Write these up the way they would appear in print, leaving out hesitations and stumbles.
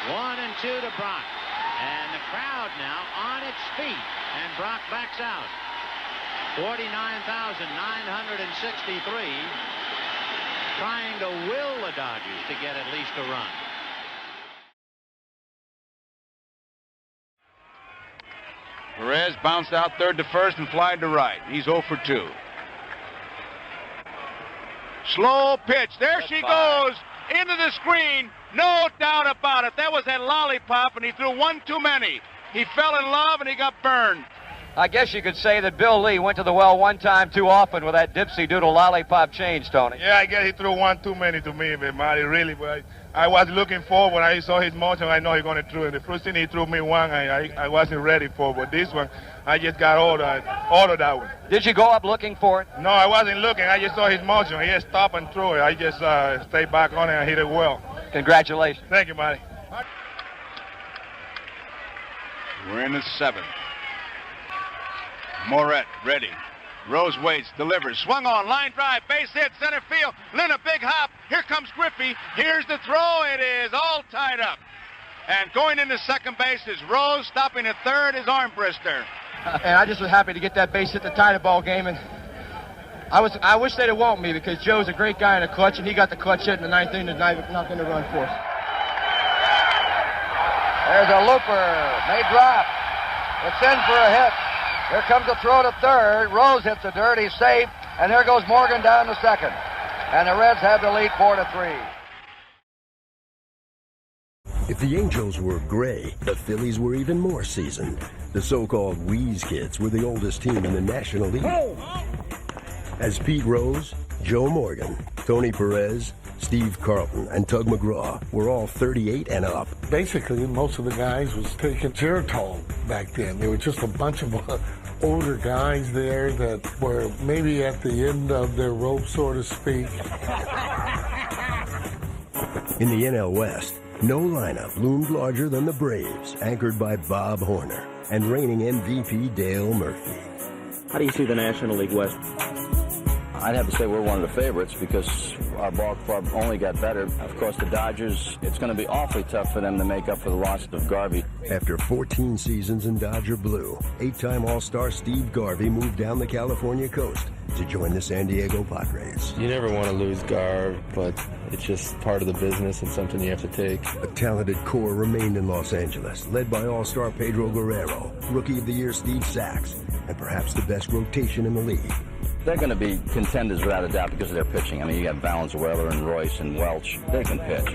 1-2 to Brock. And the crowd now on its feet. And Brock backs out. 49,963 trying to will the Dodgers to get at least a run. Perez bounced out third to first and flied to right. He's 0 for 2. Slow pitch. There she goes into the screen. No doubt about it. That was that lollipop, and he threw one too many. He fell in love, and he got burned. I guess you could say that Bill Lee went to the well one time too often with that dipsy doodle lollipop change, Tony. Yeah, I guess he threw one too many to me, but Marty, really. But I was looking for when I saw his motion. I know he's going to throw it. The first thing he threw me one, I wasn't ready for. But this one, I just got ordered that one. Did you go up looking for it? No, I wasn't looking. I just saw his motion. He just stopped and threw it. I just stayed back on it and hit it well. Congratulations. Thank you, Marty. We're in the 7th. Moret ready. Rose waits, delivers, swung on, line drive, base hit, center field. Lynn a big hop. Here comes Griffey. Here's the throw. It is all tied up. And going into second base is Rose. Stopping at third is Armbrister. And I just was happy to get that base hit to tie the ball game. And I wish they'd have walked me because Joe's a great guy in the clutch, and he got the clutch hit in the 9th inning to knock in the run for us. There's a looper. May drop. It's in for a hit. Here comes the throw to third. Rose hits the dirt. He's safe. And there goes Morgan down to second. And the Reds have the lead 4-3. If the Angels were gray, the Phillies were even more seasoned. The so-called Wheeze Kids were the oldest team in the National League. As Pete Rose, Joe Morgan, Tony Perez, Steve Carlton, and Tug McGraw were all 38 and up. Basically, most of the guys was taking Geritol back then. There were just a bunch of older guys there that were maybe at the end of their rope, so to speak. In the NL West, no lineup loomed larger than the Braves, anchored by Bob Horner and reigning MVP Dale Murphy. How do you see the National League West? I'd have to say we're one of the favorites because our ball club only got better. Of course, the Dodgers, it's going to be awfully tough for them to make up for the loss of Garvey. After 14 seasons in Dodger blue, 8-time All-Star Steve Garvey moved down the California coast to join the San Diego Padres. You never want to lose Garv, but it's just part of the business and something you have to take. A talented core remained in Los Angeles, led by All-Star Pedro Guerrero, Rookie of the Year Steve Sachs, and perhaps the best rotation in the league. They're going to be contenders without a doubt because of their pitching. I mean, you got Valenzuela and Royce and Welch. They can pitch.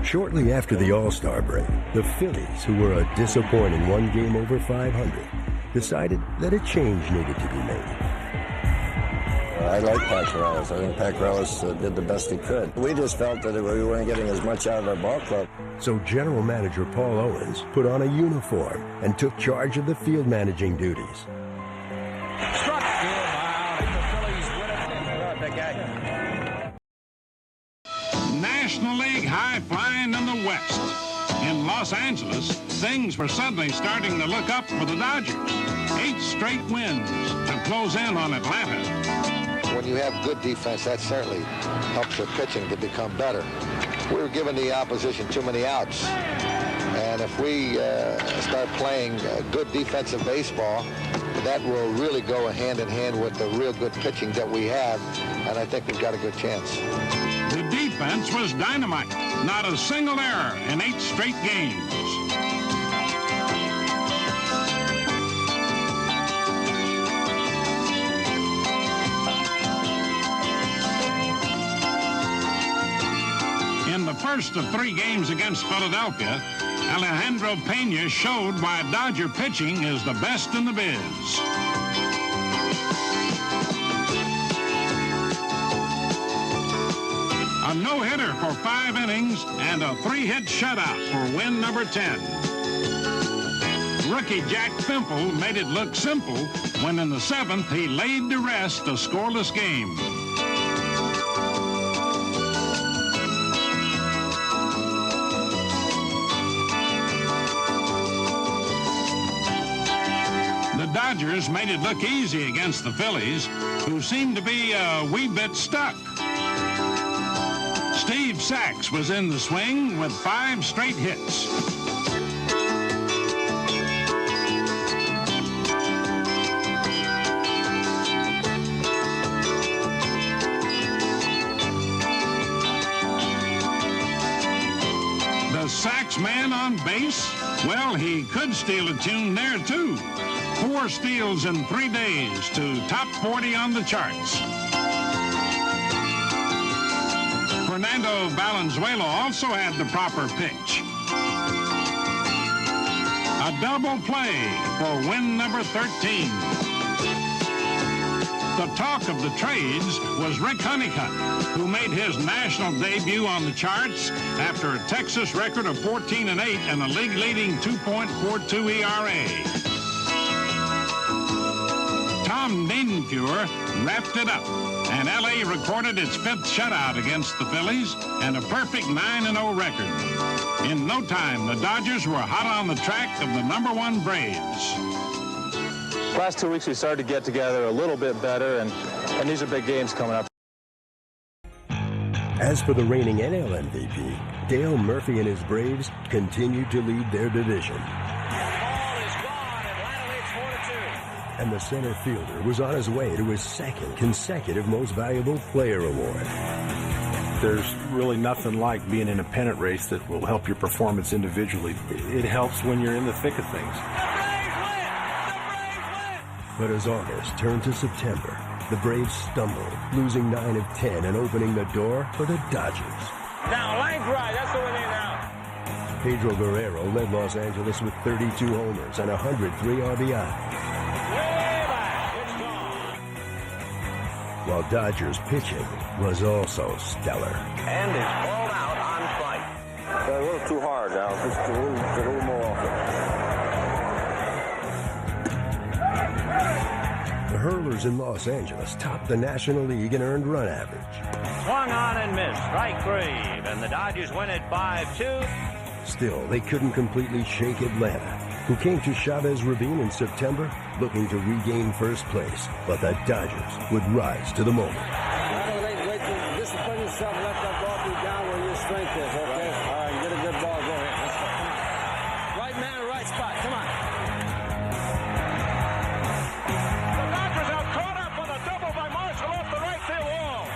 Shortly after the All-Star break, the Phillies, who were a disappointing one game over 500, decided that a change needed to be made. I like Paccarellis. I think Paccarellis did the best he could. We just felt that we weren't getting as much out of our ball club. So General Manager Paul Owens put on a uniform and took charge of the field managing duties. Struck. The Phillies win it. National League high flying in the West. In Los Angeles, things were suddenly starting to look up for the Dodgers. 8 straight wins to close in on Atlanta. When you have good defense, that certainly helps your pitching to become better. We were giving the opposition too many outs. And if we start playing good defensive baseball, that will really go hand in hand with the real good pitching that we have. And I think we've got a good chance. The defense was dynamite. Not a single error in 8 straight games. In the first of 3 games against Philadelphia, Alejandro Pena showed why Dodger pitching is the best in the biz. A no-hitter for 5 innings and a 3-hit shutout for win number 10. Rookie Jack Fimple made it look simple when in the 7th he laid to rest a scoreless game. The Dodgers made it look easy against the Phillies, who seemed to be a wee bit stuck. Steve Sachs was in the swing with 5 straight hits. The Sachs man on base? Well, he could steal a tune there, too. 4 steals in 3 days to top 40 on the charts. Fernando Valenzuela also had the proper pitch. A double play for win number 13. The talk of the trades was Rick Honeycutt, who made his national debut on the charts after a Texas record of 14-8 and a league-leading 2.42 ERA. Tom Dienenfuhr wrapped it up, and L.A. recorded its 5th shutout against the Phillies and a perfect 9-0 record. In no time, the Dodgers were hot on the track of the #1 Braves. Last 2 weeks we started to get together a little bit better, and these are big games coming up. As for the reigning NL MVP, Dale Murphy and his Braves continued to lead their division. And the center fielder was on his way to his 2nd consecutive Most Valuable Player award. There's really nothing like being in a pennant race that will help your performance individually. It helps when you're in the thick of things. But as August turned to September, the Braves stumbled, losing 9 of 10 and opening the door for the Dodgers. Now, line drive, that's what we need now. Pedro Guerrero led Los Angeles with 32 homers and 103 RBI. While Dodgers pitching was also stellar. And is called out on strike. A little too hard now, just a little more often. The hurlers in Los Angeles topped the National League in earned run average. Swung on and missed, strike 3, and the Dodgers win it 5-2. Still, they couldn't completely shake Atlanta, who came to Chavez Ravine in September looking to regain first place. But the Dodgers would rise to the moment. Discipline yourself, let that ball be down where your strength is, okay? All right, get a good ball, go ahead. Let's go. Right man, right spot, come on. The Dodgers have caught up with a double by Marshall off the right field wall.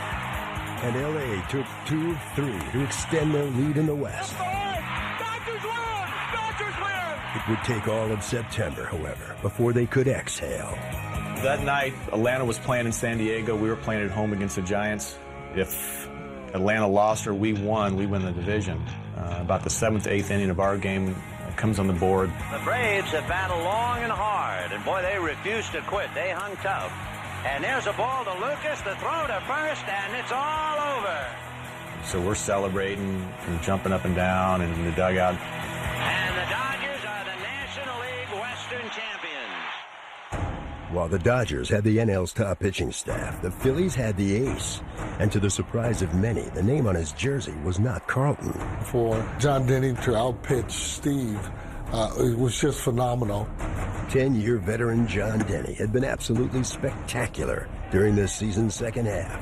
And L.A. took 2 of 3 to extend their lead in the West. Dodgers win! Dodgers win! It would take all of September, however, before they could exhale. That night, Atlanta was playing in San Diego. We were playing at home against the Giants. If Atlanta lost or we won the division. About the 7th, 8th inning of our game comes on the board. The Braves have battled long and hard, and boy, they refused to quit. They hung tough. And there's a ball to Lucas, the throw to first, and it's all over. So we're celebrating and jumping up and down in the dugout. And the Dodgers are the National League Western champions. While the Dodgers had the NL's top pitching staff, the Phillies had the ace. And to the surprise of many, the name on his jersey was not Carlton. For John Denny to outpitch Steve, it was just phenomenal. 10-year veteran John Denny had been absolutely spectacular during this season's second half.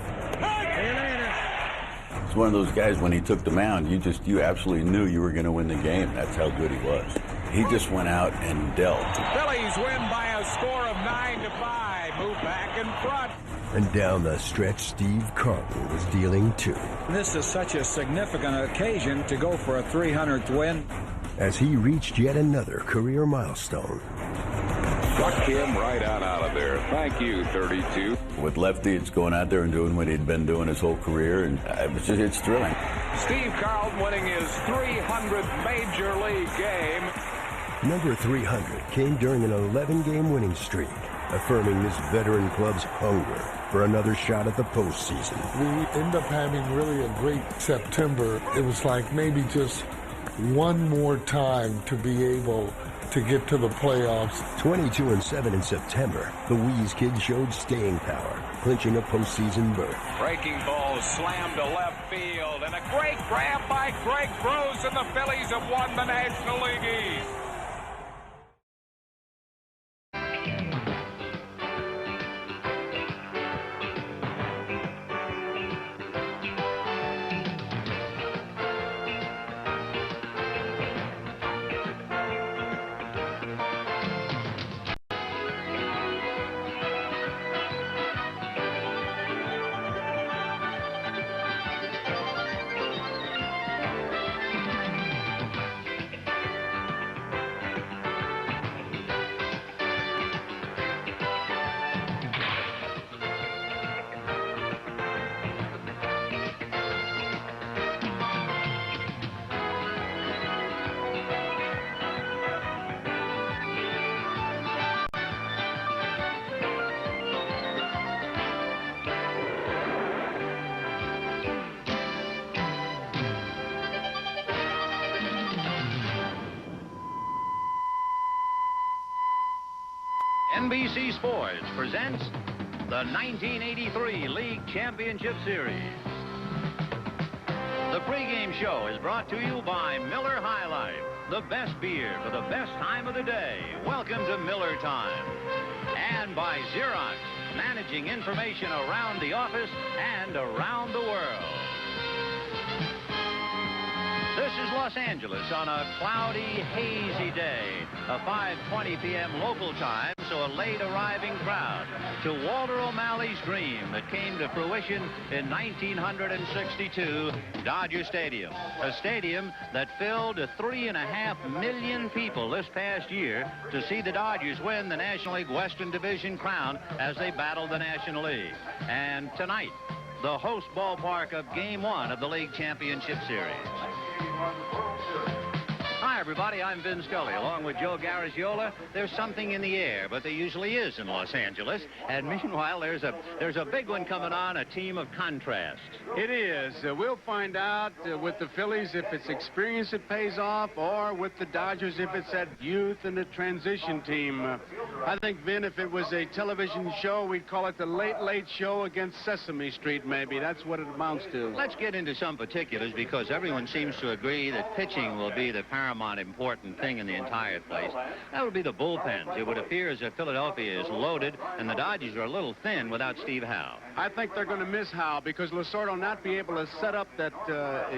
It's one of those guys, when he took the mound, you absolutely knew you were going to win the game. That's how good he was. He just went out and dealt. Phillies win by a score of 9-5. Move back in front. And down the stretch, Steve Carlton was dealing 2. This is such a significant occasion to go for a 300th win. As he reached yet another career milestone. Struck him right out of there. Thank you, 32. With Lefty, it's going out there and doing what he'd been doing his whole career, and it's thrilling. Steve Carlton winning his 300th Major League game. Number 300 came during an 11-game winning streak, affirming this veteran club's hunger for another shot at the postseason. We end up having really a great September. It was like maybe just one more time to be able to get to the playoffs. 22-7 in September, the Wheeze kids showed staying power, clinching a postseason berth. Breaking ball slammed to left field, and a great grab by Greg Rose, and the Phillies have won the National League East. NBC Sports presents the 1983 League Championship Series. The pregame show is brought to you by Miller High Life, the best beer for the best time of the day. Welcome to Miller Time. And by Xerox, managing information around the office and around the world. This is Los Angeles on a cloudy, hazy day, a 5:20 p.m. local time, so a late arriving crowd to Walter O'Malley's dream that came to fruition in 1962, Dodger Stadium, a stadium that filled 3.5 million people this past year to see the Dodgers win the National League Western Division crown as they battled the National League. And tonight, the host ballpark of Game 1 of the League Championship Series. Hi, everybody. I'm Vin Scully. Along with Joe Garagiola, there's something in the air, but there usually is in Los Angeles. And meanwhile, there's a big one coming on, a team of contrasts. It is. We'll find out with the Phillies if it's experience that pays off, or with the Dodgers if it's that youth and the transition team. I think, Vin, if it was a television show, we'd call it the Late Late Show against Sesame Street, maybe. That's what it amounts to. Let's get into some particulars, because everyone seems to agree that pitching will be the paramount important thing in the entire place. That would be the bullpens. It would appear as if Philadelphia is loaded and the Dodgers are a little thin without Steve Howe. I think they're going to miss Howe because Lasorda will not be able to set up that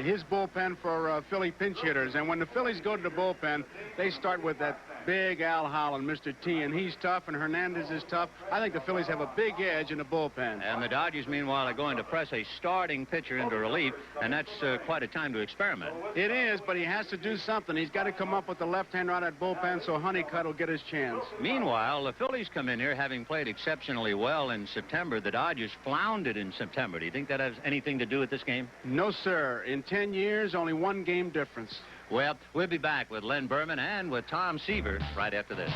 his bullpen for Philly pinch hitters. And when the Phillies go to the bullpen, they start with that big Al Holland, Mr. T, and he's tough, and Hernandez is tough. I think the Phillies have a big edge in the bullpen. And the Dodgers, meanwhile, are going to press a starting pitcher into relief, and that's quite a time to experiment. It is, but he has to do something. He's got to come up with the left-hander out of that bullpen so Honeycutt will get his chance. Meanwhile, the Phillies come in here having played exceptionally well in September. The Dodgers floundered in September. Do you think that has anything to do with this game? No, sir. In 10 years, only one game difference. Well, we'll be back with Len Berman and with Tom Seaver right after this.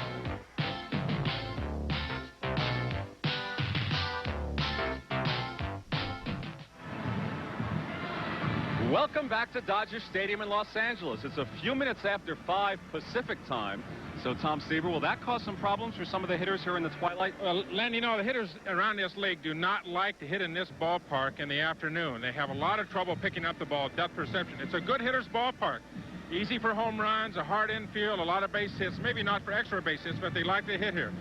Welcome back to Dodger Stadium in Los Angeles. It's a few minutes after 5 Pacific time. So, Tom Seaver, will that cause some problems for some of the hitters here in the twilight? Well, Len, you know, the hitters around this league do not like to hit in this ballpark in the afternoon. They have a lot of trouble picking up the ball, depth perception. It's a good hitter's ballpark. Easy for home runs, a hard infield, a lot of base hits. Maybe not for extra base hits, but they like to hit here.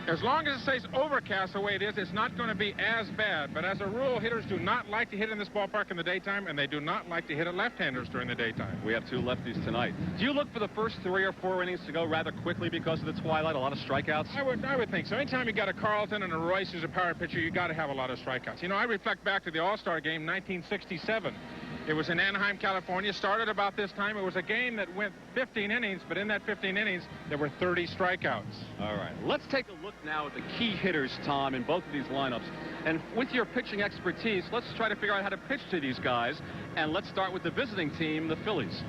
As long as it stays overcast the way it is, it's not going to be as bad. But as a rule, hitters do not like to hit in this ballpark in the daytime, and they do not like to hit at left-handers during the daytime. We have 2 lefties tonight. Do you look for the first 3 or 4 innings to go rather quickly because of the twilight, a lot of strikeouts? I would think so. Anytime you got a Carlton and a Royce who's a power pitcher, you got to have a lot of strikeouts. You know, I reflect back to the All-Star game, 1967. It was in Anaheim, California. Started about this time. It was a game that went 15 innings, but in that 15 innings, there were 30 strikeouts. All right. Let's take a look now at the key hitters, Tom, in both of these lineups. And with your pitching expertise, let's try to figure out how to pitch to these guys. And let's start with the visiting team, the Phillies.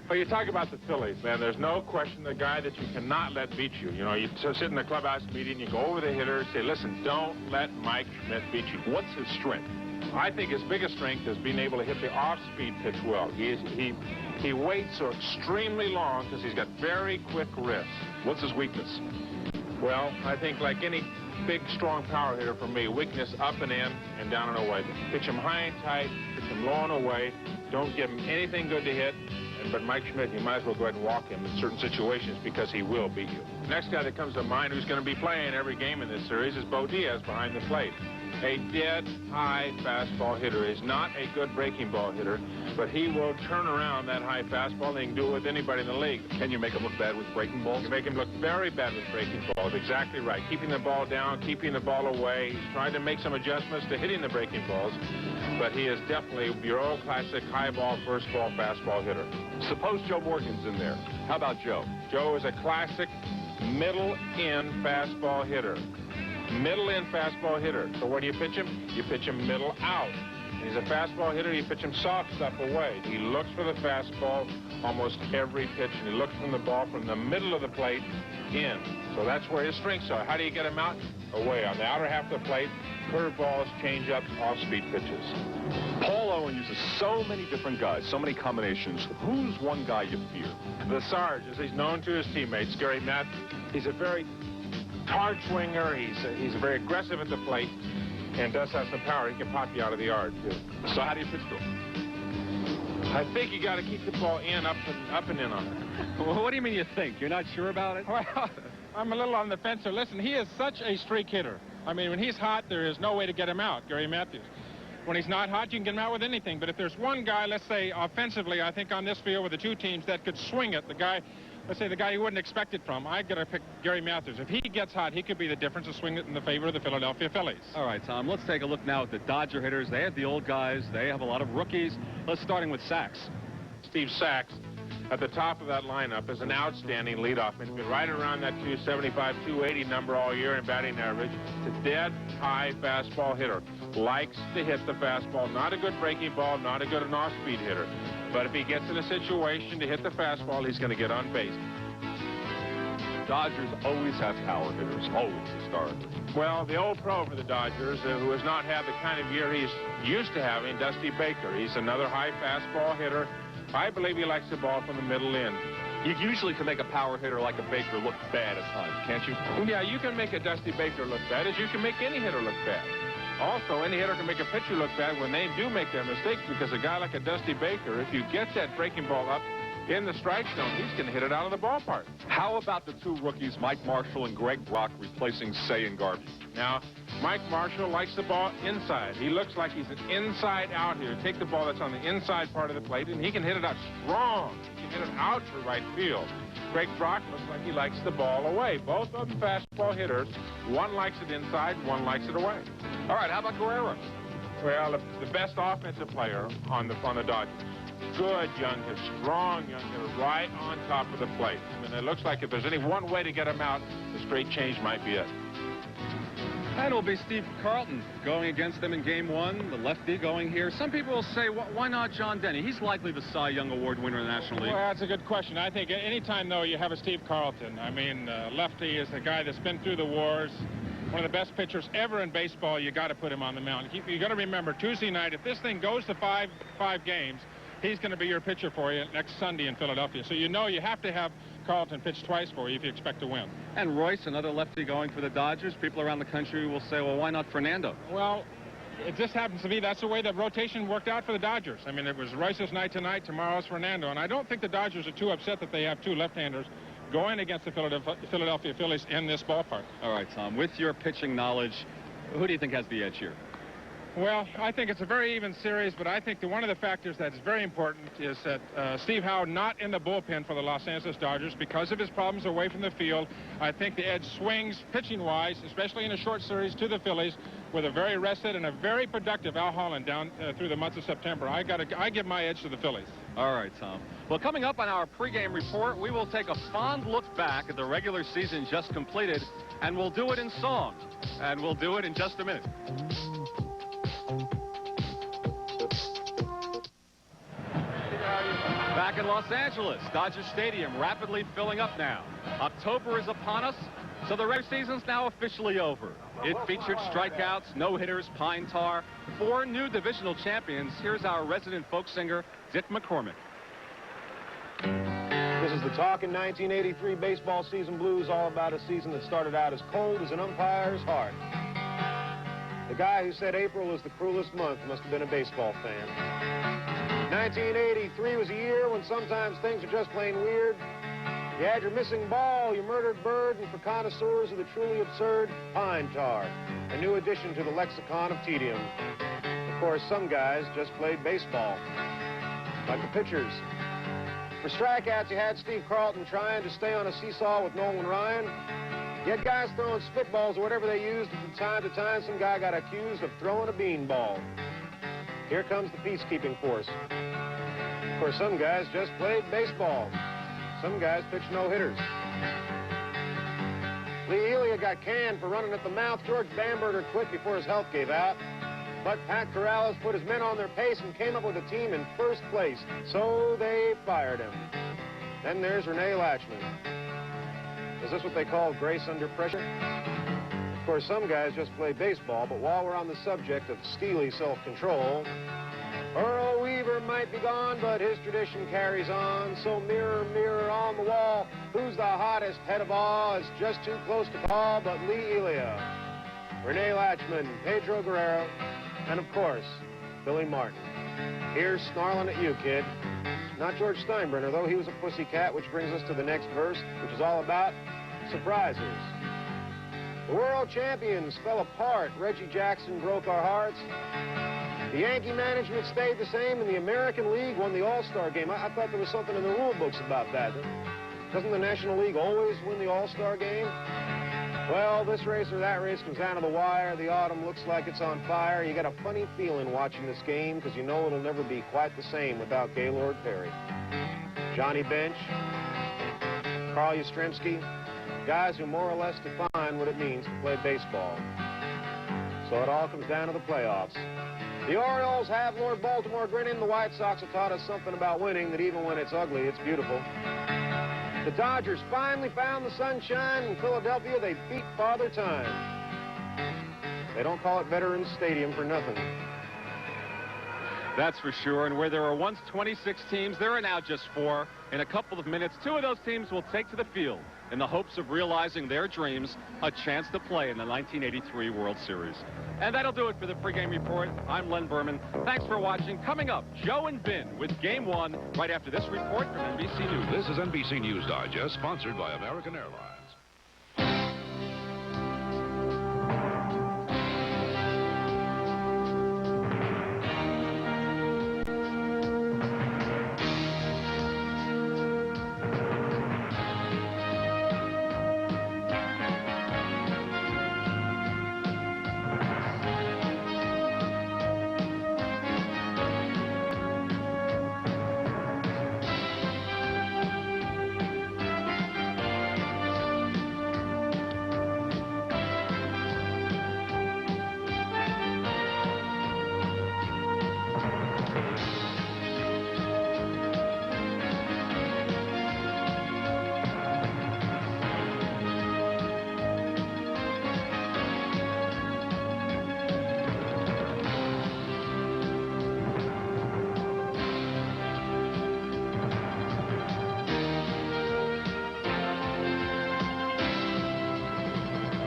Well, you talk about the Phillies, man. There's no question the guy that you cannot let beat you. You know, you sit in the clubhouse meeting, you go over the hitters, say, listen, don't let Mike Schmidt beat you. What's his strength? I think his biggest strength is being able to hit the off-speed pitch well. He waits so extremely long because he's got very quick wrists. What's his weakness? Well, I think like any big, strong power hitter for me, weakness up and in and down and away. Pitch him high and tight, pitch him low and away. Don't give him anything good to hit. But Mike Schmidt, you might as well go ahead and walk him in certain situations because he will beat you. Next guy that comes to mind who's going to be playing every game in this series is Bo Diaz behind the plate. A dead high fastball hitter. He's not a good breaking ball hitter, but he will turn around that high fastball, and he can do it with anybody in the league. Can you make him look bad with breaking balls? You make him look very bad with breaking balls. Exactly right. Keeping the ball down, keeping the ball away. He's trying to make some adjustments to hitting the breaking balls, but he is definitely your old classic high ball, first ball, fastball hitter. Suppose Joe Morgan's in there. How about Joe? Joe is a classic middle-in fastball hitter. Middle-in fastball hitter. So where do you pitch him? You pitch him middle out. And he's a fastball hitter. You pitch him soft stuff away. He looks for the fastball almost every pitch, and he looks from the ball from the middle of the plate in. So that's where his strengths are. How do you get him out? Away. On the outer half of the plate, curveballs, changeups, off-speed pitches. Paul Owen uses so many different guys, so many combinations. Who's one guy you fear? The Sarge, as he's known to his teammates, Gary Matthews. He's a very hard swinger. He's very aggressive at the plate and does have some power. He can pop you out of the yard, too. So how do you pitch to him? I think you got to keep the ball up and in on it. Well, what do you mean you think? You're not sure about it? Well, I'm a little on the fence. So listen, he is such a streak hitter. I mean, when he's hot, there is no way to get him out, Gary Matthews. When he's not hot, you can get him out with anything. But if there's one guy, let's say, offensively, I think on this field with the two teams that could swing it, the guy, let's say the guy you wouldn't expect it from, I got to pick Gary Matthews. If he gets hot, he could be the difference to swing it in the favor of the Philadelphia Phillies. All right, Tom, let's take a look now at the Dodger hitters. They have the old guys. They have a lot of rookies. Let's starting with Sachs. Steve Sachs at the top of that lineup is an outstanding leadoff. He's been right around that 275, 280 number all year in batting average. It's a dead high fastball hitter. Likes to hit the fastball. Not a good breaking ball, not a good and off-speed hitter. But if he gets in a situation to hit the fastball, he's going to get on base. Dodgers always have power hitters, always historically. Well, the old pro for the Dodgers, who has not had the kind of year he's used to having, Dusty Baker. He's another high fastball hitter. I believe he likes the ball from the middle in. You usually can make a power hitter like a Baker look bad at times, can't you? Yeah, you can make a Dusty Baker look bad as you can make any hitter look bad. Also, any hitter can make a pitcher look bad when they do make their mistakes, because a guy like a Dusty Baker, if you get that breaking ball up in the strike zone, he's going to hit it out of the ballpark. How about the two rookies, Mike Marshall and Greg Brock, replacing Say and Garvey? Now, Mike Marshall likes the ball inside. He looks like he's an inside out here. Take the ball that's on the inside part of the plate, and he can hit it out strong. He can hit it out to right field. Greg Brock looks like he likes the ball away. Both of them fastball hitters. One likes it inside, one likes it away. All right, how about Guerrero? Well, the best offensive player on the Dodgers. Good young hitter, strong young hitter, right on top of the plate. I mean, it looks like if there's any one way to get him out, the straight change might be it. And it'll be Steve Carlton going against them in Game 1, the lefty going here. Some people will say, why not John Denny? He's likely the Cy Young Award winner in the National League. Well, that's a good question. I think anytime, though, you have a Steve Carlton. I mean, lefty is the guy that's been through the wars. One of the best pitchers ever in baseball. You got to put him on the mound. You got to remember, Tuesday night, if this thing goes to five games, he's going to be your pitcher for you next Sunday in Philadelphia. So you know you have to have Carlton pitch twice for you if you expect to win. And Royce, another lefty going for the Dodgers. People around the country will say, well, why not Fernando? Well, it just happens to be that's the way the rotation worked out for the Dodgers. I mean, it was Royce's night tonight, tomorrow's Fernando. And I don't think the Dodgers are too upset that they have two left-handers going against the Philadelphia Phillies in this ballpark. All right, Tom, with your pitching knowledge, who do you think has the edge here? Well, I think it's a very even series, but I think one of the factors that's very important is that Steve Howe not in the bullpen for the Los Angeles Dodgers because of his problems away from the field. I think the edge swings pitching-wise, especially in a short series, to the Phillies with a very rested and a very productive Al Holland down through the months of September. I give my edge to the Phillies. All right, Tom. Well, coming up on our pregame report, we will take a fond look back at the regular season just completed, and we'll do it in song. And we'll do it in just a minute. Back in Los Angeles, Dodger Stadium rapidly filling up now. October is upon us, so the regular season's now officially over. It featured strikeouts, no-hitters, pine tar, 4 new divisional champions. Here's our resident folk singer, Dick McCormick. This is the talk in 1983 baseball season blues, all about a season that started out as cold as an umpire's heart. The guy who said April was the cruelest month must have been a baseball fan. 1983 was a year when sometimes things are just plain weird. You had your missing ball, your murdered bird, and for connoisseurs of the truly absurd, pine tar, a new addition to the lexicon of tedium. Of course, some guys just played baseball, like the pitchers. For strikeouts, you had Steve Carlton trying to stay on a seesaw with Nolan Ryan. You had guys throwing spitballs or whatever they used, and from time to time, some guy got accused of throwing a beanball. Here comes the peacekeeping force. Of course, some guys just played baseball. Some guys pitched no-hitters. Lee Elia got canned for running at the mouth. George Bamberger quit before his health gave out. But Pat Corrales put his men on their pace and came up with a team in first place. So they fired him. Then there's Rene Lachman. Is this what they call grace under pressure? Of course, some guys just play baseball, but while we're on the subject of steely self-control, Earl Wheeler fever might be gone, but his tradition carries on. So mirror, mirror on the wall, who's the hottest head of all? It's just too close to call, but Lee Elia, Rene Latchman, Pedro Guerrero, and of course, Billy Martin. Here's snarling at you, kid. Not George Steinbrenner, though. He was a pussycat, which brings us to the next verse, which is all about surprises. The world champions fell apart. Reggie Jackson broke our hearts. The Yankee management stayed the same, and the American League won the All-Star game. I thought there was something in the rule books about that. Doesn't the National League always win the All-Star game? Well, this race or that race comes down to the wire. The autumn looks like it's on fire. You get a funny feeling watching this game because you know it'll never be quite the same without Gaylord Perry. Johnny Bench, Carl Yastrzemski, guys who more or less define what it means to play baseball. So it all comes down to the playoffs. The Orioles have Lord Baltimore grinning. The White Sox have taught us something about winning, that even when it's ugly, it's beautiful. The Dodgers finally found the sunshine. In Philadelphia, they beat Father Time. They don't call it Veterans Stadium for nothing. That's for sure. And where there were once 26 teams, there are now just 4. In a couple of minutes, 2 of those teams will take to the field in the hopes of realizing their dreams, a chance to play in the 1983 World Series. And that'll do it for the pregame report. I'm Len Berman. Thanks for watching. Coming up, Joe and Vin with Game 1 right after this report from NBC News. This is NBC News Digest, sponsored by American Airlines.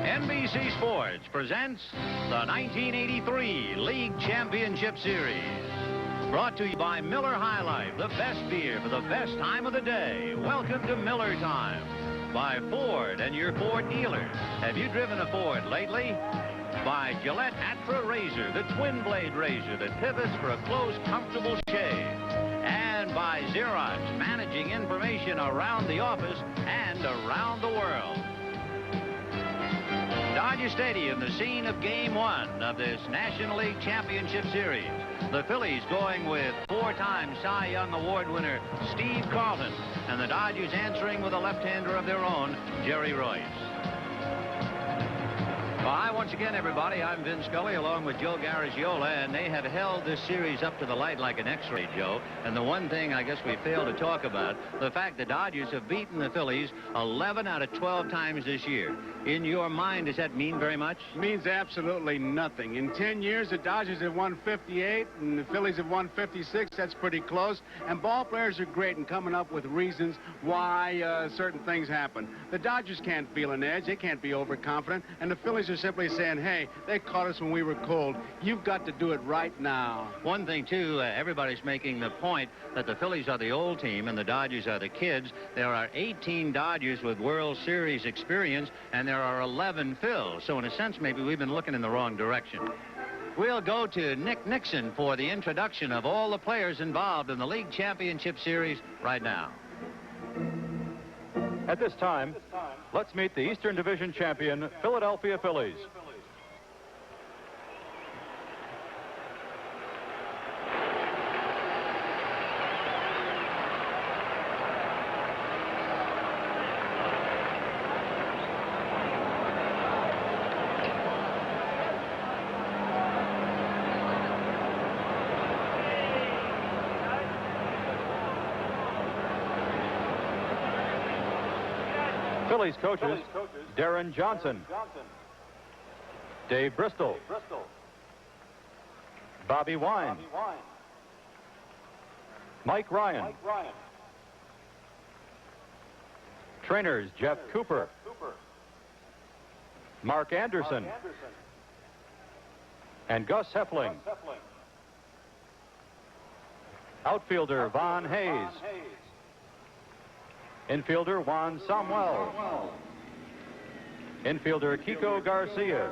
NBC Sports presents the 1983 League Championship Series. Brought to you by Miller High Life, the best beer for the best time of the day. Welcome to Miller Time. By Ford and your Ford dealers. Have you driven a Ford lately? By Gillette Atra Razor, the twin blade razor that pivots for a close, comfortable shave. And by Xerox, managing information around the office and around the world. Dodger Stadium, the scene of Game 1 of this National League Championship Series. The Phillies going with 4-time Cy Young Award winner Steve Carlton, and the Dodgers answering with a left-hander of their own, Jerry Royce. Well, hi once again, everybody. I'm Vin Scully along with Joe Garagiola, and they have held this series up to the light like an X-ray, Joe. And the one thing I guess we failed to talk about, the fact the Dodgers have beaten the Phillies 11 out of 12 times this year. In your mind, does that mean very much? Means absolutely nothing. In 10 years, the Dodgers have won 58, and the Phillies have won 56. That's pretty close. And ball players are great in coming up with reasons why certain things happen. The Dodgers can't feel an edge. They can't be overconfident. And the Phillies are simply saying, hey, they caught us when we were cold. You've got to do it right now. One thing, too, everybody's making the point that the Phillies are the old team and the Dodgers are the kids. There are 18 Dodgers with World Series experience, and there are 11 Phils. So in a sense, maybe we've been looking in the wrong direction. We'll go to Nick Nixon for the introduction of all the players involved in the League Championship Series right now. At this time, let's meet the Eastern Division champion, Philadelphia Phillies. Phillies coaches, Darren Johnson, Dave Bristol, Bobby Wine, Mike Ryan. Trainers, Jeff Cooper. Mark Anderson. And Gus Heffling. Outfielder, Von Hayes. Infielder, Juan Samuel. Infielder, Kiko Garcia.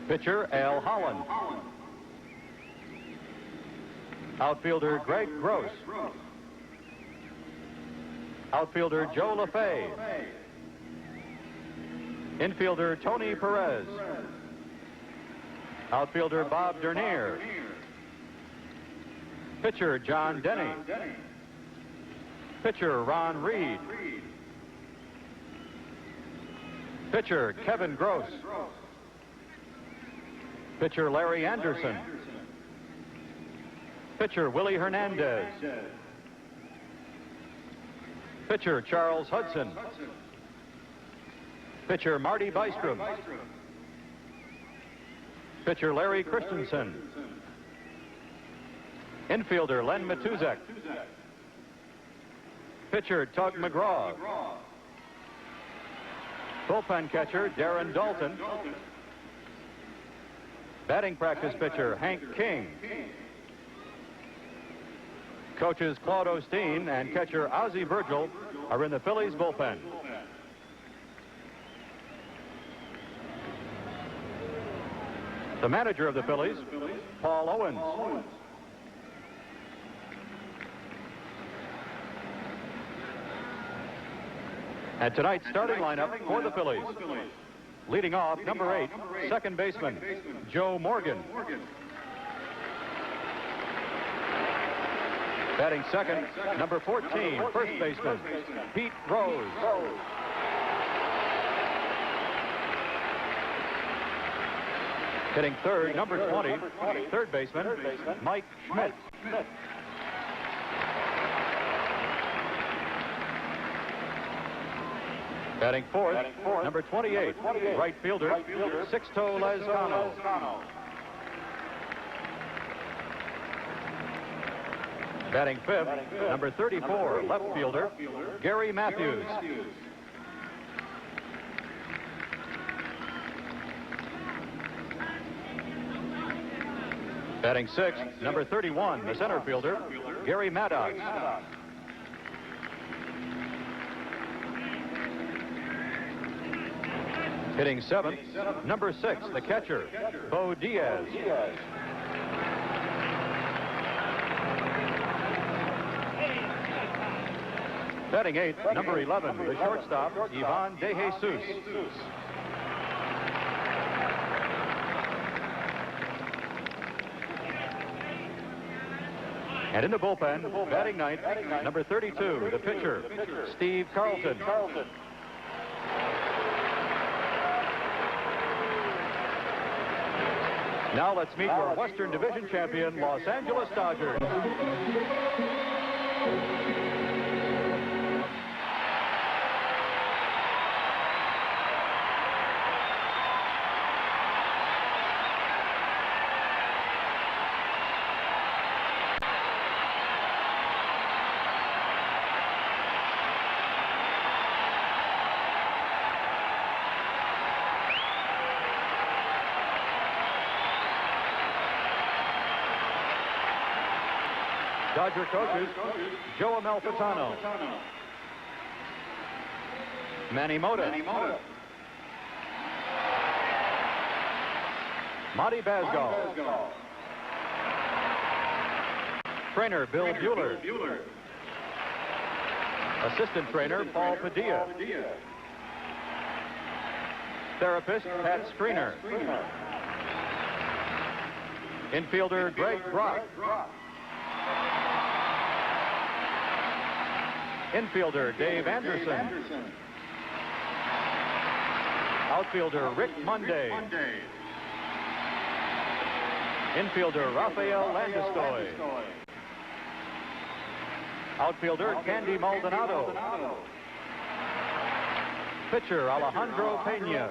Pitcher, Al Holland. Outfielder, Greg Gross. Outfielder, Joe LaFay. Infielder, Tony Perez. Outfielder, Bob Dernier. Pitcher, John Denny. Pitcher, Ron Reed. Pitcher, Kevin Gross. Pitcher, Larry Anderson. Pitcher, Willie Hernandez. Pitcher, Charles Hudson. Pitcher, Marty Bystrom. Pitcher, Larry Christensen. Infielder, Len Matuzek. Pitcher, Tug McGraw. Bullpen catcher, Darren Dalton. Batting practice pitcher, Hank King. Coaches Claude Osteen and catcher Ozzie Virgil are in the Phillies bullpen. The manager of the Phillies, Paul Owens. And tonight's starting lineup for the Phillies. Leading off, number 8, second baseman, Joe Morgan. Batting second, number 14, first baseman, Pete Rose. Hitting third, number 20, third baseman, Mike Schmidt. Batting fourth, number 28, right fielder, Sixto Lezcano. Batting fifth, number 34, left fielder, Gary Matthews. Batting sixth, number 31, the center fielder, Gary Maddox. Hitting seventh, number 6, the catcher, Bo Diaz. Batting eighth, number 11, the shortstop, Ivan De Jesus. And in the bullpen, batting ninth, number 32, the pitcher, Steve Carlton. Now let's meet your Western Division champion, Los Angeles Dodgers. Dodger coaches, Joe Amalfitano, Manny Mota, Monty Basgall, trainer Bill Bueller, assistant trainer Paul Padilla, therapist Pat Streiner, infielder Greg Brock, infielder Dave Anderson, outfielder Rick Monday, infielder Rafael Landestoy, outfielder Candy Maldonado, pitcher Alejandro Pena,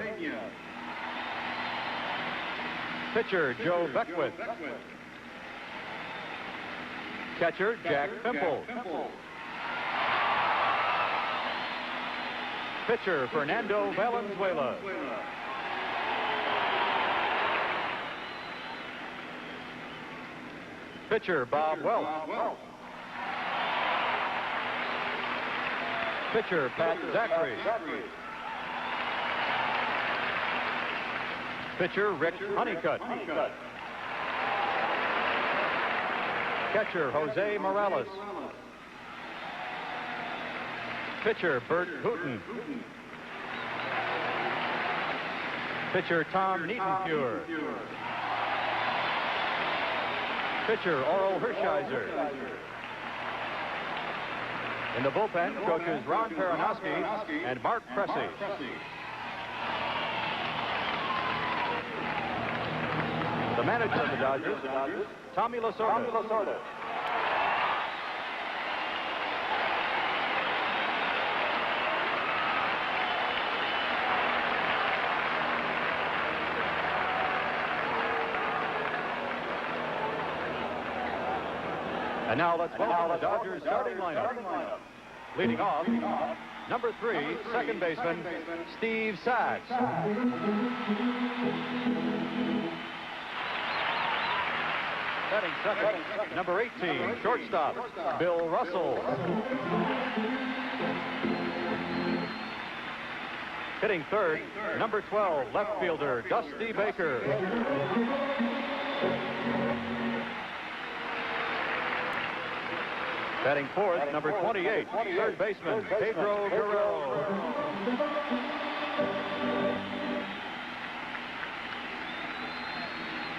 pitcher Joe Beckwith, Catcher, Jack Pimple. Pitcher, Fernando Valenzuela. Pitcher, Bob Welch. Pitcher, Pat Zachary. Pitcher, Rick Honeycutt. Catcher, Jose Morales. Pitcher, Bert Hooten. Pitcher, Tom Nietenfuhr. Pitcher, Oral Hershiser. In the bullpen, coaches Ron Peronowski and Mark Pressey. The manager of the Dodgers, Tommy Lasorda. And now let's welcome the Dodgers starting lineup. Leading off, number 3, second baseman, Steve Sachs. Batting second, number 18, shortstop, Bill Russell. Hitting third, number 12, left fielder, Dusty Baker. Batting fourth, number 28, third baseman, Pedro Guerrero.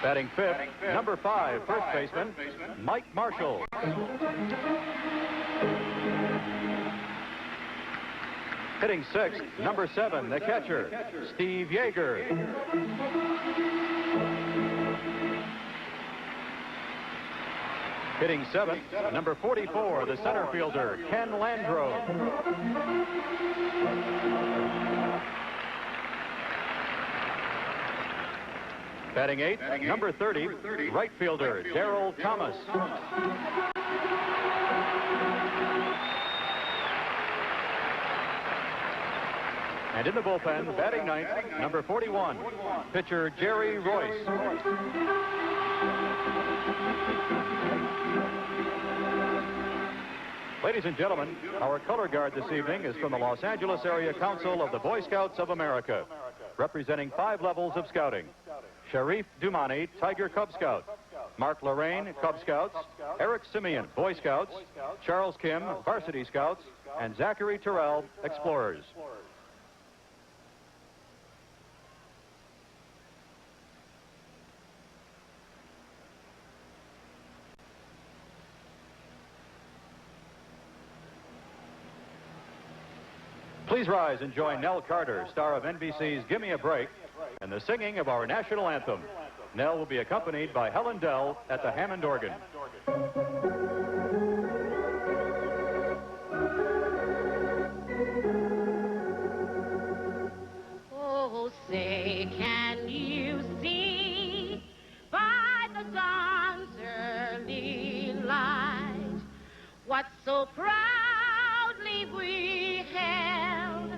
Batting fifth, number 5, first baseman, Mike Marshall. Hitting sixth, number 7, the catcher, Steve Yeager. Hitting seventh, number 44, the center fielder, Ken Landro. Batting eighth, number 30, right fielder, Darryl Thomas. And in the bullpen, batting ninth, number 41, pitcher Jerry Royce. Ladies and gentlemen, our color guard this evening is from the Los Angeles Area Council of the Boy Scouts of America, representing 5 levels of scouting. Sharif Dumani, Tiger Cub Scout. Mark Lorraine, Cub Scouts. Eric Simeon, Boy Scouts. Charles Kim, Varsity Scouts. And Zachary Terrell, Explorers. Please rise and join Nell Carter, star of NBC's Gimme a Break, in the singing of our national anthem. Nell will be accompanied by Helen Dell at the Hammond organ. Oh, say, can you see by the dawn's early light what so proudly we held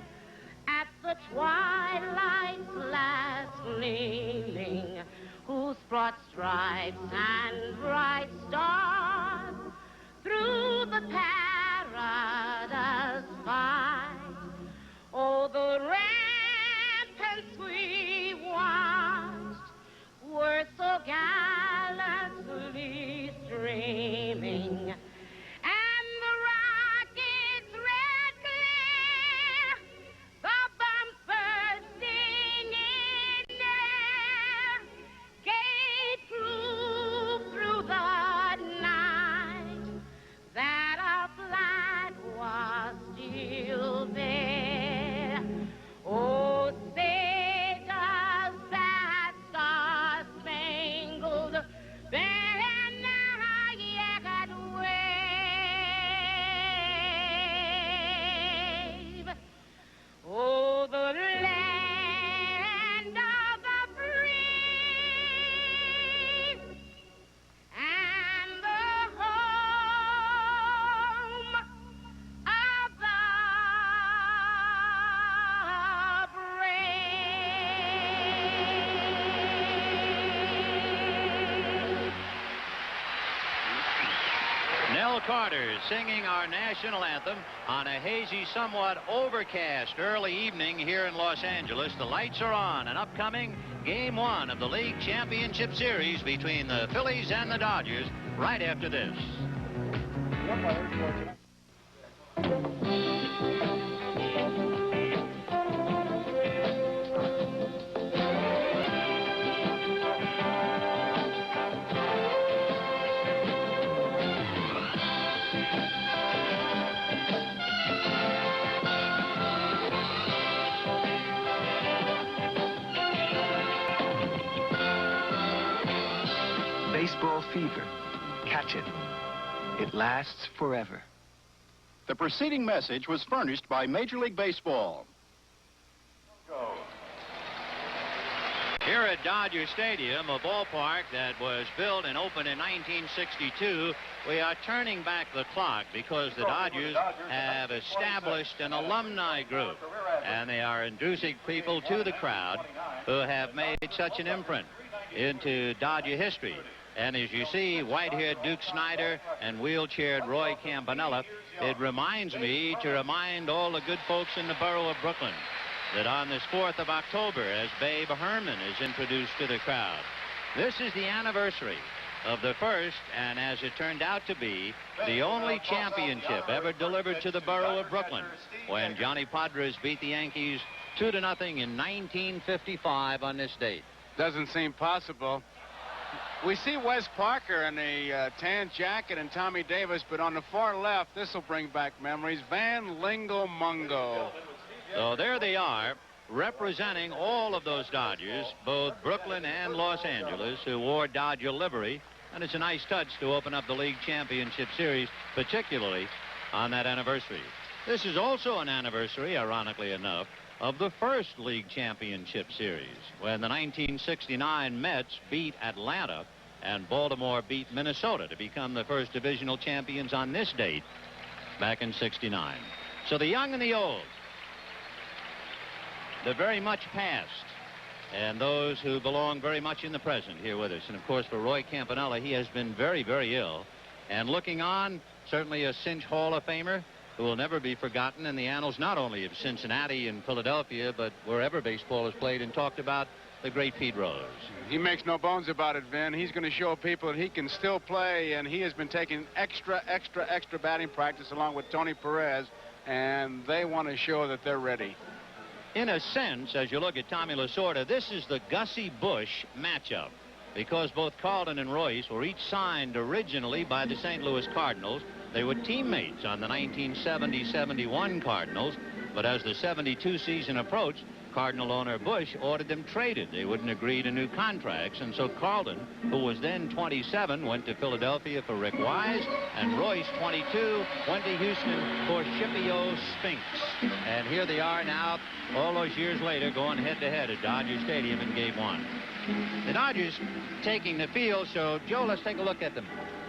at the twilight's last gleaming, whose broad stripes and bright stars through the perilous fight, oh, the ramparts we watched were so gallantly streaming, and the rockets' red glare, the bombs bursting in air, gave proof through the night Carter singing our national anthem on a hazy, somewhat overcast early evening here in Los Angeles. The lights are on, and upcoming Game 1 of the League Championship Series between the Phillies and the Dodgers right after this. Baseball fever. Catch it. It lasts forever. The preceding message was furnished by Major League Baseball. Here at Dodger Stadium, a ballpark that was built and opened in 1962, we are turning back the clock because the Dodgers have established an alumni group, and they are inducing people to the crowd who have made such an imprint into Dodger history. And as you see, white-haired Duke Snyder and wheelchaired Roy Campanella, it reminds me to remind all the good folks in the borough of Brooklyn that on this 4th of October, as Babe Herman is introduced to the crowd, this is the anniversary of the first, and as it turned out to be, the only championship ever delivered to the borough of Brooklyn when Johnny Padres beat the Yankees 2-0 in 1955 on this date. Doesn't seem possible. We see Wes Parker in a tan jacket and Tommy Davis, but on the far left, this will bring back memories, Van Lingo Mungo. So there they are, representing all of those Dodgers, both Brooklyn and Los Angeles, who wore Dodger livery. And it's a nice touch to open up the League Championship Series, particularly on that anniversary. This is also an anniversary, ironically enough, of the first League Championship Series, when the 1969 Mets beat Atlanta and Baltimore beat Minnesota to become the first divisional champions on this date back in '69. So the young and the old, the very much past, and those who belong very much in the present here with us. And of course, for Roy Campanella, he has been very, very ill. And looking on, certainly a Cinch Hall of Famer who will never be forgotten in the annals not only of Cincinnati and Philadelphia, but wherever baseball is played, and talked about the great Pete Rose. He makes no bones about it, Vin. He's going to show people that he can still play, and he has been taking extra batting practice along with Tony Perez, and they want to show that they're ready. In a sense, as you look at Tommy Lasorda, this is the Gussie Busch matchup, because both Carlton and Royce were each signed originally by the St. Louis Cardinals. They were teammates on the 1970-71 Cardinals, but as the '72 season approached, Cardinal owner Bush ordered them traded. They wouldn't agree to new contracts, and so Carlton, who was then 27, went to Philadelphia for Rick Wise, and Royce, 22, went to Houston for Scipio Spinks. And here they are now, all those years later, going head-to-head at Dodger Stadium in Game 1. The Dodgers taking the field, so, Joe, let's take a look at them.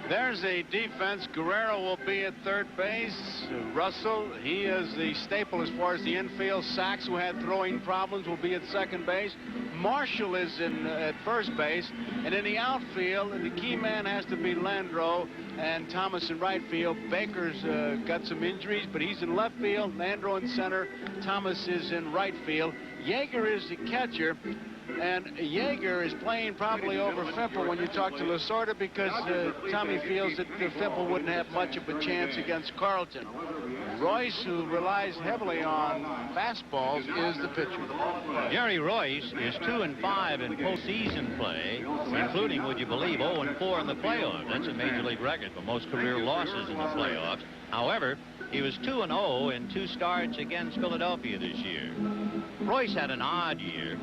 There's a defense. Guerrero will be at third base. Russell, he is the staple as far as the infield. Sachs, who had throwing problems, will be at second base. Marshall is at first base. And in the outfield, the key man has to be Landreau and Thomas in right field. Baker's got some injuries, but he's in left field. Landreau in center. Thomas is in right field. Yeager is the catcher. And Yeager is playing probably over Fimple when you talk to Lasorda, because Tommy feels that Fimple wouldn't have much of a chance against Carlton. Royce, who relies heavily on fastballs, is the pitcher. Jerry Royce is 2-5 in postseason play, including, would you believe, 0-4 in the playoffs. That's a major league record for most career losses in the playoffs. However, he was 2-0 in 2 starts against Philadelphia this year. Royce had an odd year.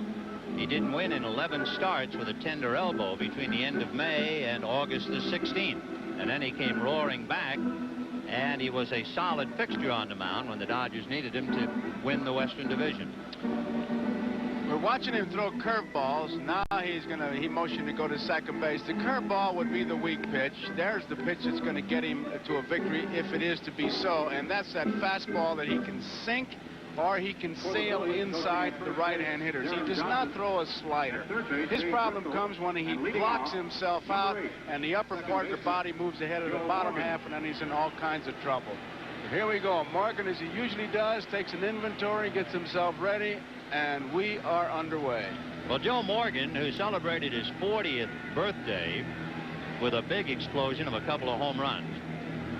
He didn't win in 11 starts with a tender elbow between the end of May and August the 16th. And then he came roaring back, and he was a solid fixture on the mound when the Dodgers needed him to win the Western Division. We're watching him throw curveballs. Now he motioned to go to second base. The curveball would be the weak pitch. There's the pitch that's going to get him to a victory, if it is to be so. And that's that fastball that he can sink or he can sail inside the right-hand hitters. He does not throw a slider. His problem comes when he blocks himself out and the upper part of the body moves ahead of the bottom half, and then he's in all kinds of trouble. But here we go. Morgan, as he usually does, takes an inventory, gets himself ready, and we are underway. Well, Joe Morgan, who celebrated his 40th birthday with a big explosion of a couple of home runs,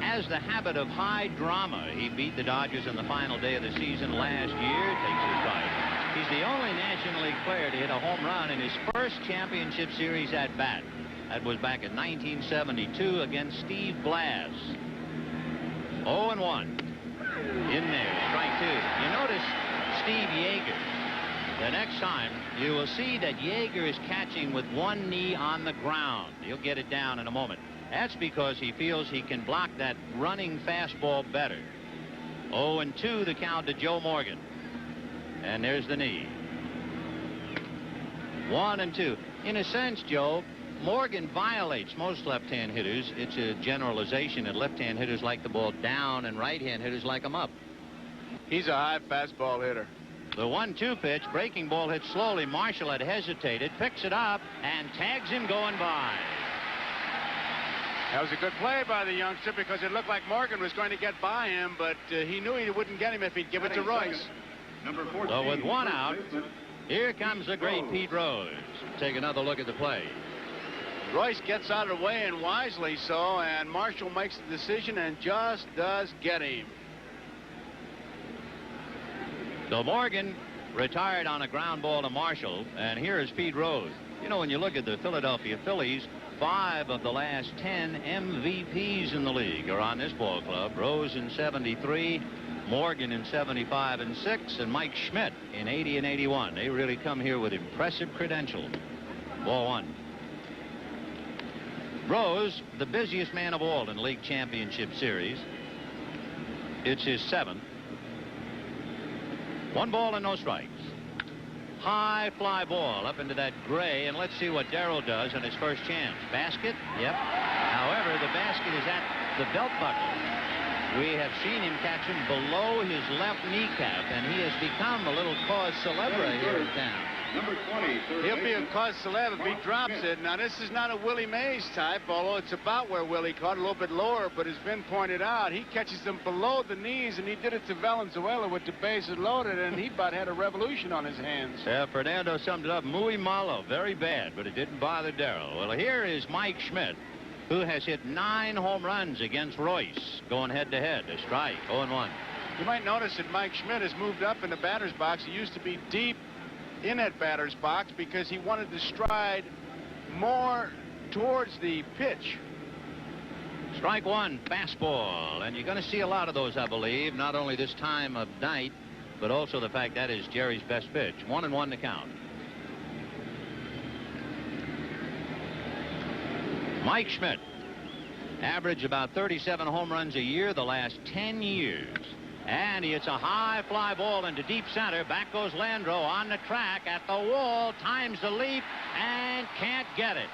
has the habit of high drama. He beat the Dodgers in the final day of the season last year, takes his bite. He's the only National League player to hit a home run in his first championship series at bat. That was back in 1972 against Steve Blas. 0-1. In there, strike two. You notice Steve Yeager. The next time, you will see that Yeager is catching with one knee on the ground. He'll get it down in a moment. That's because he feels he can block that running fastball better. 0-2 the count to Joe Morgan. And there's the knee. 1-2. In a sense, Joe, Morgan violates most left-hand hitters. It's a generalization that left-hand hitters like the ball down and right-hand hitters like them up. He's a high fastball hitter. The 1-2 pitch, breaking ball hit slowly. Marshall had hesitated, picks it up, and tags him going by. That was a good play by the youngster because it looked like Morgan was going to get by him, but he knew he wouldn't get him if he'd give it to Royce. So with one out, here comes the great Pete Rose. Take another look at the play. Royce gets out of the way, and wisely so, and Marshall makes the decision and just does get him. So Morgan retired on a ground ball to Marshall, and here is Pete Rose. You know, when you look at the Philadelphia Phillies, 5 of the last 10 MVPs in the league are on this ball club. Rose in 73, Morgan in 75 and 6, and Mike Schmidt in 80 and 81. They really come here with impressive credentials. Ball one. Rose, the busiest man of all in League Championship Series. It's his 7th. 1 ball and no strikes. High fly ball up into that gray, and let's see what Darrell does on his first chance. Basket? Yep. However, the basket is at the belt buckle. We have seen him catch him below his left kneecap, and he has become a little cause célèbre here in town. Number 20. He'll be a cause célèbre if he drops it. Now, this is not a Willie Mays type, although it's about where Willie caught, a little bit lower, but as Vin pointed out, he catches them below the knees, and he did it to Valenzuela with the bases loaded, and he about had a revolution on his hands. Yeah, Fernando summed it up muy malo, very bad, but it didn't bother Darrell. Well, here is Mike Schmidt, who has hit 9 home runs against Royce, going head-to-head. A strike, 0-1. You might notice that Mike Schmidt has moved up in the batter's box. He used to be deep in that batter's box because he wanted to stride more towards the pitch. Strike one, fastball, and you're going to see a lot of those, I believe, not only this time of night, but also the fact that is Jerry's best pitch. 1-1 to count. Mike Schmidt averaged about 37 home runs a year the last 10 years. And he hits a high fly ball into deep center. Back goes Landreau on the track at the wall. Times the leap and can't get it.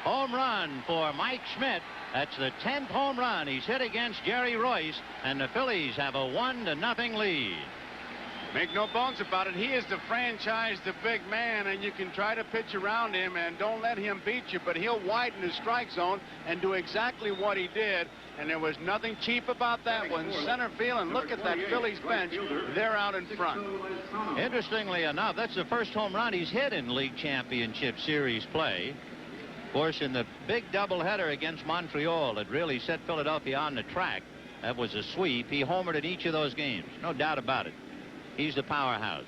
Home run for Mike Schmidt. That's the 10th home run he's hit against Jerry Royce. And the Phillies have a 1-0 lead. Make no bones about it. He is the franchise, the big man, and you can try to pitch around him and don't let him beat you, but he'll widen the strike zone and do exactly what he did. And there was nothing cheap about that one. Center field, and look at that Phillies bench. They're out in front. Interestingly enough, that's the first home run he's hit in League Championship Series play. Of course, in the big doubleheader against Montreal that really set Philadelphia on the track, that was a sweep. He homered in each of those games. No doubt about it. He's the powerhouse.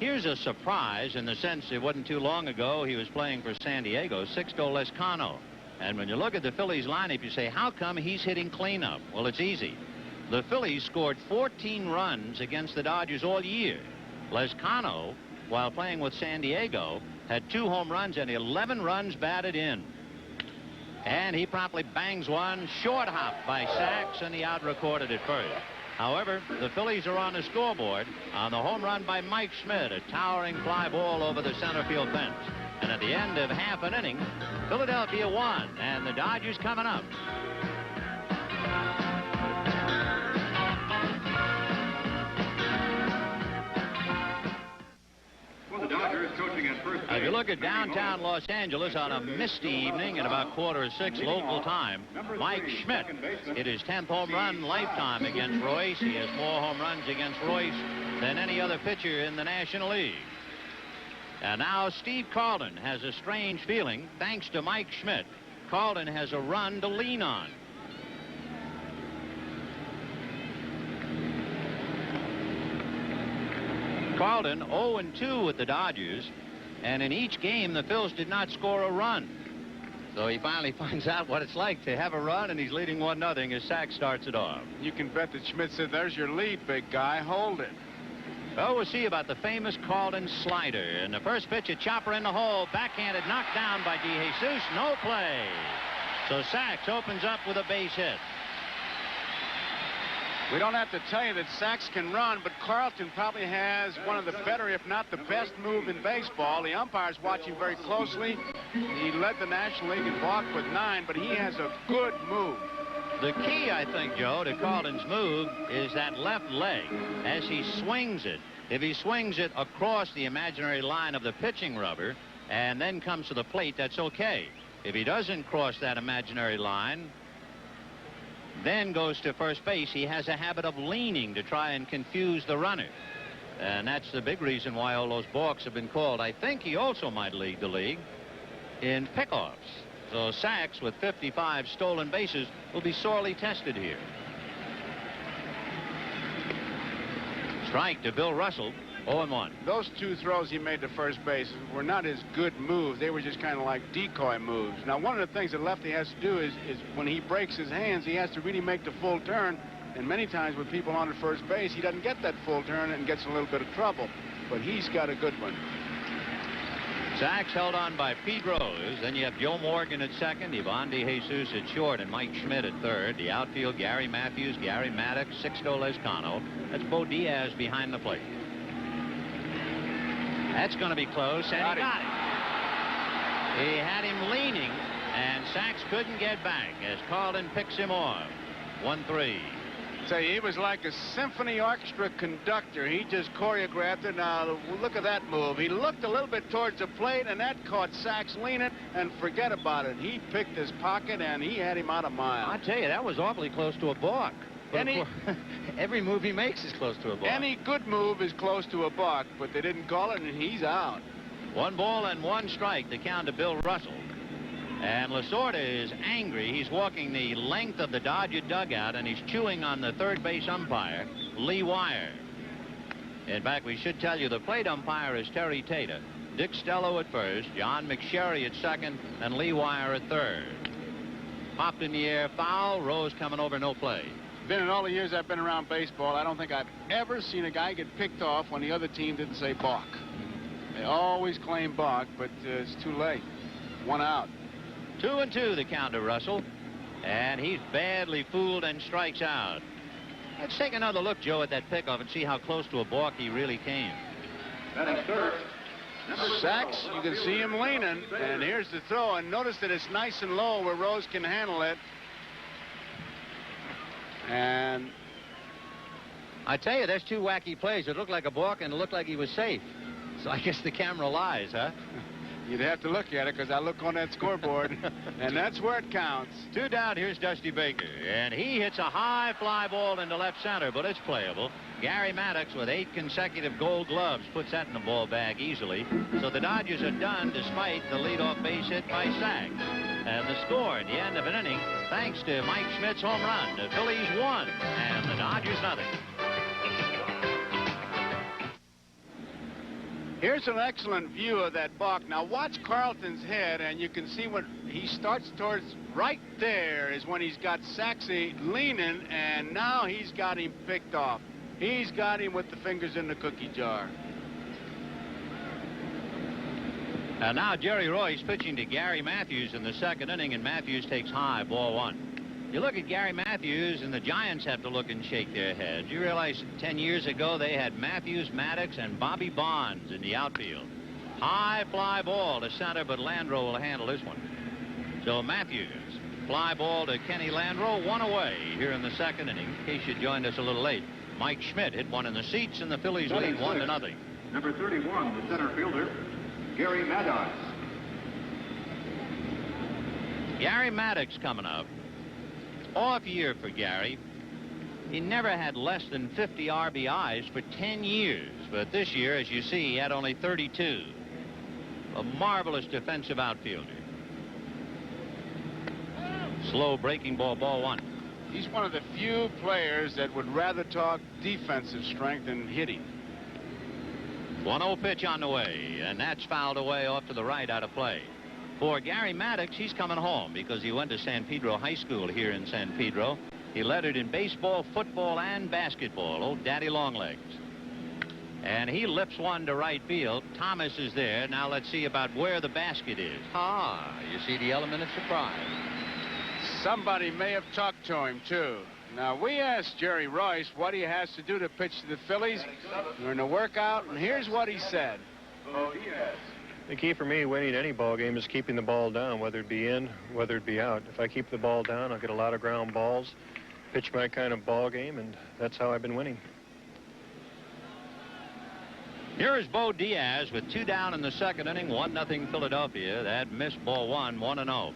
Here's a surprise in the sense it wasn't too long ago he was playing for San Diego, Sixto Lezcano. And when you look at the Phillies lineup, you say, how come he's hitting cleanup? Well, it's easy. The Phillies scored 14 runs against the Dodgers all year. Lezcano, while playing with San Diego, had 2 home runs and 11 runs batted in. And he promptly bangs one, short hop by Sachs, and he out-recorded it first. However, the Phillies are on the scoreboard on the home run by Mike Schmidt, a towering fly ball over the center field fence. And at the end of half an inning, Philadelphia won, and the Dodgers coming up. look at downtown Los Angeles on a misty evening at about 5:45 local time. Mike Schmidt hit his 10th home run lifetime against Royce. He has more home runs against Royce than any other pitcher in the National League. And now Steve Carlton has a strange feeling. Thanks to Mike Schmidt, Carlton has a run to lean on. Carlton 0-2 with the Dodgers, and in each game the Phils did not score a run. So he finally finds out what it's like to have a run, and he's leading 1-0 as Sachs starts it off. You can bet that Schmidt said, "There's your lead, big guy. Hold it." Well, we'll see about the famous Carlton slider. And the first pitch, a chopper in the hole, backhanded, knocked down by DeJesus. No play. So Sachs opens up with a base hit. We don't have to tell you that Sachs can run, but Carlton probably has one of the better, if not the best move in baseball. The umpire's watching very closely. He led the National League in balk with 9, but he has a good move. The key, I think, Joe, to Carlton's move is that left leg as he swings it. If he swings it across the imaginary line of the pitching rubber and then comes to the plate, that's okay. If he doesn't cross that imaginary line, then goes to first base, he has a habit of leaning to try and confuse the runner. And that's the big reason why all those balks have been called. I think he also might lead the league in pickoffs. So Sachs, with 55 stolen bases, will be sorely tested here. Strike to Bill Russell, 0-1. Those 2 throws he made to first base were not his good moves. They were just kind of like decoy moves. Now, one of the things that lefty has to do is when he breaks his hands, he has to really make the full turn. And many times with people on at first base, he doesn't get that full turn and gets in a little bit of trouble. But he's got a good one. Sachs held on by Pete Rose. Then you have Joe Morgan at second, Ivan DeJesus at short, and Mike Schmidt at third. The outfield, Gary Matthews, Gary Maddox, Sixto Lezcano. That's Bo Diaz behind the plate. That's going to be close, and he got it. He had him leaning, and Sachs couldn't get back as Carlton picks him off. 1-3. Say, he was like a symphony orchestra conductor. He just choreographed it. Now, look at that move. He looked a little bit towards the plate, and that caught Sachs leaning, and forget about it. He picked his pocket, and he had him out a mile. I tell you, that was awfully close to a balk. Every move he makes is close to a balk. Any good move is close to a balk, but they didn't call it, and he's out. 1-1 strike, the count to Bill Russell. And Lasorda is angry. He's walking the length of the Dodger dugout, and he's chewing on the third base umpire, Lee Wire. In fact, we should tell you the plate umpire is Terry Tater. Dick Stello at first, John McSherry at second, and Lee Wire at third. Popped in the air, foul. Rose coming over, no play. Been in all the years I've been around baseball, I don't think I've ever seen a guy get picked off when the other team didn't say balk. They always claim balk, but it's too late. 1 out. 2-2 the count to Russell, and he's badly fooled and strikes out. Let's take another look, Joe, at that pickoff and see how close to a balk he really came. Batting third. Sachs, you can see him leaning, and here's the throw, and notice that it's nice and low where Rose can handle it. And I tell you, there's 2 wacky plays. It looked like a balk and it looked like he was safe. So I guess the camera lies, huh? You'd have to look at it, because I look on that scoreboard, and that's where it counts. 2 down, here's Dusty Baker, and he hits a high fly ball into left center, but it's playable. Gary Maddox, with 8 consecutive gold gloves, puts that in the ball bag easily. So the Dodgers are done despite the leadoff base hit by Sachs. And the score at the end of an inning, thanks to Mike Schmidt's home run, the Phillies 1 and the Dodgers 0. Here's an excellent view of that balk. Now watch Carlton's head, and you can see when he starts towards right there is when he's got Saxey leaning, and now he's got him picked off. He's got him with the fingers in the cookie jar. And now Jerry Royce pitching to Gary Matthews in the second inning, and Matthews takes high, ball 1. You look at Gary Matthews, and the Giants have to look and shake their heads. You realize 10 years ago they had Matthews, Maddox, and Bobby Bonds in the outfield. High fly ball to center, but Landreau will handle this one. So Matthews, fly ball to Kenny Landreau, 1 away here in the second inning. In case you joined us a little late, Mike Schmidt hit one in the seats, and the Phillies lead 1-0. Number 31, the center fielder, Gary Maddox. Gary Maddox coming up. Off year for Gary. He never had less than 50 RBIs for 10 years. But this year, as you see, he had only 32. A marvelous defensive outfielder. Slow breaking ball, ball one. He's one of the few players that would rather talk defensive strength than hitting. 1-0 pitch on the way, and that's fouled away off to the right out of play. For Gary Maddox, he's coming home because he went to San Pedro High School here in San Pedro. He lettered in baseball, football, and basketball. Old Daddy Longlegs. And he lifts one to right field. Thomas is there. Now let's see about where the basket is. You see the element of surprise. Somebody may have talked to him, too. Now, we asked Jerry Royce what he has to do to pitch to the Phillies during the workout, and here's what he said. The key for me winning any ball game is keeping the ball down, whether it be in, whether it be out. If I keep the ball down, I'll get a lot of ground balls, pitch my kind of ball game, and that's how I've been winning. Here is Bo Diaz with 2 down in the second inning, 1-0 Philadelphia. That missed ball one, 1-0.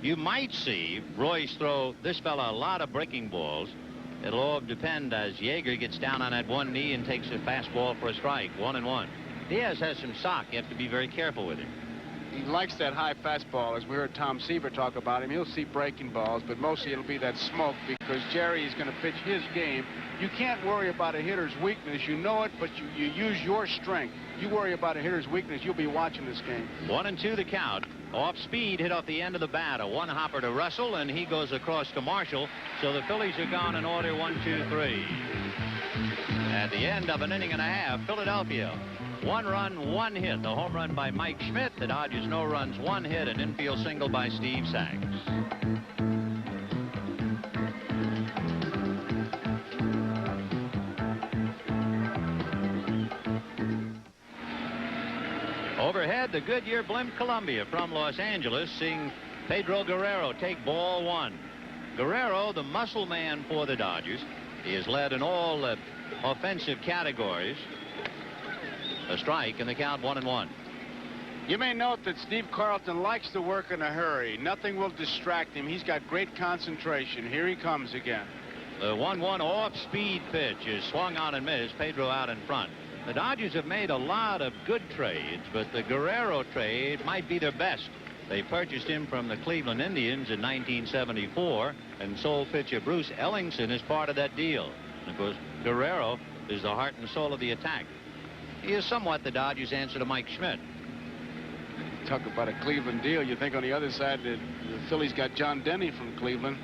You might see Royce throw this fella a lot of breaking balls. It'll all depend as Yeager gets down on that one knee and takes a fastball for a strike. 1-1. Diaz has some sock. You have to be very careful with him. He likes that high fastball. As we heard Tom Seaver talk about him, he'll see breaking balls, but mostly it'll be that smoke because Jerry is going to pitch his game. You can't worry about a hitter's weakness. You know it, but you use your strength. You worry about a hitter's weakness, you'll be watching this game. 1-2 the count. Off speed, hit off the end of the bat. A one-hopper to Russell, and he goes across to Marshall. So the Phillies are gone in order 1-2-3. At the end of an inning and a half, Philadelphia. 1 run, 1 hit. The home run by Mike Schmidt. The Dodgers no runs, 1 hit. An infield single by Steve Sachs. Overhead, the Goodyear blimp Columbia from Los Angeles, seeing Pedro Guerrero take ball 1. Guerrero, the muscle man for the Dodgers. He has led in all offensive categories. A strike, and the count 1-1. You may note that Steve Carlton likes to work in a hurry. Nothing will distract him. He's got great concentration. Here he comes again. The 1-1 off-speed pitch is swung on and missed. Pedro out in front. The Dodgers have made a lot of good trades, but the Guerrero trade might be their best. They purchased him from the Cleveland Indians in 1974, and sold pitcher Bruce Ellingson as part of that deal. And of course, Guerrero is the heart and soul of the attack. He is somewhat the Dodgers' answer to Mike Schmidt. Talk about a Cleveland deal. You think on the other side that the Phillies got John Denny from Cleveland.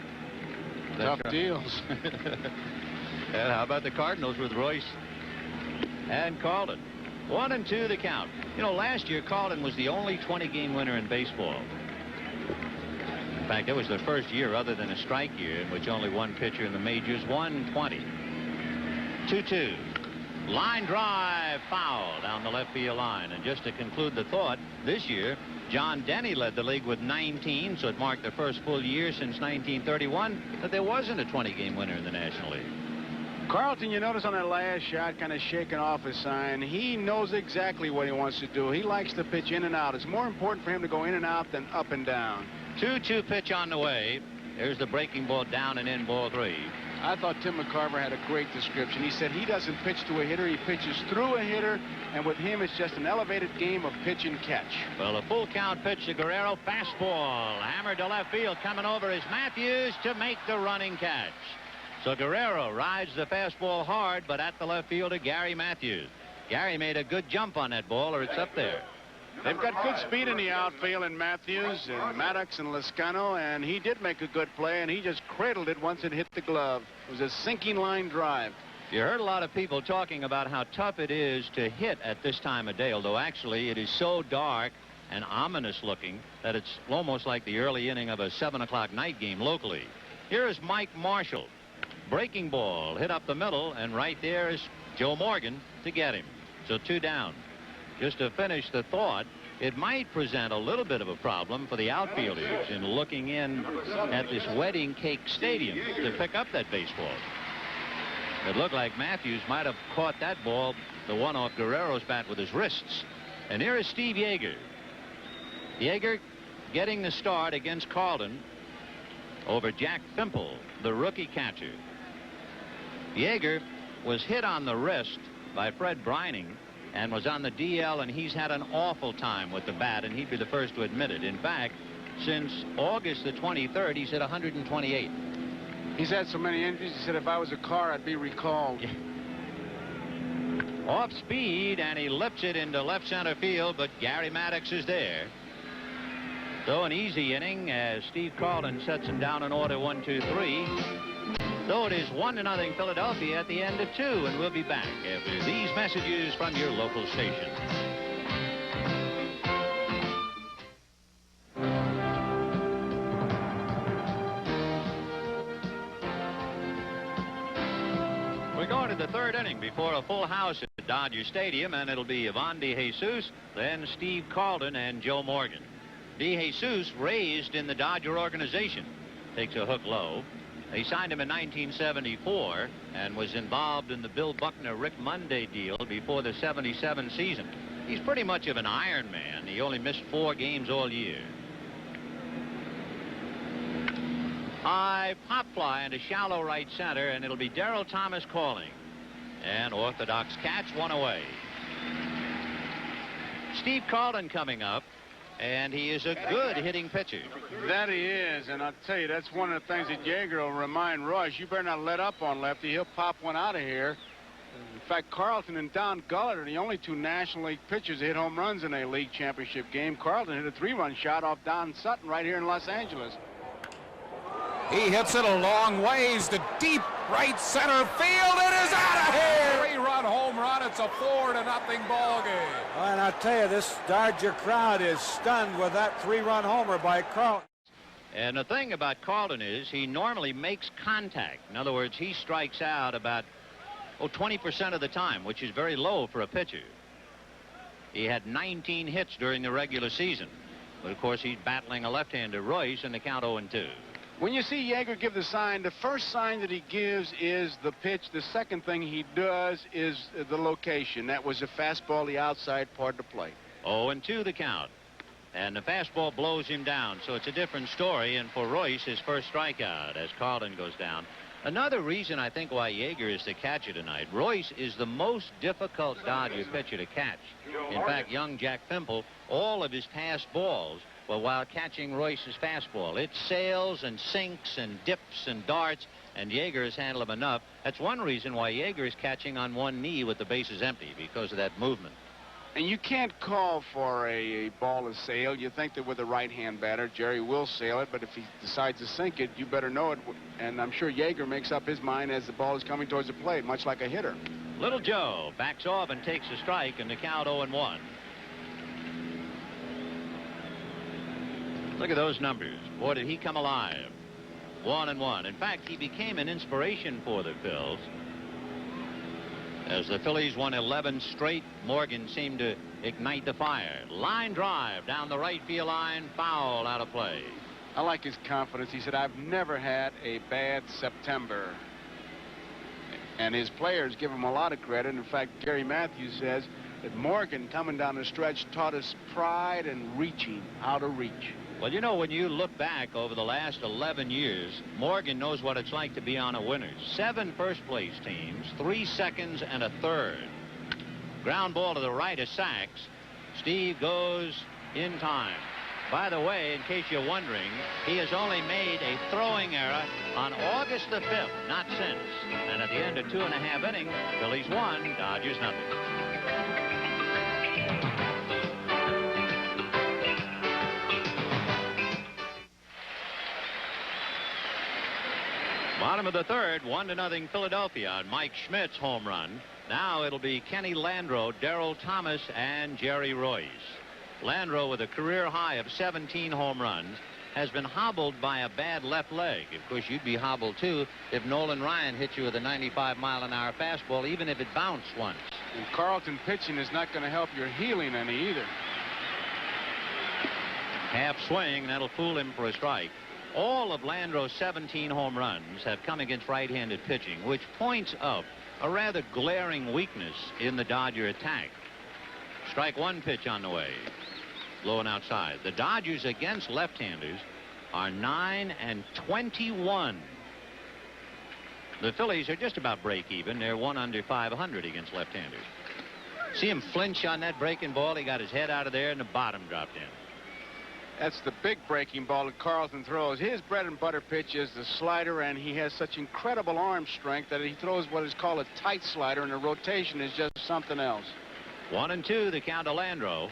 Tough deals. And how about the Cardinals with Royce and Carlton? 1-2 the count. You know, last year Carlton was the only 20-game winner in baseball. In fact, it was the first year other than a strike year in which only one pitcher in the majors won 20. 2-2. Line drive, foul down the left field line. And just to conclude the thought, this year John Denny led the league with 19, so it marked the first full year since 1931 that there wasn't a 20-game winner in the National League. Carlton, you notice on that last shot, kind of shaking off his sign. He knows exactly what he wants to do. He likes to pitch in and out. It's more important for him to go in and out than up and down. 2-2 pitch on the way. There's the breaking ball down and in, ball 3. I thought Tim McCarver had a great description. He said he doesn't pitch to a hitter. He pitches through a hitter, and with him, it's just an elevated game of pitch and catch. Well, a full count pitch to Guerrero. Fastball. Hammered to left field. Coming over is Matthews to make the running catch. So Guerrero rides the fastball hard, but at the left fielder, Gary Matthews. Gary made a good jump on that ball, or it's up there. They've got good speed in the outfield in Matthews and Maddox and Lezcano, and he did make a good play, and he just cradled it once it hit the glove. It was a sinking line drive. You heard a lot of people talking about how tough it is to hit at this time of day, although actually it is so dark and ominous looking that it's almost like the early inning of a 7 o'clock night game locally. Here is Mike Marshall. Breaking ball hit up the middle, and right there is Joe Morgan to get him. So 2 down. Just to finish the thought, it might present a little bit of a problem for the outfielders in looking in at this wedding cake stadium to pick up that baseball. It looked like Matthews might have caught that ball, the one off Guerrero's bat, with his wrists. And here is Steve Yeager. Yeager getting the start against Carlton over Jack Fimple, the rookie catcher. Yeager was hit on the wrist by Fred Brining and was on the DL, and he's had an awful time with the bat, and he'd be the first to admit it. In fact, since August the 23rd, he's hit 128. He's had so many injuries, he said if I was a car, I'd be recalled. Off speed, and he lifts it into left center field, but Gary Maddox is there. So an easy inning as Steve Carlton sets him down in order 1, 2, 3. So it is 1-0 Philadelphia at the end of 2, and we'll be back after these messages from your local station. We're going to the third inning before a full house at Dodger Stadium, and it'll be Ivan DeJesus, then Steve Carlton and Joe Morgan. DeJesus raised in the Dodger organization. Takes a hook low. They signed him in 1974 and was involved in the Bill Buckner-Rick Monday deal before the '77 season. He's pretty much of an Iron Man. He only missed 4 games all year. High pop fly into shallow right center, and it'll be Darrell Thomas calling. And orthodox catch, 1 away. Steve Carlton coming up, and he is a good hitting pitcher. That he is, and I'll tell you, that's one of the things that Yeager will remind Rush. You better not let up on lefty. He'll pop one out of here. In fact, Carlton and Don Gullett are the only 2 National League pitchers that hit home runs in a league championship game. Carlton hit a 3-run shot off Don Sutton right here in Los Angeles. He hits it a long ways to deep right center field. It is out of here. 3-run home run. It's a 4-0 ball game. And I'll tell you, this Dodger crowd is stunned with that 3-run homer by Carlton. And the thing about Carlton is he normally makes contact. In other words, he strikes out about 20% of the time, which is very low for a pitcher. He had 19 hits during the regular season. But, of course, he's battling a left-hander, Royce, in the count 0-2. When you see Yeager give the sign, the first sign that he gives is the pitch. The second thing he does is the location. That was a fastball, the outside part of the plate. 0-2 the count. And the fastball blows him down, so it's a different story. And for Royce, his first strikeout as Carlton goes down. Another reason I think why Yeager is the catcher tonight, Royce is the most difficult Dodger pitcher to catch. In fact, young Jack Fimple, all of his past balls were while catching Royce's fastball. It sails and sinks and dips and darts, and Yeager has handled him enough. That's one reason why Yeager is catching on one knee with the bases empty, because of that movement. And you can't call for a ball to sail. You think that with a right-hand batter, Jerry will sail it, but if he decides to sink it, you better know it. And I'm sure Yeager makes up his mind as the ball is coming towards the plate, much like a hitter. Little Joe backs off and takes a strike in the count 0-1. Look at those numbers. Boy, did he come alive. 1-1. In fact, he became an inspiration for the Phils. As the Phillies won 11 straight, Morgan seemed to ignite the fire. Line drive down the right field line, foul out of play. I like his confidence. He said, I've never had a bad September. And his players give him a lot of credit. In fact, Gary Matthews says that Morgan, coming down the stretch, taught us pride and reaching, how to reach. Well, you know, when you look back over the last 11 years, Morgan knows what it's like to be on a winner. 7 first-place teams, 3 seconds, and a third. Ground ball to the right of Sachs. Steve goes in time. By the way, in case you're wondering, he has only made a throwing error on August the 5th, not since. And at the end of 2.5 innings, Phillies 1, Dodgers nothing. Bottom of the third, 1-0 Philadelphia on Mike Schmidt's home run. Now it'll be Kenny Landreau, Darrell Thomas, and Jerry Royce. Landreau, with a career high of 17 home runs, has been hobbled by a bad left leg. Of course, you'd be hobbled, too, if Nolan Ryan hit you with a 95-mile-an-hour fastball, even if it bounced once. And Carlton pitching is not going to help your healing any either. Half swing, and that'll fool him for a strike. All of Landreau's 17 home runs have come against right-handed pitching, which points out a rather glaring weakness in the Dodger attack. Strike one pitch on the way. Low and outside. The Dodgers against left-handers are 9-21. The Phillies are just about break even. They're 1 under 500 against left-handers. See him flinch on that breaking ball. He got his head out of there and the bottom dropped in. That's the big breaking ball that Carlton throws. His bread and butter pitch is the slider, and he has such incredible arm strength that he throws what is called a tight slider, and the rotation is just something else. 1-2, the count to Landreau.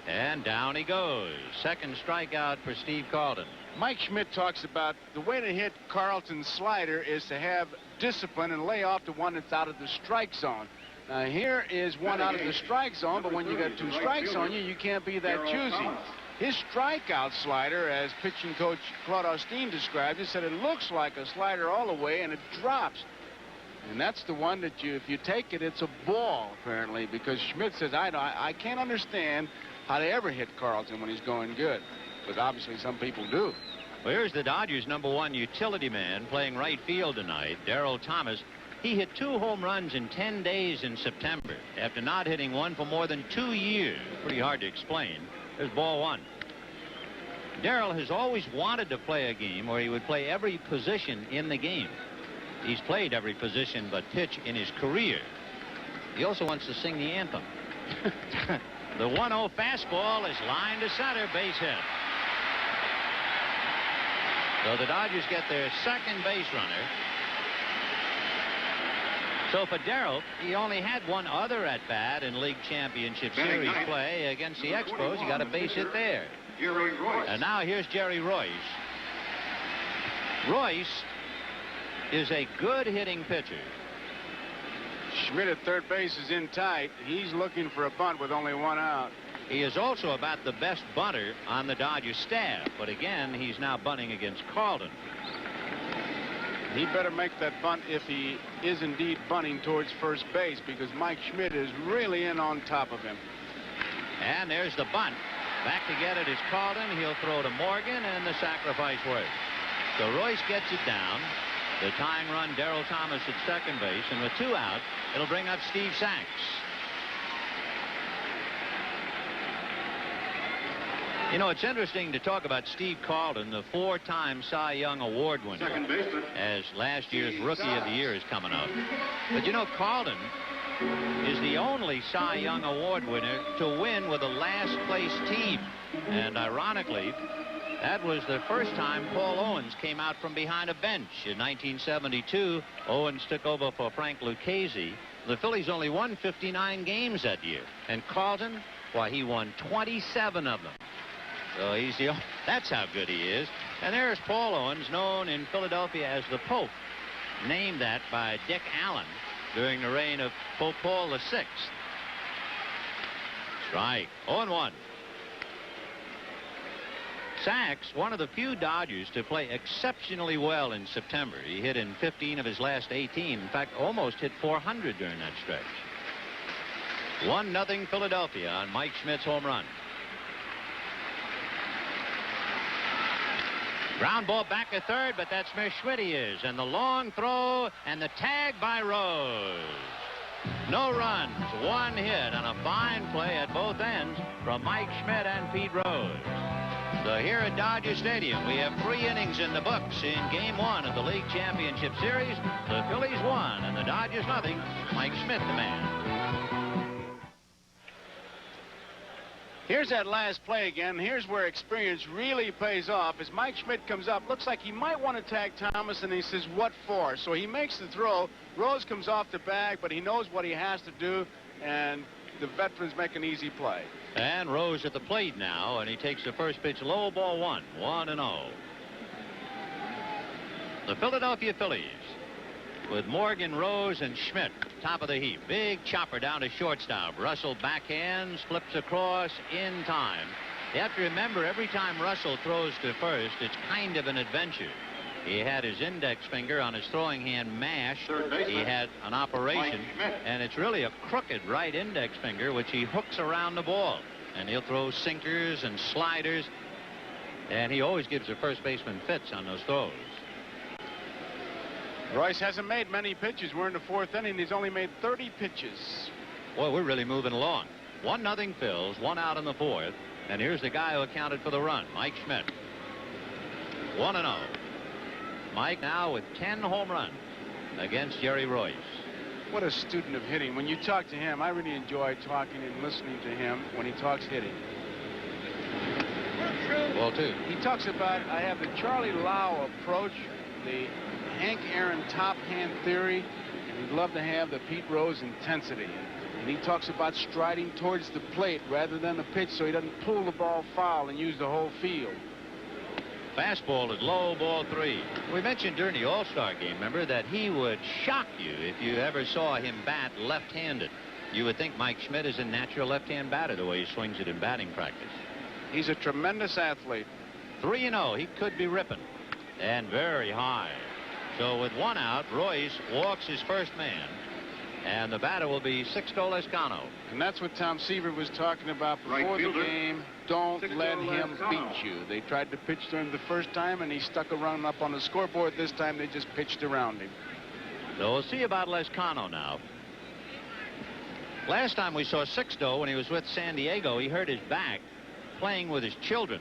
And down he goes. Second strikeout for Steve Carlton. Mike Schmidt talks about the way to hit Carlton's slider is to have discipline and lay off the one that's out of the strike zone. Now, here is one out of the strike zone, but when you got 2 strikes on you, you can't be that choosy. His strikeout slider, as pitching coach Claude Austin described it, said it looks like a slider all the way, and it drops. And that's the one that if you take it, it's a ball, apparently, because Schmidt says, I can't understand how they ever hit Carlton when he's going good. But obviously some people do. Well, here's the Dodgers' #1 utility man playing right field tonight, Darrell Thomas. He hit 2 home runs in 10 days in September after not hitting one for more than 2 years. Pretty hard to explain. There's ball 1. Darrell has always wanted to play a game where he would play every position in the game. He's played every position but pitch in his career. He also wants to sing the anthem. The 1-0 fastball is lined to center, base hit. So the Dodgers get their second base runner. So for Darrell, he only had one other at-bat in League Championship Series play against the Expos. He got a base hit there. And now here's Jerry Royce. Royce is a good hitting pitcher. Schmidt at third base is in tight. He's looking for a bunt with only 1 out. He is also about the best bunter on the Dodgers staff. But again, he's now bunting against Carlton. He better make that bunt if he is indeed bunting towards first base, because Mike Schmidt is really in on top of him. And there's the bunt. Back to get it is Carlton. He'll throw to Morgan, and the sacrifice works. So Royce gets it down. The tying run, Darrell Thomas at second base, and with 2 out, it'll bring up Steve Sachs. You know, it's interesting to talk about Steve Carlton, the 4-time Cy Young Award winner, as last year's Rookie of the Year is coming up. But you know, Carlton is the only Cy Young Award winner to win with a last-place team. And ironically, that was the first time Paul Owens came out from behind a bench. In 1972, Owens took over for Frank Lucchese. The Phillies only won 59 games that year. And Carlton, why, he won 27 of them. So that's how good he is. And there's Paul Owens, known in Philadelphia as the Pope, named that by Dick Allen during the reign of Pope Paul VI. Strike. 0-1. Sachs, one of the few Dodgers to play exceptionally well in September. He hit in 15 of his last 18. In fact, almost hit 400 during that stretch. 1-0 Philadelphia on Mike Schmidt's home run. Ground ball back to third, but that's where Schmidt is. And the long throw and the tag by Rose. No runs, 1 hit, and a fine play at both ends from Mike Schmidt and Pete Rose. So here at Dodger Stadium, we have 3 innings in the books in Game 1 of the League Championship Series. The Phillies 1 and the Dodgers 0. Mike Schmidt the man. Here's that last play again. Here's where experience really pays off. As Mike Schmidt comes up, looks like he might want to tag Thomas, and he says, what for? So he makes the throw. Rose comes off the bag, but he knows what he has to do, and the veterans make an easy play. And Rose at the plate now, and he takes the first pitch low, ball 1, 1-0. The Philadelphia Phillies with Morgan, Rose, and Schmidt top of the heap. Big chopper down to shortstop. Russell backhands, flips across in time. You have to remember, every time Russell throws to first, it's kind of an adventure. He had his index finger on his throwing hand mashed. He had an operation, and it's really a crooked right index finger, which he hooks around the ball. And he'll throw sinkers and sliders, and he always gives the first baseman fits on those throws. Royce hasn't made many pitches. We're in the 4th inning. He's only made 30 pitches. Boy, we're really moving along. 1-0 Phils, 1 out in the 4th. And here's the guy who accounted for the run, Mike Schmidt. 1-0. Mike now with 10 home runs against Jerry Royce. What a student of hitting. When you talk to him, I really enjoy talking and listening to him when he talks hitting. Ball 2. He talks about, I have the Charlie Lau approach, the Hank Aaron top hand theory, and he'd love to have the Pete Rose intensity. And he talks about striding towards the plate rather than the pitch so he doesn't pull the ball foul and use the whole field. Fastball is low, ball 3. We mentioned during the All-Star game, remember, that he would shock you if you ever saw him bat left-handed. You would think Mike Schmidt is a natural left-hand batter the way he swings it in batting practice. He's a tremendous athlete. 3-0. He could be ripping. And very high. So with 1 out, Royce walks his first man. And the batter will be Sixto Lezcano. And that's what Tom Seaver was talking about before the game. Don't let him beat you. They tried to pitch to him the first time, and he stuck around up on the scoreboard. This time they just pitched around him. So we'll see about Lezcano now. Last time we saw Sixto when he was with San Diego, he hurt his back playing with his children.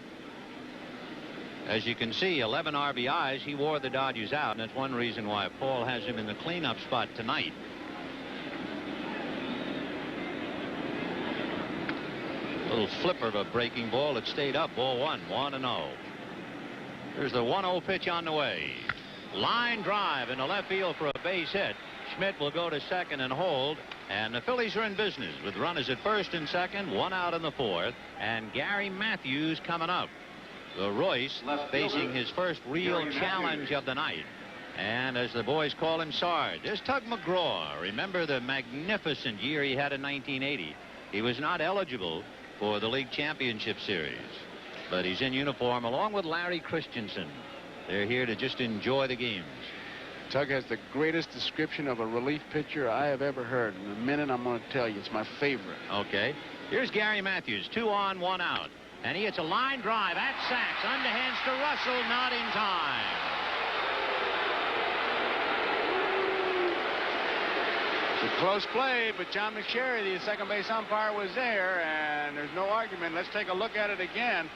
As you can see, 11 RBIs. He wore the Dodgers out, and that's one reason why Paul has him in the cleanup spot tonight. Little flipper of a breaking ball. It stayed up. Ball 1, 1-0. Here's the 1-0 pitch on the way. Line drive into left field for a base hit. Schmidt will go to second and hold. And the Phillies are in business with runners at first and second, 1 out in the 4th. And Gary Matthews coming up. The Royce facing his first real challenge of the night. And as the boys call him, Sarge. There's Tug McGraw. Remember the magnificent year he had in 1980. He was not eligible for the League Championship Series, but he's in uniform along with Larry Christensen. They're here to just enjoy the games. Tug has the greatest description of a relief pitcher I have ever heard. In a minute, I'm going to tell you, it's my favorite. Okay. Here's Gary Matthews, 2 on, 1 out. And he hits a line drive at Sachs. Underhands to Russell, not in time. It's a close play, but John McSherry, the second base umpire, was there, and there's no argument. Let's take a look at it again.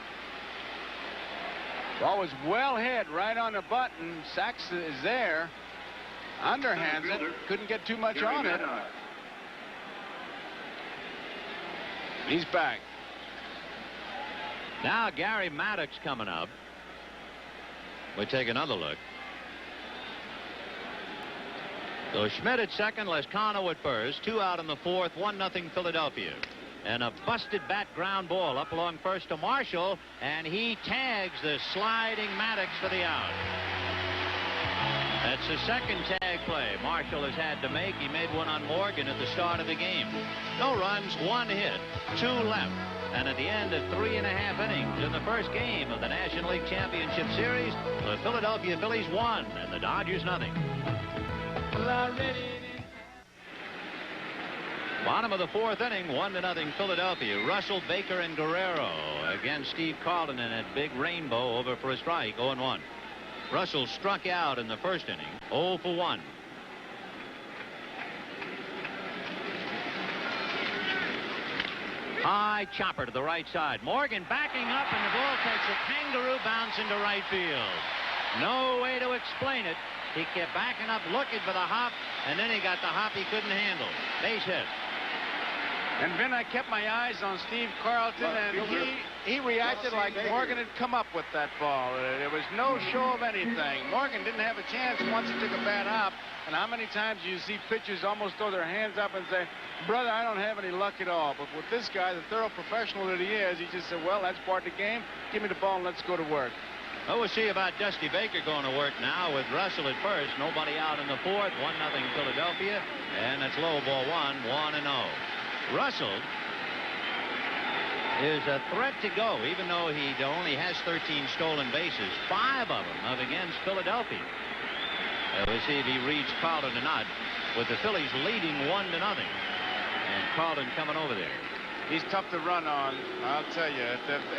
Ball was well hit right on the button. Sachs is there. Underhands it. Couldn't get too much on it. He's back. Now Gary Maddox coming up. We'll take another look. So Schmidt at second, Lezcano at first. 2 out in the 4th, 1-0 Philadelphia. And a busted bat ground ball up along first to Marshall, and he tags the sliding Maddox for the out. That's the second tag play Marshall has had to make. He made one on Morgan at the start of the game. No runs, 1 hit, 2 left. And at the end of 3.5 innings in the first game of the National League Championship Series, the Philadelphia Phillies won and the Dodgers nothing. Bottom of the 4th inning, 1-0 Philadelphia. Russell, Baker, and Guerrero against Steve Carlton in that big rainbow over for a strike, 0-1. Russell struck out in the first inning, 0 for 1. High chopper to the right side. Morgan backing up, and the ball takes a kangaroo bounce into right field. No way to explain it. He kept backing up, looking for the hop, and then he got the hop he couldn't handle. Base hit. And Vin, I kept my eyes on Steve Carlton, and he reacted like Morgan had come up with that ball. There was no show of anything. Morgan didn't have a chance once he took a bad hop. And how many times do you see pitchers almost throw their hands up and say, brother, I don't have any luck at all. But with this guy, the thorough professional that he is, he just said, well, that's part of the game. Give me the ball and let's go to work. Well, we'll see about Dusty Baker going to work now with Russell at first. Nobody out in the 4th. 1-0 Philadelphia. And it's low, ball 1, 1-0. Russell is a threat to go, even though he only has 13 stolen bases. 5 of them up against Philadelphia. We'll see if he reads Carlton or not, with the Phillies leading 1-0. And Carlton coming over there. He's tough to run on, I'll tell you.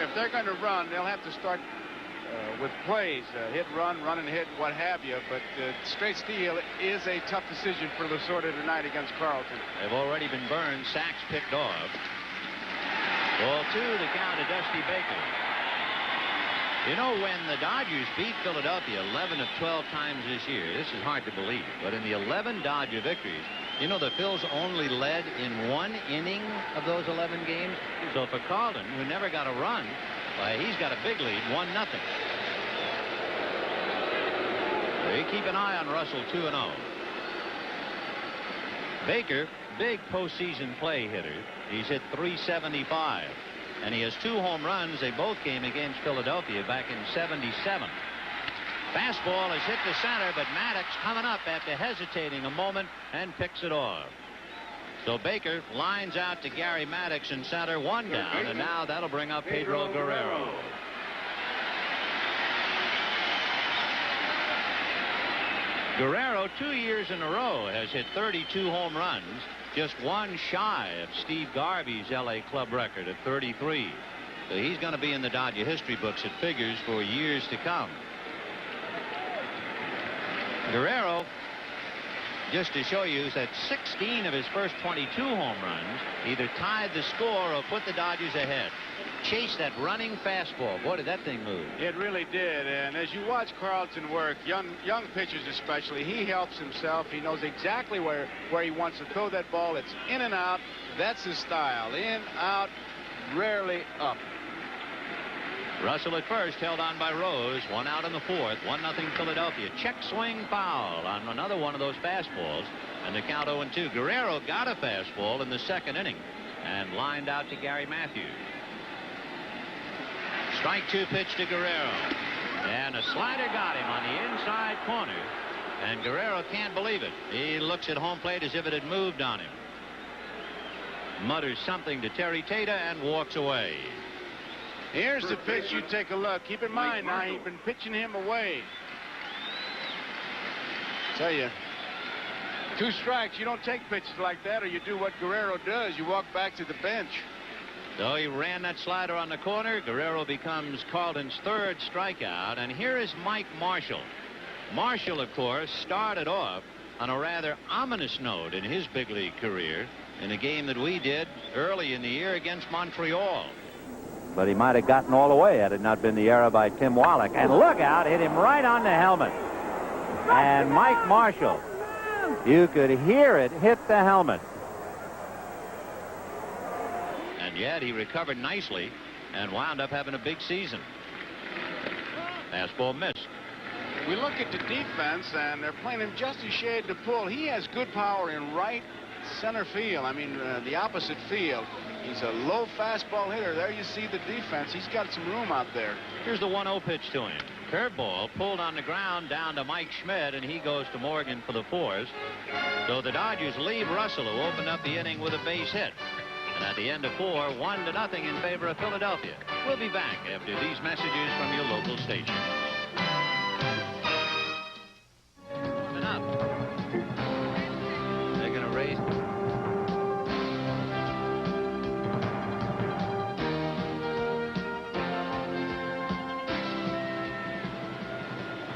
If they're going to run, they'll have to start with plays, hit, run and hit, what have you. But straight steal is a tough decision for Lasorda tonight against Carlton. They've already been burned. Sachs picked off. Ball 2, the count to Dusty Baker. You know, when the Dodgers beat Philadelphia 11 of 12 times this year, this is hard to believe, but in the 11 Dodger victories, you know, the Phils only led in 1 inning of those 11 games. So for Carlton, who never got a run, he's got a big lead, 1-0. So you keep an eye on Russell, 2-0. Baker, big postseason play hitter. He's hit .375. And he has 2 home runs. They both came against Philadelphia back in '77. Fastball has hit the center, but Maddox coming up after hesitating a moment and picks it off. So Baker lines out to Gary Maddox in center, 1 down, and now that'll bring up Pedro Guerrero. Guerrero, 2 years in a row, has hit 32 home runs, just 1 shy of Steve Garvey's L.A. club record at 33. So he's going to be in the Dodger history books, it figures, for years to come. Guerrero, just to show you, is that 16 of his first 22 home runs either tied the score or put the Dodgers ahead. Chased that running fastball. Boy, did that thing move. It really did. And as you watch Carlton work, young pitchers especially, he helps himself. He knows exactly where he wants to throw that ball. It's in and out. That's his style. In, out, rarely up. Russell at first, held on by Rose. 1 out in the 4th. 1-0 Philadelphia. Check swing foul on another one of those fastballs. And the count 0-2. Guerrero got a fastball in the 2nd inning and lined out to Gary Matthews. Strike 2 pitch to Guerrero. And a slider got him on the inside corner. And Guerrero can't believe it. He looks at home plate as if it had moved on him. Mutters something to Terry Tata and walks away. Here's the pitch. You take a look. Keep in mind now, he's been pitching him away. Tell you, 2 strikes. You don't take pitches like that, or you do what Guerrero does. You walk back to the bench. So he ran that slider on the corner. Guerrero becomes Carlton's 3rd strikeout. And here is Mike Marshall. Marshall, of course, started off on a rather ominous note in his big league career in a game that we did early in the year against Montreal. But he might have gotten all the way had it not been the error by Tim Wallach. And look out, hit him right on the helmet. And Mike Marshall, you could hear it hit the helmet. And yet he recovered nicely and wound up having a big season. Fastball missed. We look at the defense, and they're playing him just a shade to pull. He has good power in right center field. I mean, the opposite field. He's a low fastball hitter. There you see the defense. He's got some room out there. Here's the 1-0 pitch to him. Curveball pulled on the ground down to Mike Schmidt, and he goes to Morgan for the 4s. So the Dodgers leave Russell, who opened up the inning with a base hit. And at the end of 4, 1-0 in favor of Philadelphia. We'll be back after these messages from your local station. Enough. They're going to raise.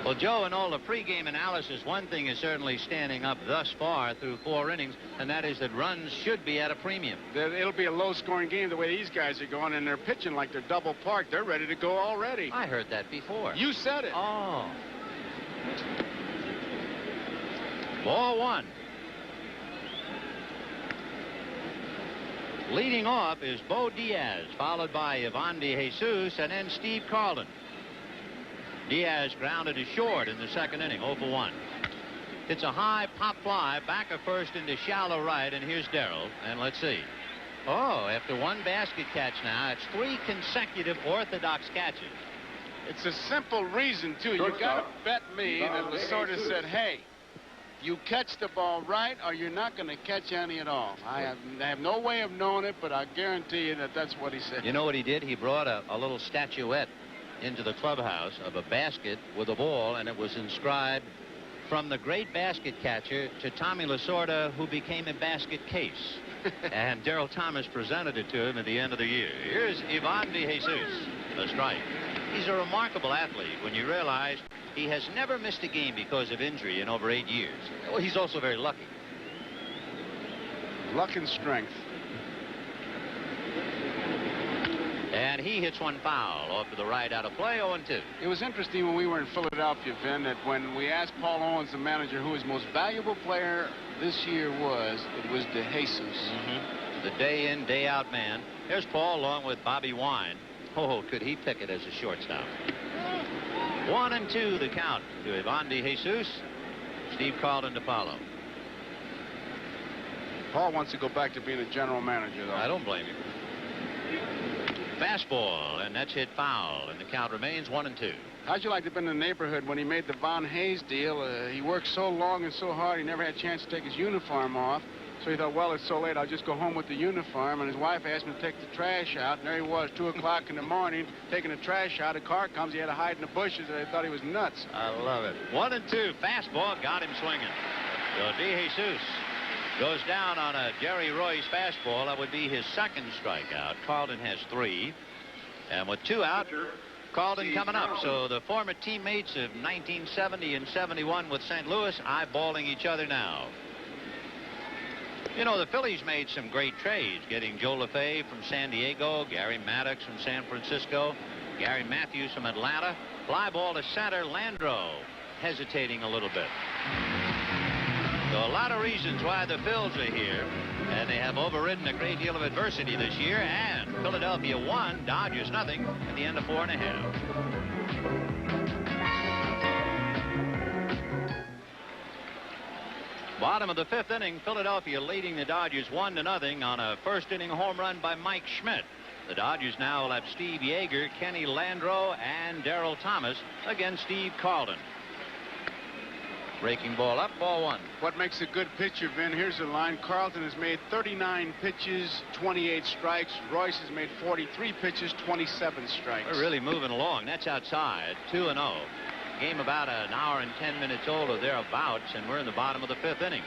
Well, Joe, in all the pregame analysis, one thing is certainly standing up thus far through 4 innings, and that is that runs should be at a premium. It'll be a low-scoring game the way these guys are going, and they're pitching like they're double parked. They're ready to go already. I heard that before. You said it. Oh. Ball 1. Leading off is Bo Diaz, followed by Ivan De Jesus, and then Steve Carlton. Diaz grounded to short in the 2nd inning, 0 for 1. It's a high pop fly, back of first into shallow right, and here's Darrell, and let's see. Oh, after 1 basket catch now, it's 3 consecutive orthodox catches. It's a simple reason, too. You got to bet me that Lasorda said, hey, you catch the ball right or you're not going to catch any at all. I have no way of knowing it, but I guarantee you that that's what he said. You know what he did? He brought a little statuette into the clubhouse of a basket with a ball, and it was inscribed, "From the great basket catcher to Tommy Lasorda, who became a basket case." And Darrell Thomas presented it to him at the end of the year. Here's Ivan De Jesus, a strike. He's a remarkable athlete when you realize he has never missed a game because of injury in over 8 years. Well, he's also very lucky. Luck and strength. And he hits one foul off to the right out of play, 0-2. It was interesting when we were in Philadelphia, Vin, that when we asked Paul Owens, the manager, who his most valuable player this year was, it was DeJesus. The day in, day out man. There's Paul along with Bobby Wine. Oh, could he pick it as a shortstop? 1-2 the count to Ivan DeJesus. Steve Carlton to follow. Paul wants to go back to being a general manager, though. I don't blame him. Fastball, and that's hit foul, and the count remains 1-2. How'd you like to have been in the neighborhood when he made the Von Hayes deal? He worked so long and so hard, he never had a chance to take his uniform off. So he thought, well, it's so late, I'll just go home with the uniform. And his wife asked him to take the trash out, and there he was, 2 o'clock in the morning, taking the trash out. A car comes, he had to hide in the bushes, and they thought he was nuts. I love it. 1-2, fastball, got him swinging. So DeJesus goes down on a Jerry Royce fastball. That would be his second strikeout. Carlton has 3. And with 2 out, Carlton coming up. So the former teammates of 1970 and 71 with St. Louis eyeballing each other now. You know, the Phillies made some great trades, getting Joe LaFay from San Diego, Gary Maddox from San Francisco, Gary Matthews from Atlanta. Fly ball to center, Landreau hesitating a little bit. So a lot of reasons why the Phils are here, and they have overridden a great deal of adversity this year. And Philadelphia 1, Dodgers nothing at the end of 4 1/2. Bottom of the 5th inning, Philadelphia leading the Dodgers 1-0 on a first inning home run by Mike Schmidt. The Dodgers now will have Steve Yeager, Kenny Landreau, and Darrell Thomas against Steve Carlton. Breaking ball up, ball 1. What makes a good pitcher, Vin? Here's the line. Carlton has made 39 pitches, 28 strikes. Royce has made 43 pitches, 27 strikes. We're really moving along. That's outside, 2-0. Game about an hour and 10 minutes old or thereabouts, and we're in the bottom of the 5th inning.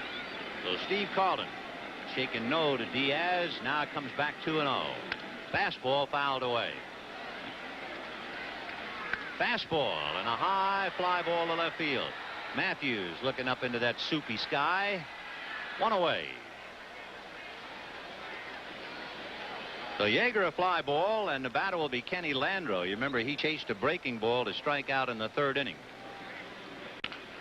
So Steve Carlton shaking no to Diaz. Now it comes back 2-0. Fastball fouled away. Fastball and a high fly ball to left field. Matthews looking up into that soupy sky. 1 away. So Yeager a fly ball, and the batter will be Kenny Landreau. You remember he chased a breaking ball to strike out in the 3rd inning.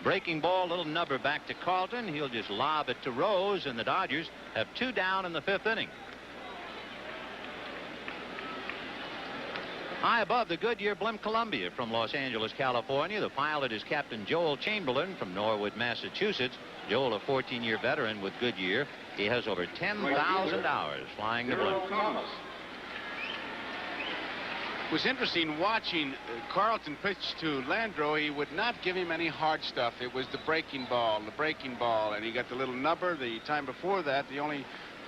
Breaking ball, little nubber back to Carlton. He'll just lob it to Rose, and the Dodgers have 2 down in the 5th inning. High above the Goodyear Blimp Columbia from Los Angeles, California. The pilot is Captain Joel Chamberlain from Norwood, Massachusetts. Joel, a 14-year veteran with Goodyear. He has over 10,000 hours flying the Blimp. It was interesting watching Carlton pitch to Landreau. He would not give him any hard stuff. It was the breaking ball, and he got the little nubber. The time before that, the only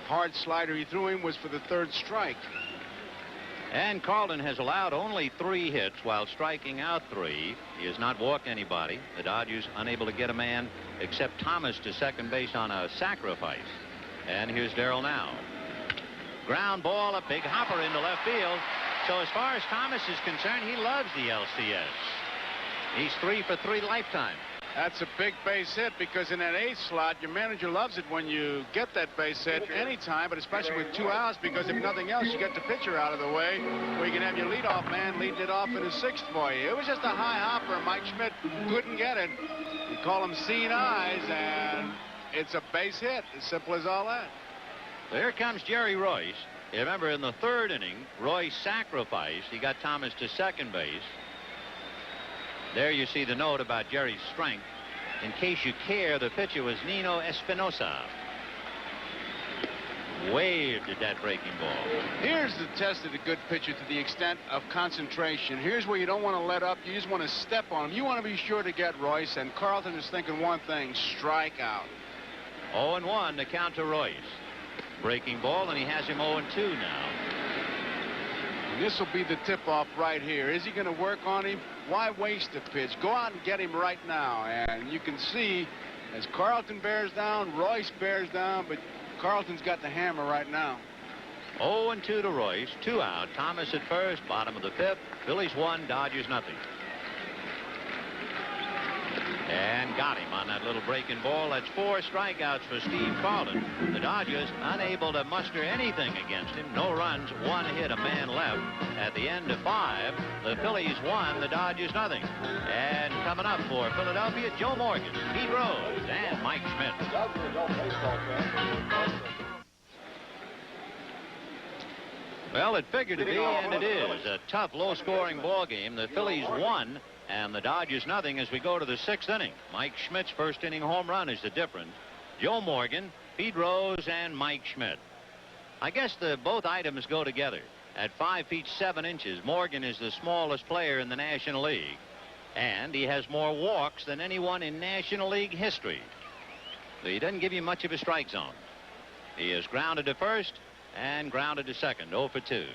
hard slider he threw him was for the 3rd strike. And Carlton has allowed only 3 hits while striking out 3. He has not walked anybody. The Dodgers unable to get a man except Thomas to second base on a sacrifice. And here's Darrell now. Ground ball, a big hopper into left field. So as far as Thomas is concerned, he loves the LCS. He's 3 for 3 lifetime. That's a big base hit, because in that 8th slot, your manager loves it when you get that base hit anytime, but especially with 2 outs, because if nothing else, you get the pitcher out of the way, where you can have your leadoff man leading it off in his 6th for you. It was just a high hopper. Mike Schmidt couldn't get it. We call them seeing eyes, and it's a base hit. As simple as all that. So here comes Jerry Royce. You remember in the 3rd inning, Royce sacrificed. He got Thomas to second base. There you see the note about Jerry's strength. In case you care, the pitcher was Nino Espinosa. Waved at that breaking ball. Here's the test of a good pitcher to the extent of concentration. Here's where you don't want to let up. You just want to step on him. You want to be sure to get Royce, and Carlton is thinking one thing: strike out. 0-1 to count to Royce. Breaking ball, and he has him 0-2 now. And this will be the tip-off right here. Is he going to work on him? Why waste a pitch? Go out and get him right now. And you can see, as Carlton bears down, Royce bears down, but Carlton's got the hammer right now. 0-2 to Royce. 2 out. Thomas at first, bottom of the 5th. Phillies 1, Dodgers nothing. And got him on that little breaking ball. That's 4 strikeouts for Steve Carlton. The Dodgers unable to muster anything against him. No runs, 1 hit, a man left. At the end of 5, the Phillies won, the Dodgers nothing. And coming up for Philadelphia, Joe Morgan, Pete Rose, and Mike Schmidt. Well, it figured to be, and it is. A tough, low-scoring ball game. The Phillies won, and the Dodgers nothing as we go to the 6th inning. Mike Schmidt's first inning home run is the difference. Joe Morgan, Pete Rose, and Mike Schmidt. I guess both items go together. At 5 feet 7 inches, Morgan is the smallest player in the National League, and he has more walks than anyone in National League history. So he doesn't give you much of a strike zone. He is grounded to first and grounded to second, 0 for 2.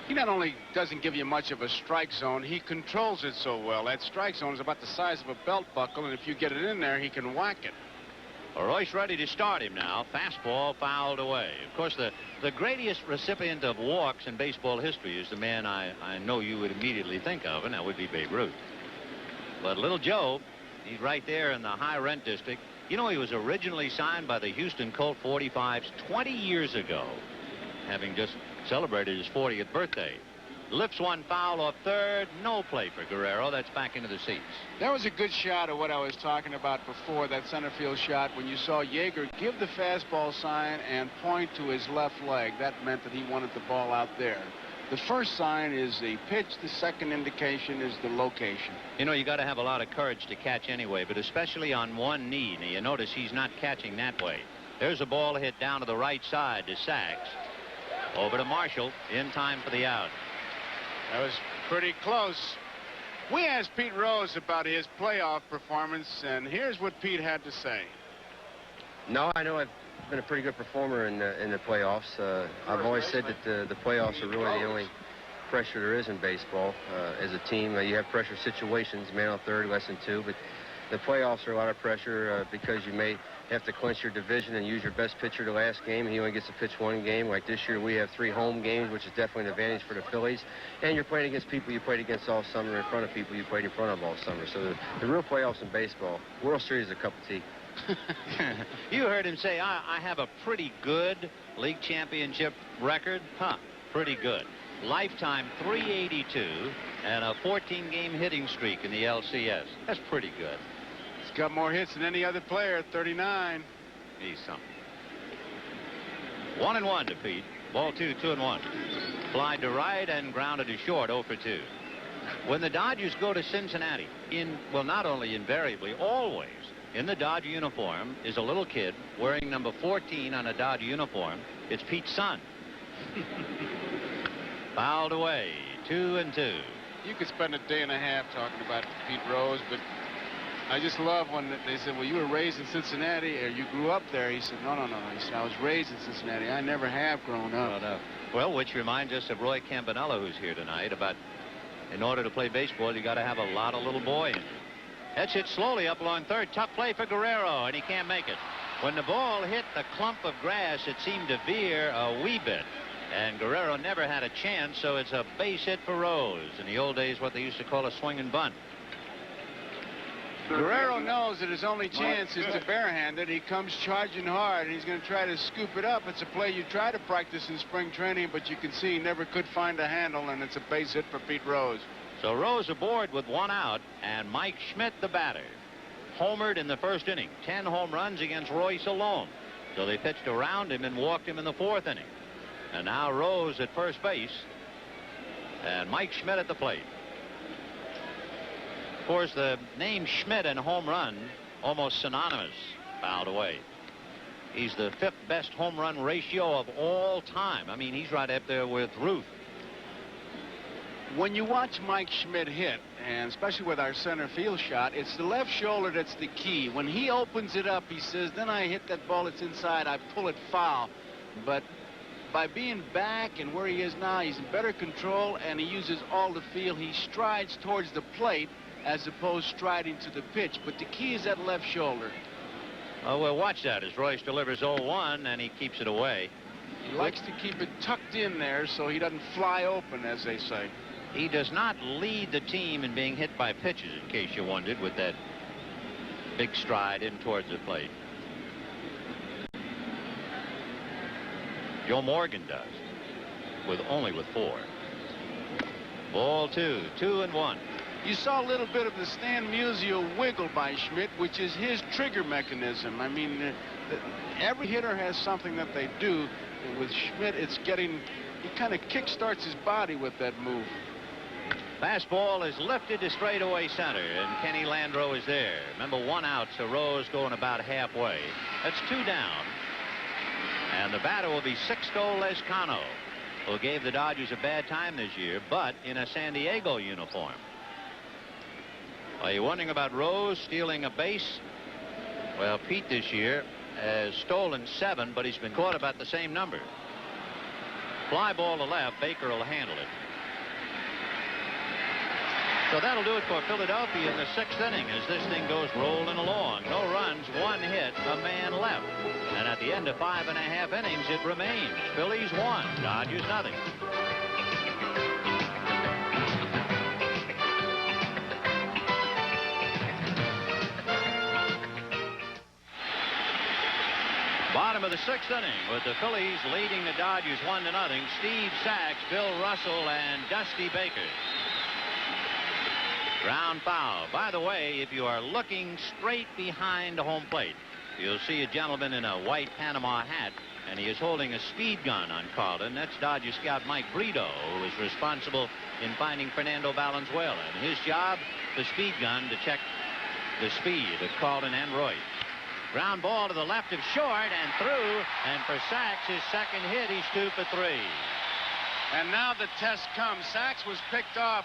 He not only doesn't give you much of a strike zone, he controls it so well. That strike zone is about the size of a belt buckle, and if you get it in there, he can whack it. Well, Royce ready to start him now. Fastball fouled away. Of course, the greatest recipient of walks in baseball history is the man I know you would immediately think of, and that would be Babe Ruth. But little Joe, he's right there in the high rent district. You know, he was originally signed by the Houston Colt 45s 20 years ago, having just celebrated his 40th birthday. Lifts one foul off third. No play for Guerrero. That's back into the seats. That was a good shot of what I was talking about before, that center field shot, when you saw Yeager give the fastball sign and point to his left leg. That meant that he wanted the ball out there. The first sign is the pitch. The second indication is the location. You know, you got to have a lot of courage to catch anyway, but especially on one knee. Now, you notice he's not catching that way. There's a ball hit down to the right side to Sachs. Over to Marshall in time for the out. That was pretty close. We asked Pete Rose about his playoff performance, and here's what Pete had to say. No, I know I've been a pretty good performer in the playoffs. I've always said that the playoffs are really the only pressure there is in baseball. As a team, you have pressure situations, man on third, less than 2, but the playoffs are a lot of pressure because you may have to clinch your division and use your best pitcher the last game. He only gets to pitch 1 game. Like this year, we have 3 home games, which is definitely an advantage for the Phillies. And you're playing against people you played against all summer, in front of people you played in front of all summer. So the real playoffs in baseball, World Series is a cup of tea. You heard him say, I have a pretty good league championship record. Huh, pretty good. Lifetime 382 and a 14-game hitting streak in the LCS. That's pretty good. He's got more hits than any other player, 39. He's something. 1-1 to Pete. Ball 2, 2-1. Fly to right and grounded to short, 0 for 2. When the Dodgers go to Cincinnati, well, not only invariably, always, in the Dodger uniform is a little kid wearing number 14 on a Dodger uniform. It's Pete's son. Fouled away, 2-2. You could spend a day and a half talking about Pete Rose, but I just love when they said, well, you were raised in Cincinnati, or you grew up there. He said, no. He said, I was raised in Cincinnati. I never have grown up. No. Well, which reminds us of Roy Campanella, who's here tonight, about in order to play baseball, you got to have a lot of little boy in you. That's hit slowly up along third. Tough play for Guerrero, and he can't make it. When the ball hit the clump of grass, it seemed to veer a wee bit. And Guerrero never had a chance, so it's a base hit for Rose. In the old days, what they used to call a swing and bunt. Guerrero knows that his only chance is to barehand it. He comes charging hard, and he's going to try to scoop it up. It's a play you try to practice in spring training, but you can see he never could find a handle, and it's a base hit for Pete Rose. So Rose aboard with 1 out, and Mike Schmidt, the batter, homered in the first inning. 10 home runs against Royce alone. So they pitched around him and walked him in the 4th inning. And now Rose at first base, and Mike Schmidt at the plate. Of course, the name Schmidt and home run almost synonymous. Fouled away. He's the 5th best home run ratio of all time. I mean, he's right up there with Ruth. When you watch Mike Schmidt hit, and especially with our center field shot, it's the left shoulder that's the key. When he opens it up, he says, then I hit that ball that's inside, I pull it foul. But by being back and where he is now, he's in better control, and he uses all the feel. He strides towards the plate as opposed striding to the pitch. But the key is that left shoulder. Oh, well, watch that as Royce delivers 0-1, and he keeps it away. He likes to keep it tucked in there so he doesn't fly open, as they say. He does not lead the team in being hit by pitches, in case you wondered, with that big stride in towards the plate. Joe Morgan does, only with 4. Ball 2, 2-1. You saw a little bit of the Stan Musial wiggle by Schmidt, which is his trigger mechanism. I mean, every hitter has something that they do. With Schmidt, it's getting, he kind of kick-starts his body with that move. Fastball is lifted to straightaway center, and Kenny Landreau is there. Remember, 1 out, so Rose going about halfway. That's 2 down. And the batter will be Sixto Lezcano, who gave the Dodgers a bad time this year, but in a San Diego uniform. Are you wondering about Rose stealing a base? Well, Pete this year has stolen 7, but he's been caught about the same number. Fly ball to left. Baker will handle it. So that'll do it for Philadelphia in the 6th inning as this thing goes rolling along. No runs, 1 hit, a man left. And at the end of 5.5 innings, it remains Phillies 1, Dodgers nothing. Bottom of the 6th inning with the Phillies leading the Dodgers 1-0. Steve Sachs, Bill Russell, and Dusty Baker. Ground foul. By the way, if you are looking straight behind home plate, you'll see a gentleman in a white Panama hat, and he is holding a speed gun on Carlton. That's Dodger scout Mike Brito, who is responsible in finding Fernando Valenzuela. And his job, the speed gun, to check the speed of Carlton and Roy. Ground ball to the left of short and through, and for Sachs, his 2nd hit, he's 2 for 3. And now the test comes. Sachs was picked off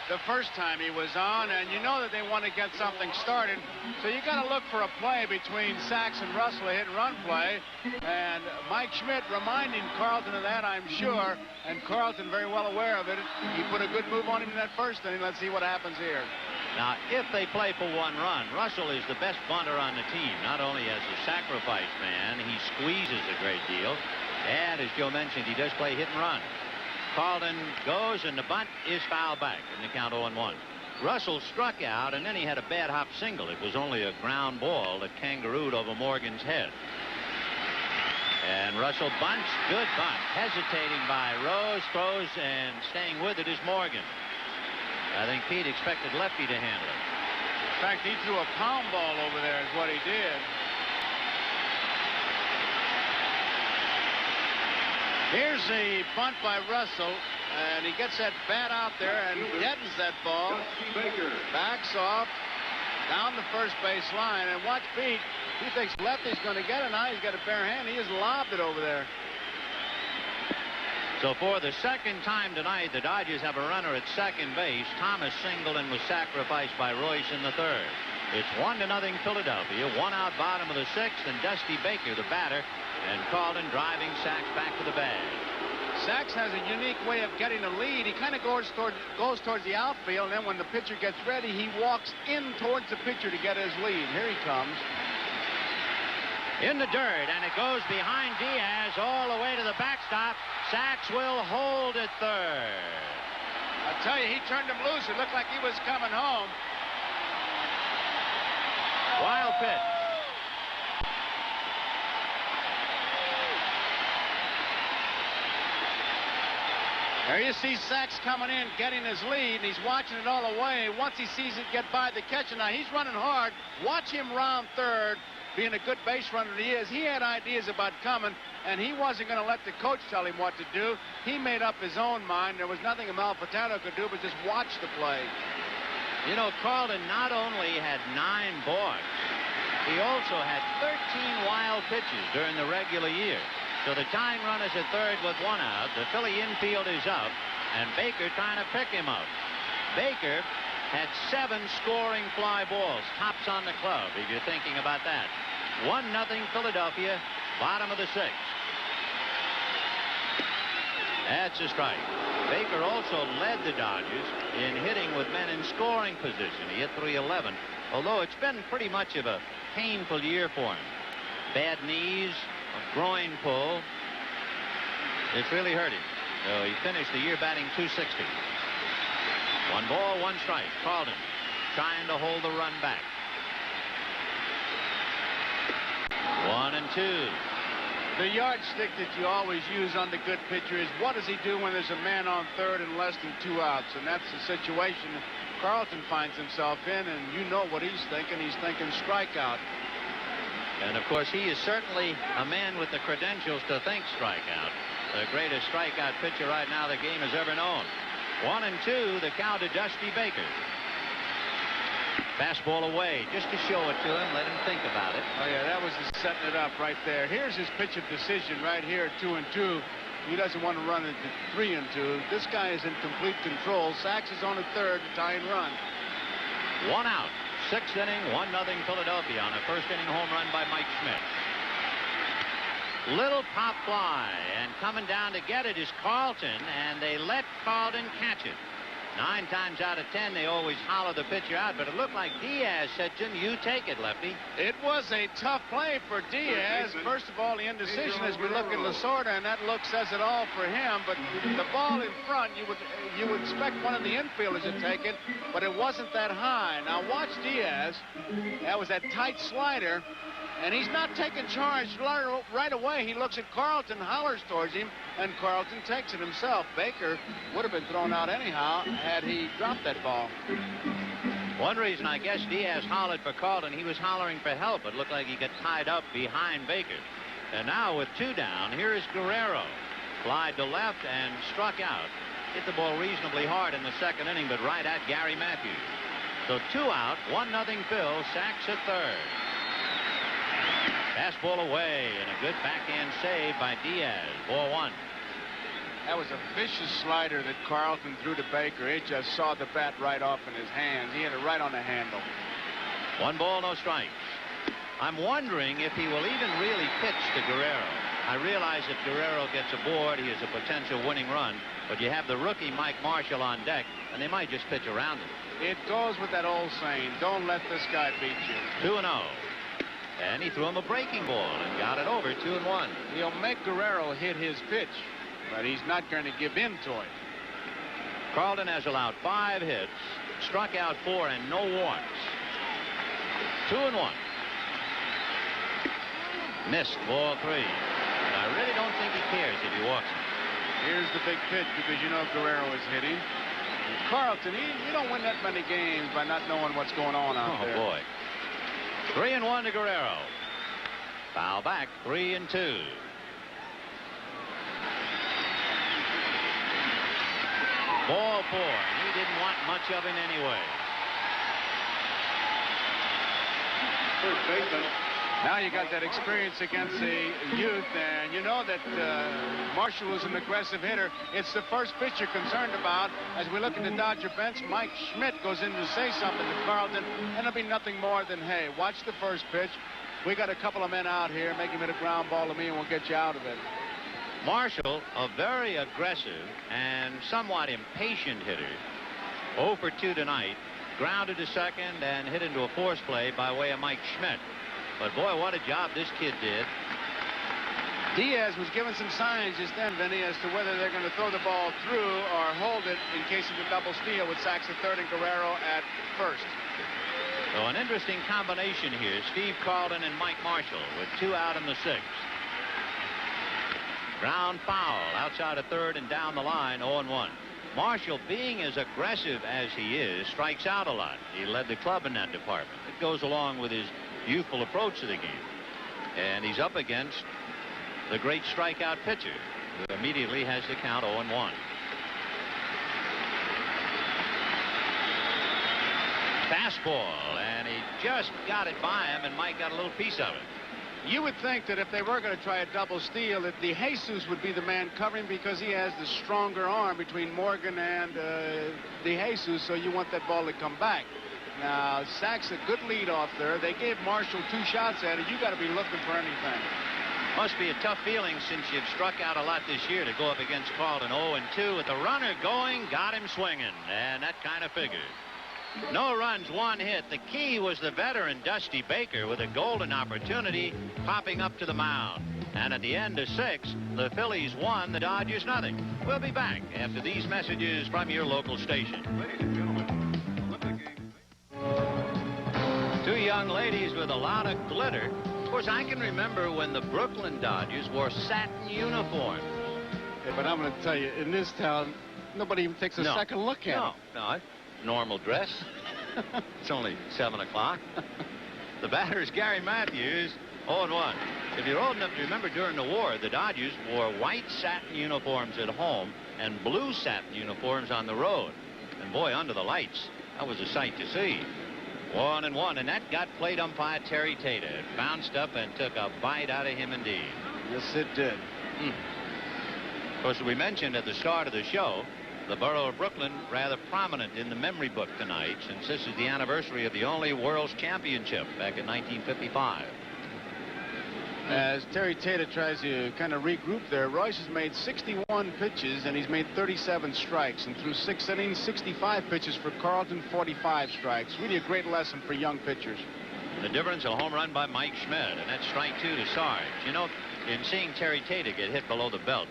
the first time he was on, and you know that they want to get something started, so you got to look for a play between Sachs and Russell, a hit-and-run play, and Mike Schmidt reminding Carlton of that, I'm sure, and Carlton very well aware of it. He put a good move on him in that 1st inning. Let's see what happens here. Now, if they play for 1 run, Russell is the best bunter on the team. Not only as a sacrifice man, he squeezes a great deal, and as Joe mentioned, he does play hit-and-run. Carlton goes, and the bunt is fouled back in the count 0-1. Russell struck out, and then he had a bad hop single. It was only a ground ball that kangarooed over Morgan's head. And Russell bunts. Good bunt. Hesitating by Rose. Throws, and staying with it is Morgan. I think Pete expected lefty to handle it. In fact, he threw a pound ball over there is what he did. Here's the bunt by Russell, and he gets that bat out there and deadens that ball. Backs off down the first base line, and watch Pete. He thinks lefty's going to get it. Now he's got a bare hand. He just lobbed it over there. So for the 2nd time tonight, the Dodgers have a runner at 2nd base. Thomas singled and was sacrificed by Royce in the 3rd. It's 1-0 Philadelphia. 1 out, bottom of the 6th, and Dusty Baker, the batter, and Carlton driving Sachs back to the bag. Sachs has a unique way of getting a lead. He kind of goes towards the outfield, and then when the pitcher gets ready, he walks in towards the pitcher to get his lead. Here he comes. In the dirt, and it goes behind Diaz all the way to the backstop. Sachs will hold at 3rd. I tell you, he turned him loose. It looked like he was coming home. Wild pitch. There you see Sachs coming in, getting his lead, and he's watching it all the way. Once he sees it get by the catcher, now he's running hard. Watch him round 3rd. Being a good base runner he is, he had ideas about coming, and he wasn't going to let the coach tell him what to do. He made up his own mind. There was nothing Amalfitano could do but just watch the play. You know, Carlton not only had 9 balks, he also had 13 wild pitches during the regular year. So the tying run is at 3rd with 1 out. The Philly infield is up, and Baker trying to pick him up. Baker had 7 scoring fly balls, tops on the club, if you're thinking about that. 1-0 Philadelphia, bottom of the 6th. That's a strike. Baker also led the Dodgers in hitting with men in scoring position. He hit .311, although it's been pretty much of a painful year for him. Bad knees, a groin pull. It's really hurt him. So he finished the year batting .260. 1 ball, 1 strike. Carlton trying to hold the run back. 1-2. The yardstick that you always use on the good pitcher is what does he do when there's a man on third and less than 2 outs? And that's the situation Carlton finds himself in, and you know what he's thinking. He's thinking strikeout. And, of course, he is certainly a man with the credentials to think strikeout. The greatest strikeout pitcher right now the game has ever known. 1-2, the count to Dusty Baker. Fastball away, just to show it to him, let him think about it. Oh, yeah, that was just setting it up right there. Here's his pitch of decision right here at 2-2. He doesn't want to run it to 3-2. This guy is in complete control. Sachs is on a third to tie and run. 1 out. 6th inning, 1-0 Philadelphia on a first-inning home run by Mike Schmidt. Little pop fly, and coming down to get it is Carlton, and they let Carlton catch it. 9 times out of 10, they always holler the pitcher out, but it looked like Diaz said, Jim, you take it, Lefty. It was a tough play for Diaz. First of all, the indecision as we look at Lasorda, and that look says it all for him. But the ball in front, you would expect one of the infielders to take it, but it wasn't that high. Now watch Diaz. That was that tight slider, and he's not taking charge right away. He looks at Carlton, hollers towards him, and Carlton takes it himself. Baker would have been thrown out anyhow had he dropped that ball. One reason I guess Diaz hollered for Carlton, he was hollering for help. It looked like he got tied up behind Baker. And now with 2 down, here is Guerrero. Flied to left and struck out. Hit the ball reasonably hard in the 2nd inning, but right at Gary Matthews. So 2 out, 1-0 Phil. Sachs at third. Fastball away, and a good backhand save by Diaz. Ball 1. That was a vicious slider that Carlton threw to Baker. It just saw the bat right off in his hands. He hit it right on the handle. 1 ball, no strikes. I'm wondering if he will even really pitch to Guerrero. I realize if Guerrero gets aboard, he is a potential winning run, but you have the rookie Mike Marshall on deck, and they might just pitch around him. It goes with that old saying, don't let this guy beat you. 2-0. And he threw him a breaking ball and got it over. 2-1. He'll make Guerrero hit his pitch, but he's not going to give in to it. Carlton has allowed 5 hits, struck out 4, and no walks. 2-1. Missed. Ball 3. And I really don't think he cares if he walks him. Here's the big pitch because you know Guerrero is hitting. And Carlton, you don't win that many games by not knowing what's going on out there. Oh, boy. 3-1 to Guerrero. Foul back. 3-2. Ball 4. He didn't want much of him anyway. First baseman. Now you got that experience against the youth, and you know that Marshall is an aggressive hitter. It's the first pitch you're concerned about. As we look at the Dodger bench, Mike Schmidt goes in to say something to Carlton, and it'll be nothing more than, hey, watch the first pitch. We got a couple of men out here. Make him hit a ground ball to me, and we'll get you out of it. Marshall, a very aggressive and somewhat impatient hitter. 0 for 2 tonight. Grounded to second and hit into a force play by way of Mike Schmidt. But, boy, what a job this kid did. Diaz was given some signs just then, Vinny, as to whether they're going to throw the ball through or hold it in case of the double steal with Sachs at third and Guerrero at first. So an interesting combination here. Steve Carlton and Mike Marshall with 2 out in the 6th. Ground foul outside of third and down the line, 0-1. Marshall, being as aggressive as he is, strikes out a lot. He led the club in that department. It goes along with his youthful approach to the game. And he's up against the great strikeout pitcher, who immediately has the count 0-1. Fastball, and he just got it by him, and Mike got a little piece of it. You would think that if they were going to try a double steal, that DeJesus would be the man covering because he has the stronger arm between Morgan and DeJesus, so you want that ball to come back. Now, Sachs, a good lead off there. They gave Marshall 2 shots at it. You got to be looking for anything. Must be a tough feeling since you've struck out a lot this year to go up against Carlton. 0-2 with the runner going, got him swinging, and that kind of figured. No runs, 1 hit. The key was the veteran Dusty Baker with a golden opportunity popping up to the mound. And at the end of 6, the Phillies won, the Dodgers nothing. We'll be back after these messages from your local station. Two young ladies with a lot of glitter. Of course, I can remember when the Brooklyn Dodgers wore satin uniforms. Yeah, but I'm going to tell you, in this town, nobody even takes a second look at it. No, normal dress. It's only 7 o'clock. The batter is Gary Matthews, 0-1. If you're old enough to remember, during the war, the Dodgers wore white satin uniforms at home and blue satin uniforms on the road. And boy, under the lights, that was a sight to see. 1-1, and that got plate umpire Terry Tater. It bounced up and took a bite out of him indeed. Yes, it did. Of course, we mentioned at the start of the show, the borough of Brooklyn rather prominent in the memory book tonight, since this is the anniversary of the only World's Championship back in 1955. As Terry Tater tries to kind of regroup there, Royce has made 61 pitches and he's made 37 strikes, and through 6 innings, 65 pitches for Carlton, 45 strikes. Really a great lesson for young pitchers. The difference, a home run by Mike Schmidt, and that's strike 2 to Sarge. You know, in seeing Terry Tater get hit below the belt,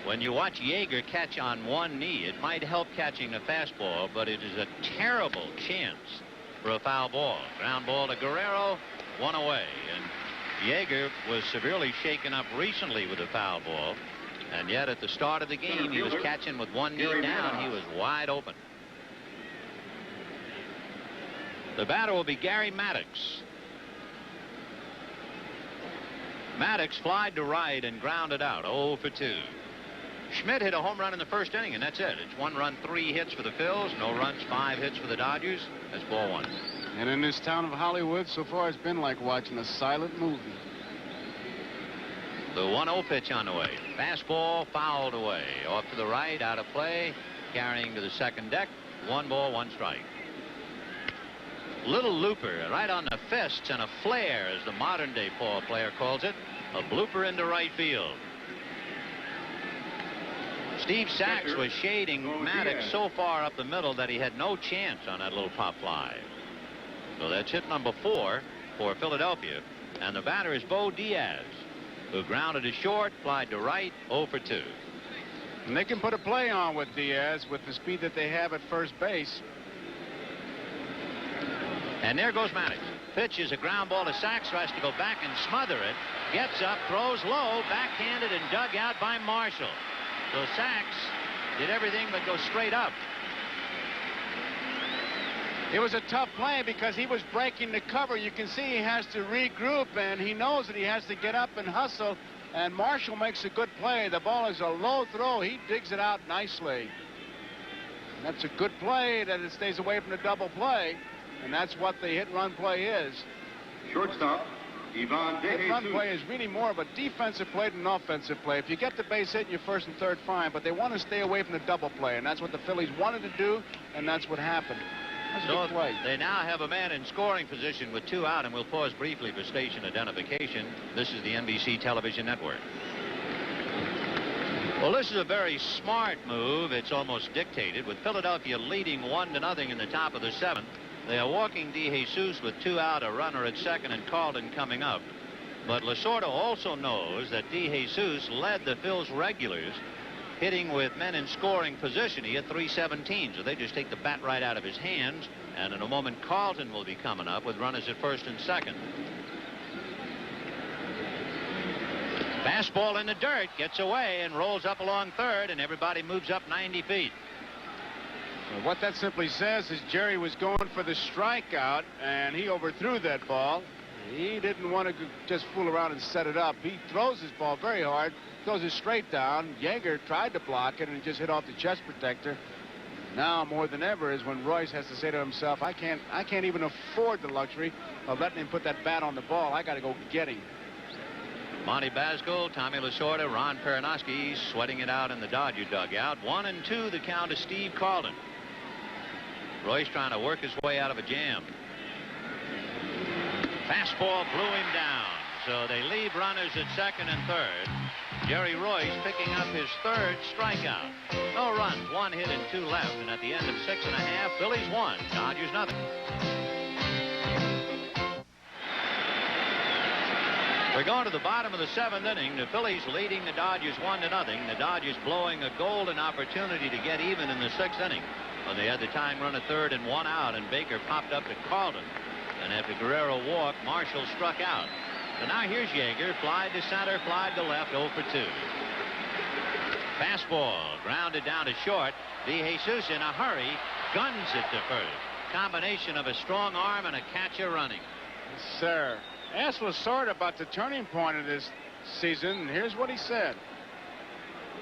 when you watch Yeager catch on one knee, it might help catching a fastball, but it is a terrible chance for a foul ball. Ground ball to Guerrero, 1 away. And Yeager was severely shaken up recently with a foul ball, and yet at the start of the game, he was catching with one knee down. He was wide open. The batter will be Gary Maddox. Maddox flied to right and grounded out, 0 for 2. Schmidt hit a home run in the first inning, and that's it. It's 1 run, 3 hits for the Phils. No runs, 5 hits for the Dodgers. That's ball 1. And in this town of Hollywood, so far it's been like watching a silent movie. The 1-0 pitch on the way. Fastball fouled away. Off to the right, out of play. Carrying to the second deck. 1 ball, 1 strike. Little looper right on the fists and a flare, as the modern-day ball player calls it. A blooper into right field. Steve Sachs was shading Maddox so far up the middle that he had no chance on that little pop fly. So that's hit number 4 for Philadelphia. And the batter is Bo Diaz, who grounded to short, flied to right, 0 for 2. And they can put a play on with Diaz with the speed that they have at first base. And there goes Maddox. Pitch is a ground ball to Sachs, who has to go back and smother it. Gets up, throws low, backhanded and dug out by Marshall. So Sachs did everything but go straight up. It was a tough play because he was breaking the cover. You can see he has to regroup, and he knows that he has to get up and hustle. And Marshall makes a good play. The ball is a low throw. He digs it out nicely. And that's a good play, that it stays away from the double play. And that's what the hit-run play is. Shortstop, Ivan De Hit-run play is really more of a defensive play than an offensive play. If you get the base hit in your first and third, fine, but they want to stay away from the double play, and that's what the Phillies wanted to do, and that's what happened. That's a good play. They now have a man in scoring position with 2 out, and we'll pause briefly for station identification. This is the NBC television network. Well, this is a very smart move. It's almost dictated. With Philadelphia leading 1-0 in the top of the 7th, they are walking DeJesus with 2 out, a runner at second, and Carlton coming up. But Lasorda also knows that DeJesus led the Phil's regulars hitting with men in scoring position. He hit .317, so they just take the bat right out of his hands. And in a moment, Carlton will be coming up with runners at first and second. Fastball in the dirt, gets away and rolls up along third, and everybody moves up 90 feet. Well, what that simply says is Jerry was going for the strikeout, and he overthrew that ball. He didn't want to just fool around and set it up. He throws his ball very hard, throws it straight down. Yeager tried to block it, and it just hit off the chest protector. Now, more than ever, is when Royce has to say to himself, I can't even afford the luxury of letting him put that bat on the ball. I got to go get him. Monty Basco, Tommy Lasorda, Ron Peranowski sweating it out in the Dodger dugout. 1-2 the count to Steve Carlton. Royce trying to work his way out of a jam. Fastball blew him down. So they leave runners at second and third. Jerry Royce picking up his 3rd strikeout. No runs, 1 hit and 2 left. And at the end of 6 1/2, Phillies 1, Dodgers nothing. We're going to the bottom of the 7th inning. The Phillies leading the Dodgers 1-0. The Dodgers blowing a golden opportunity to get even in the 6th inning. Well, they had the tying run at 3rd and 1 out, and Baker popped up to Carlton. And after Guerrero walked, Marshall struck out. So now here's Yeager, fly to center, fly to left, 0 for 2. Fastball grounded down to short. DeJesus in a hurry guns it to first. Combination of a strong arm and a catcher running. Yes, sir. Asked Lasorda about the turning point of this season, and here's what he said.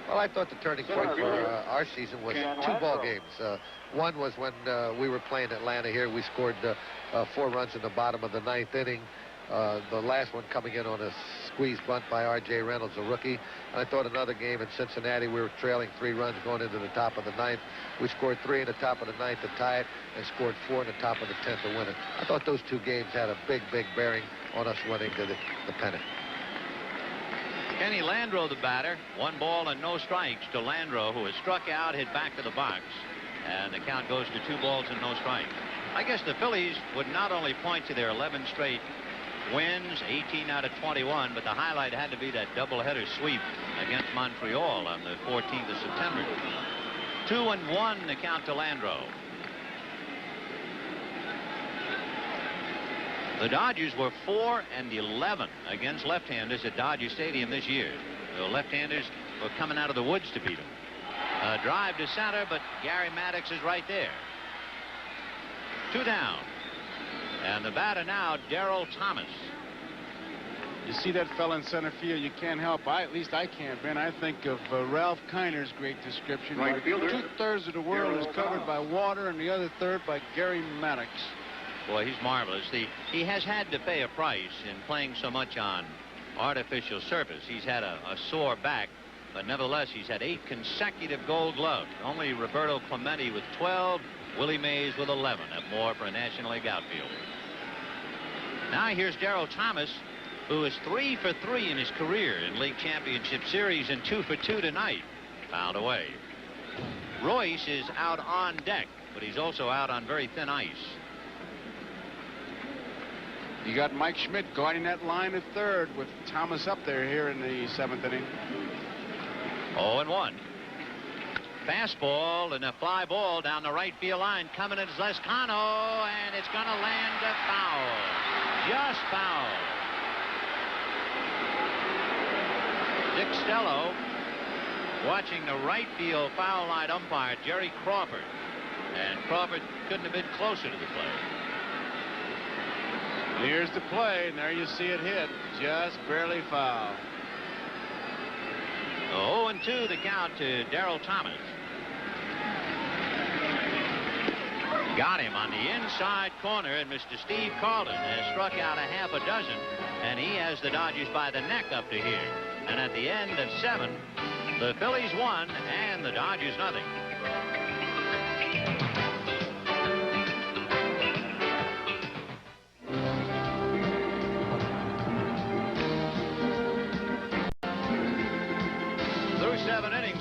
Well, I thought the turning point for our season was 2 ball games. One was when we were playing Atlanta here. We scored 4 runs in the bottom of the 9th inning. The last one coming in on a squeeze bunt by R.J. Reynolds, a rookie. And I thought another game in Cincinnati, we were trailing 3 runs going into the top of the 9th. We scored 3 in the top of the 9th to tie it and scored 4 in the top of the 10th to win it. I thought those 2 games had a big, big bearing on us winning the pennant. Kenny Landreau, the batter. 1 ball and no strikes to Landreau, who has struck out, hit back to the box. And the count goes to 2 balls and no strikes. I guess the Phillies would not only point to their 11 straight wins, 18 out of 21, but the highlight had to be that doubleheader sweep against Montreal on the 14th of September. 2-1 the count to Landreau. The Dodgers were 4-11 against left-handers at Dodger Stadium this year. The left-handers were coming out of the woods to beat them. A drive to center, but Gary Maddox is right there. 2 down. And the batter now, Darrell Thomas. You see that fella in center field, you can't help. At least I can't, Ben. I think of Ralph Kiner's great description. Right fielder. 2/3 of the world is covered by water and the other 1/3 by Gary Maddox. Boy, he's marvelous. He has had to pay a price in playing so much on artificial surface. He's had a sore back, but nevertheless, he's had 8 consecutive Gold Gloves. Only Roberto Clemente with 12, Willie Mays with 11 have more for a National League outfielder. Now here's Darrell Thomas, who is 3 for 3 in his career in League Championship Series and 2 for 2 tonight. Fouled away. Royce is out on deck, but he's also out on very thin ice. You got Mike Schmidt guarding that line at 3rd with Thomas up there here in the 7th inning. 0-1. Fastball and a fly ball down the right field line. Coming is Lescano, and it's going to land a foul. Just foul. Dick Stello watching the right field foul line umpire, Jerry Crawford. And Crawford couldn't have been closer to the play. Here's the play, and there you see it hit. Just barely foul. 0-2 the count to Darrell Thomas. Got him on the inside corner, and Mr. Steve Carlton has struck out a half a dozen, and he has the Dodgers by the neck up to here. And at the end of 7, the Phillies won and the Dodgers nothing.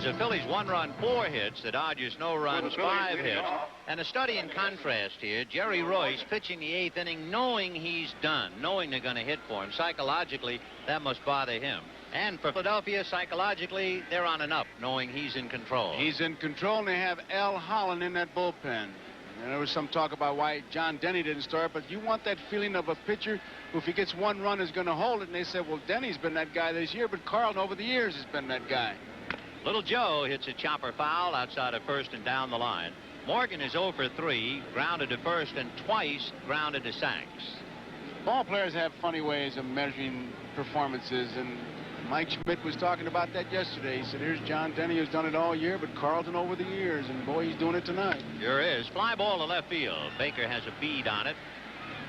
The Phillies 1 run, 4 hits. The Dodgers no runs, 5 hits. And a study in contrast here. Jerry Royce pitching the 8th inning, knowing he's done, knowing they're going to hit for him. Psychologically, that must bother him. And for Philadelphia, psychologically, they're on and up, knowing he's in control. He's in control, and they have Al Holland in that bullpen. And there was some talk about why John Denny didn't start, but you want that feeling of a pitcher who, if he gets 1 run, is going to hold it. And they said, well, Denny's been that guy this year, but Carlton over the years has been that guy. Little Joe hits a chopper foul outside of first and down the line. Morgan is 0 for 3, grounded to first, and twice grounded to sacks. Ball players have funny ways of measuring performances, and Mike Schmidt was talking about that yesterday. He said, here's John Denny, who's done it all year, but Carlton over the years, and boy, he's doing it tonight. Sure is. Fly ball to left field. Baker has a bead on it,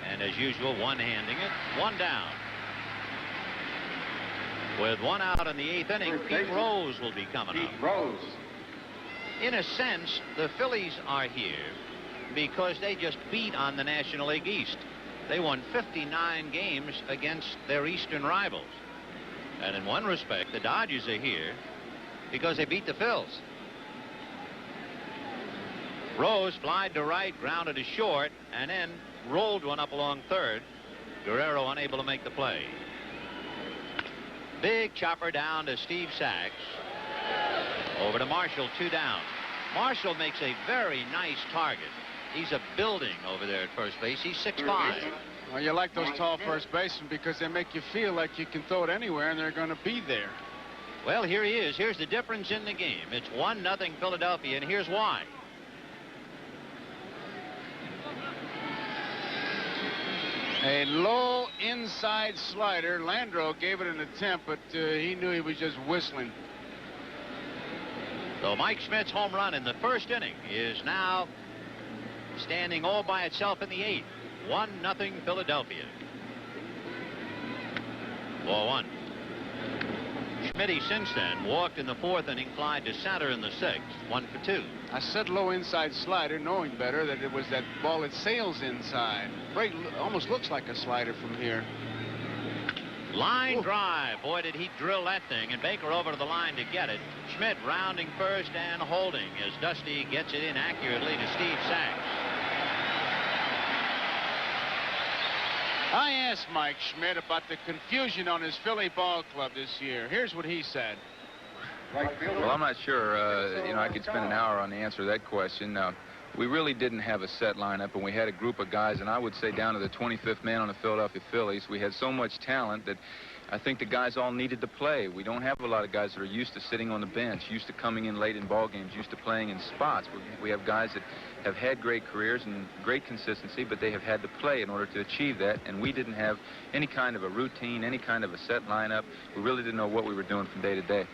and as usual, one-handing it. 1 down. With 1 out in the 8th inning, Pete Rose will be coming up. Pete Rose. In a sense, the Phillies are here because they just beat on the National League East. They won 59 games against their Eastern rivals. And in one respect, the Dodgers are here because they beat the Phils. Rose flied to right, grounded to short, and then rolled one up along third. Guerrero unable to make the play. Big chopper down to Steve Sachs. Over to Marshall, 2 down. Marshall makes a very nice target. He's a building over there at first base. He's 6'5". Well, you like those tall first basemen because they make you feel like you can throw it anywhere and they're going to be there. Well, here he is. Here's the difference in the game. It's 1-0 Philadelphia, and here's why. A low inside slider. Landreau gave it an attempt, but he knew he was just whistling. So Mike Schmidt's home run in the first inning is now standing all by itself in the 8th. 1-0 Philadelphia. Ball 1. Schmidt since then walked in the 4th inning, flied to center in the 6th. 1 for 2. I said low inside slider, knowing better that it was that ball that sails inside. Right, almost looks like a slider from here. Line drive. Boy, did he drill that thing. And Baker over to the line to get it. Schmidt rounding first and holding as Dusty gets it in accurately to Steve Sachs. I asked Mike Schmidt about the confusion on his Philly ball club this year. Here's what he said. Well, I'm not sure. I could spend an hour on the answer to that question. We really didn't have a set lineup, and we had a group of guys, and I would say down to the 25th man on the Philadelphia Phillies. We had so much talent that I think the guys all needed to play. We don't have a lot of guys that are used to sitting on the bench, used to coming in late in ball games, used to playing in spots. We have guys that have had great careers and great consistency, but they have had to play in order to achieve that, and we didn't have any kind of a routine, any kind of a set lineup. We really didn't know what we were doing from day to day.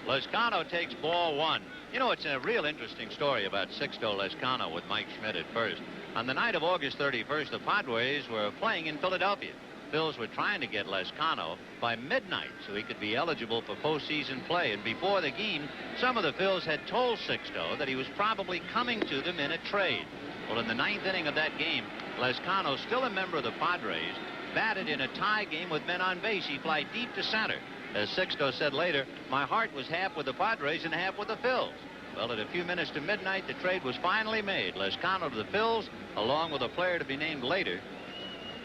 Lescano takes ball 1. You know, it's a real interesting story about Sixto Lescano with Mike Schmidt at first. On the night of August 31st, the Padres were playing in Philadelphia. Phils were trying to get Lescano by midnight so he could be eligible for postseason play. And before the game, some of the Phils had told Sixto that he was probably coming to them in a trade. Well, in the 9th inning of that game, Lescano, still a member of the Padres, batted in a tie game with men on base. He fly deep to center. As Sixto said later, my heart was half with the Padres and half with the Phils. Well, at a few minutes to midnight, the trade was finally made. Lescano to the Phils, along with a player to be named later.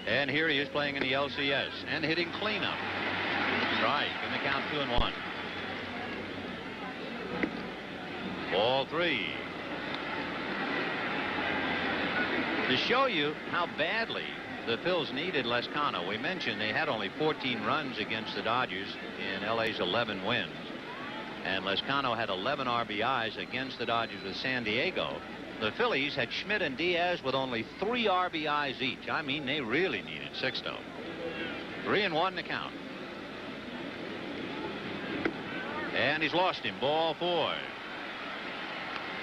And here he is playing in the LCS and hitting cleanup. Strike, and the count 2-1. Ball 3. To show you how badly the Phils needed Lescano, we mentioned they had only 14 runs against the Dodgers in LA's 11 wins. And Lescano had 11 RBIs against the Dodgers with San Diego. The Phillies had Schmidt and Diaz with only 3 RBIs each. I mean, they really needed Sixto. 3-1 the count. And he's lost him. Ball 4.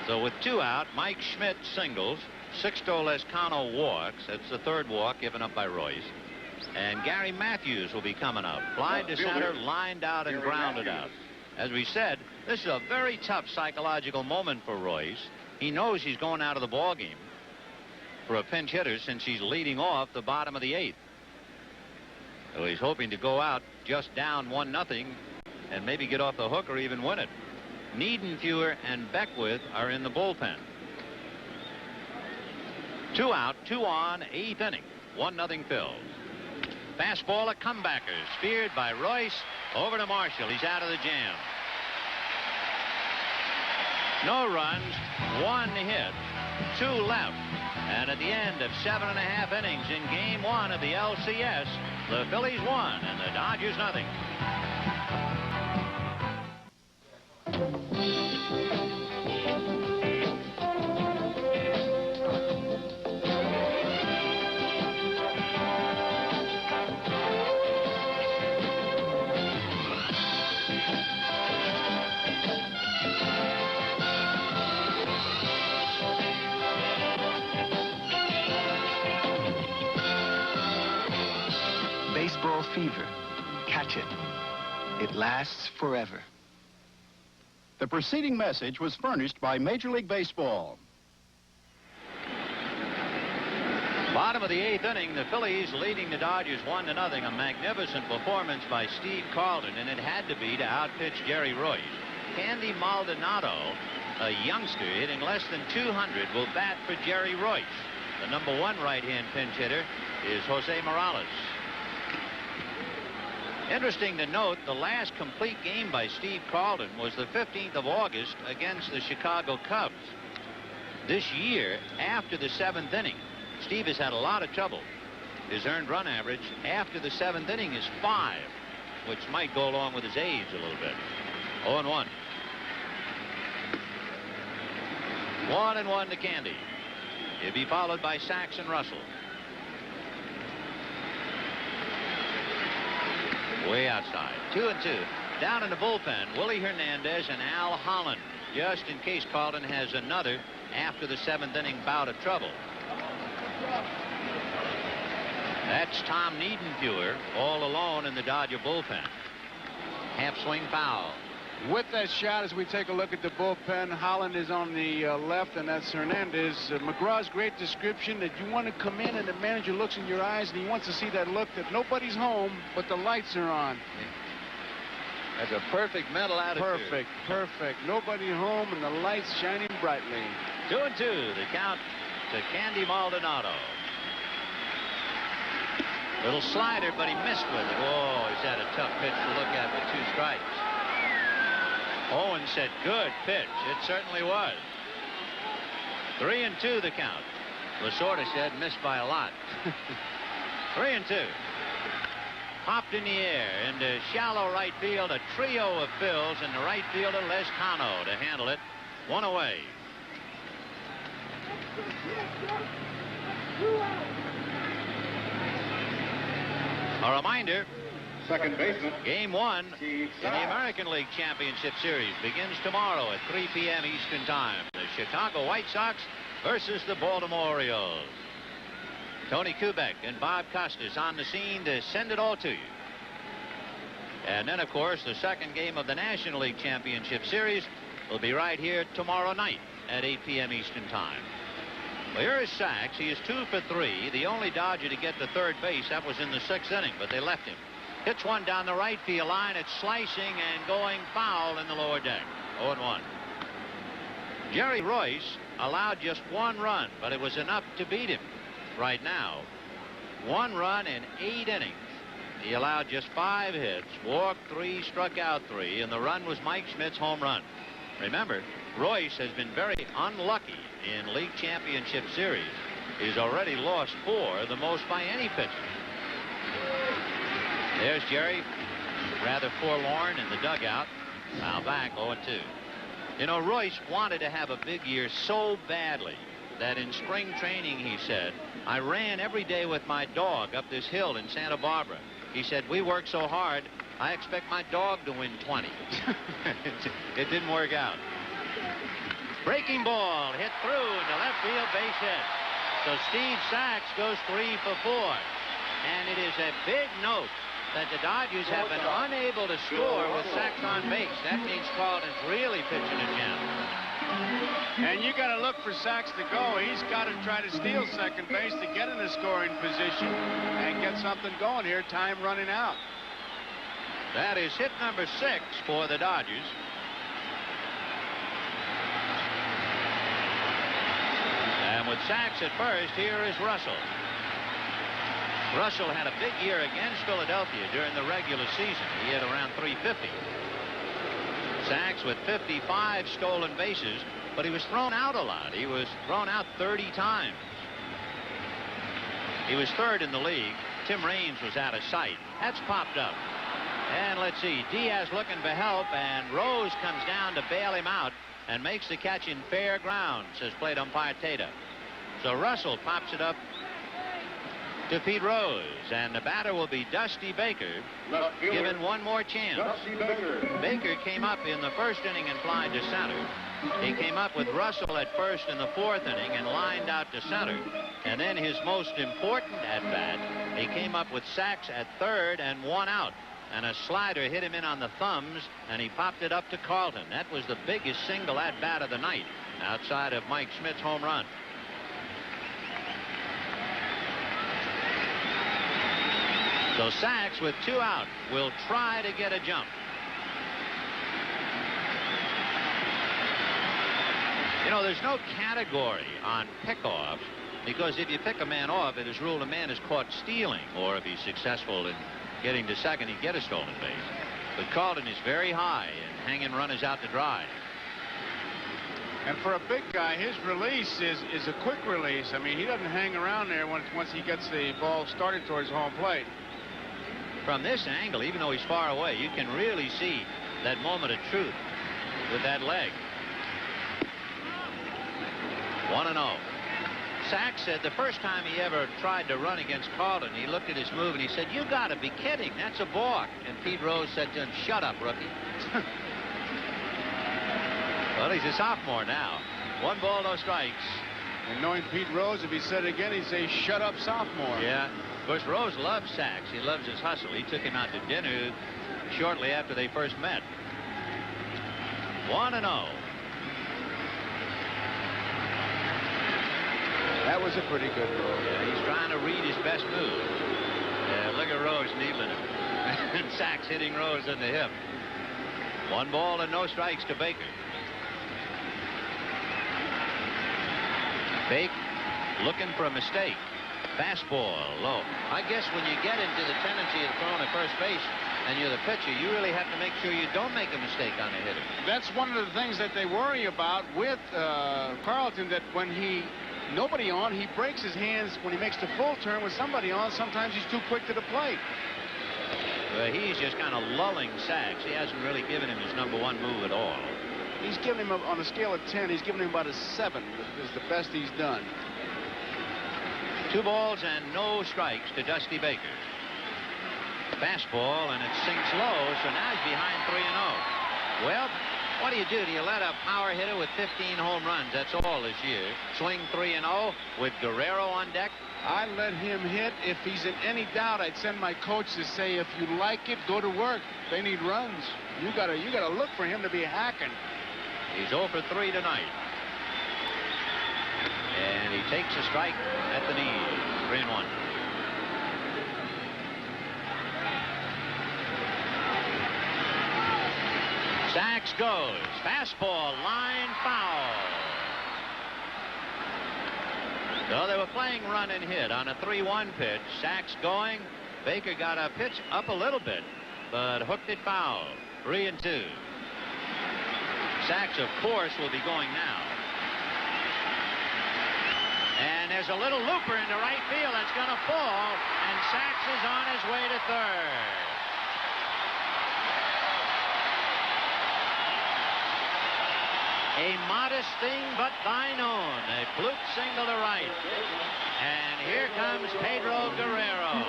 So with 2 out, Mike Schmidt singles. Sixto Lescano walks. That's the 3rd walk given up by Royce. And Gary Matthews will be coming up. Flied to center, lined out, and grounded out. As we said, this is a very tough psychological moment for Royce. He knows he's going out of the ball game for a pinch hitter since he's leading off the bottom of the 8th. So he's hoping to go out just down 1-0 and maybe get off the hook or even win it. Niedenfuer and Beckwith are in the bullpen. 2 out, 2 on, 8th inning. 1-0 Phils. Fastball, a comebacker, speared by Royce. Over to Marshall. He's out of the jam. No runs, 1 hit, 2 left. And at the end of 7.5 innings in Game 1 of the LCS, the Phillies won and the Dodgers nothing. Baseball fever. Catch it. It lasts forever. The preceding message was furnished by Major League Baseball. Bottom of the 8th inning, the Phillies leading the Dodgers 1-0. A magnificent performance by Steve Carlton, and it had to be to outpitch Jerry Royce. Candy Maldonado, a youngster hitting less than 200, will bat for Jerry Royce. The #1 right-hand pinch hitter is Jose Morales. Interesting to note, the last complete game by Steve Carlton was the 15th of August against the Chicago Cubs. This year, after the 7th inning, Steve has had a lot of trouble. His earned run average after the 7th inning is 5, which might go along with his age a little bit. 0-1. 1-1 to Candy. He'll be followed by Sachs and Russell. Way outside. 2-2. Down in the bullpen, Willie Hernandez and Al Holland, just in case Carlton has another after the 7th inning bout of trouble. That's Tom Niedenfuer all alone in the Dodger bullpen. Half swing foul. With that shot, as we take a look at the bullpen, Holland is on the left, and that's Hernandez. McGraw's great description that you want to come in and the manager looks in your eyes and he wants to see that look that nobody's home, but the lights are on. That's a perfect mental attitude. Perfect. Nobody home and the lights shining brightly. 2-2, the count to Candy Maldonado. Little slider, but he missed with it. Oh, he's had a tough pitch to look at with 2 strikes. Owen said, good pitch. It certainly was. 3-2 the count. Lasorda said, missed by a lot. 3-2. Popped in the air into shallow right field. A trio of Phils and the right fielder Lescano to handle it. 1 away. A reminder, second baseman, Game 1 in the American League Championship Series begins tomorrow at 3 p.m. Eastern Time. The Chicago White Sox versus the Baltimore Orioles. Tony Kubek and Bob Costas on the scene to send it all to you. And then, of course, the second game of the National League Championship Series will be right here tomorrow night at 8 p.m. Eastern Time. Well, here is Sachs. He is 2 for 3. The only Dodger to get to third base. That was in the 6th inning, but they left him. Hits one down the right field line. It's slicing and going foul in the lower deck. 0-1. Jerry Royce allowed just 1 run, but it was enough to beat him. Right now, 1 run in 8 innings. He allowed just 5 hits, walked 3, struck out 3, and the run was Mike Schmidt's home run. Remember, Royce has been very unlucky in League Championship Series. He's already lost 4, the most by any pitcher. There's Jerry, rather forlorn in the dugout. Now back 0-2. You know, Royce wanted to have a big year so badly that in spring training, he said, I ran every day with my dog up this hill in Santa Barbara. He said, we work so hard, I expect my dog to win 20. It didn't work out. Breaking ball hit through to left field, base hit. So Steve Sachs goes 3 for 4. And it is a big note that the Dodgers have been unable to score with Sachs on base. That means Carlton's really pitching again. And you got to look for Sachs to go. He's got to try to steal second base to get in a scoring position and get something going here. Time running out. That is hit number 6 for the Dodgers. And with Sachs at first, here is Russell. Russell had a big year against Philadelphia during the regular season. He hit around 350. Sachs with 55 stolen bases, but he was thrown out a lot. He was thrown out 30 times. He was 3rd in the league. Tim Raines was out of sight. That's popped up. And let's see, Diaz looking for help, and Rose comes down to bail him out and makes the catch in fair ground, says plate umpire Tata. So Russell pops it up to Pete Rose, and the batter will be Dusty Baker, given one more chance. Baker came up in the 1st inning and flied to center. He came up with Russell at first in the 4th inning and lined out to center. And then his most important at-bat, he came up with Sachs at 3rd and 1 out. And a slider hit him in on the thumbs, and he popped it up to Carlton. That was the biggest single at-bat of the night, outside of Mike Schmidt's home run. So Sachs, with 2 out, will try to get a jump. You know, there's no category on pickoff, because if you pick a man off, it is ruled a man is caught stealing, or if he's successful in getting to second, he'd get a stolen base. But Carlton is very high and hanging runners out to dry. And for a big guy, his release is a quick release. I mean, he doesn't hang around there once he gets the ball started towards home plate. From this angle, even though he's far away, you can really see that moment of truth with that leg. 1-0. Sachs said the first time he ever tried to run against Carlton, he looked at his move and he said, "You got to be kidding. That's a balk." And Pete Rose said to him, "Shut up, rookie." Well, he's a sophomore now. 1 ball, no strikes. And knowing Pete Rose, if he said it again, he'd say, "Shut up, sophomore." Yeah. Of course, Rose loves Sachs. He loves his hustle. He took him out to dinner shortly after they first met. 1-0. That was a pretty good move. Yeah, he's trying to read his best move. Yeah, look at Rose needling him. And Sachs hitting Rose in the hip. 1 ball and no strikes to Baker. Bake looking for a mistake. Fastball low. I guess when you get into the tendency of throwing at first base and you're the pitcher, you really have to make sure you don't make a mistake on the hitter. That's one of the things that they worry about with Carlton, that when nobody on, he breaks his hands when he makes the full turn. With somebody on, sometimes he's too quick to the plate. He's just kind of lulling Sachs. He hasn't really given him his #1 move at all. He's given him, on a scale of 10, he's given him about a 7. Is the best he's done. 2 balls and no strikes to Dusty Baker. Fastball, and it sinks low, so now he's behind 3-0. Well, what do? Do you let a power hitter with 15 home runs, that's all this year, swing 3-0 with Guerrero on deck? I let him hit. If he's in any doubt, I'd send my coach to say, if you like it, go to work. They need runs. You gotta look for him to be hacking. He's 0 for 3 tonight. And he takes a strike at the knee. 3-1. Sachs goes. Fastball, line foul. So they were playing run and hit on a 3-1 pitch. Sachs going. Baker got a pitch up a little bit, but hooked it foul. 3-2. Sachs, of course, will be going now. And there's a little looper into right field that's going to fall, and Sachs is on his way to third. A modest thing, but thine own. A fluke single to right. And here comes Pedro Guerrero.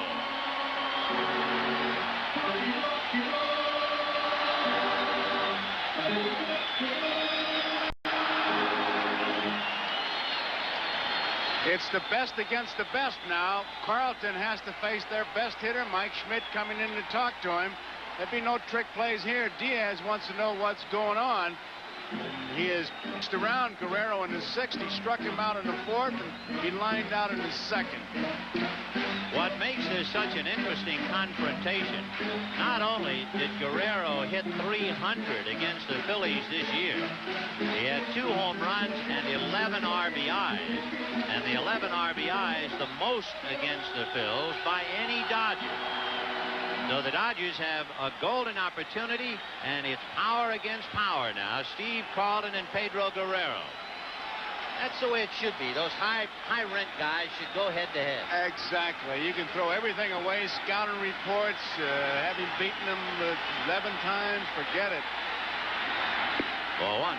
It's the best against the best now. Carlton has to face their best hitter, Mike Schmidt, coming in to talk to him. There'd be no trick plays here. Diaz wants to know what's going on. He has pitched around Guerrero in the 6th. He struck him out in the 4th, and he lined out in the 2nd. What makes this such an interesting confrontation, not only did Guerrero hit 300 against the Phillies this year, he had 2 home runs and 11 RBIs. And the 11 RBIs, the most against the Phils by any Dodger. So the Dodgers have a golden opportunity, and it's power against power now. Steve Carlton and Pedro Guerrero. That's the way it should be. Those high-rent guys should go head-to-head. Exactly. You can throw everything away, scouting reports, having beaten them 11 times, forget it. 4-1.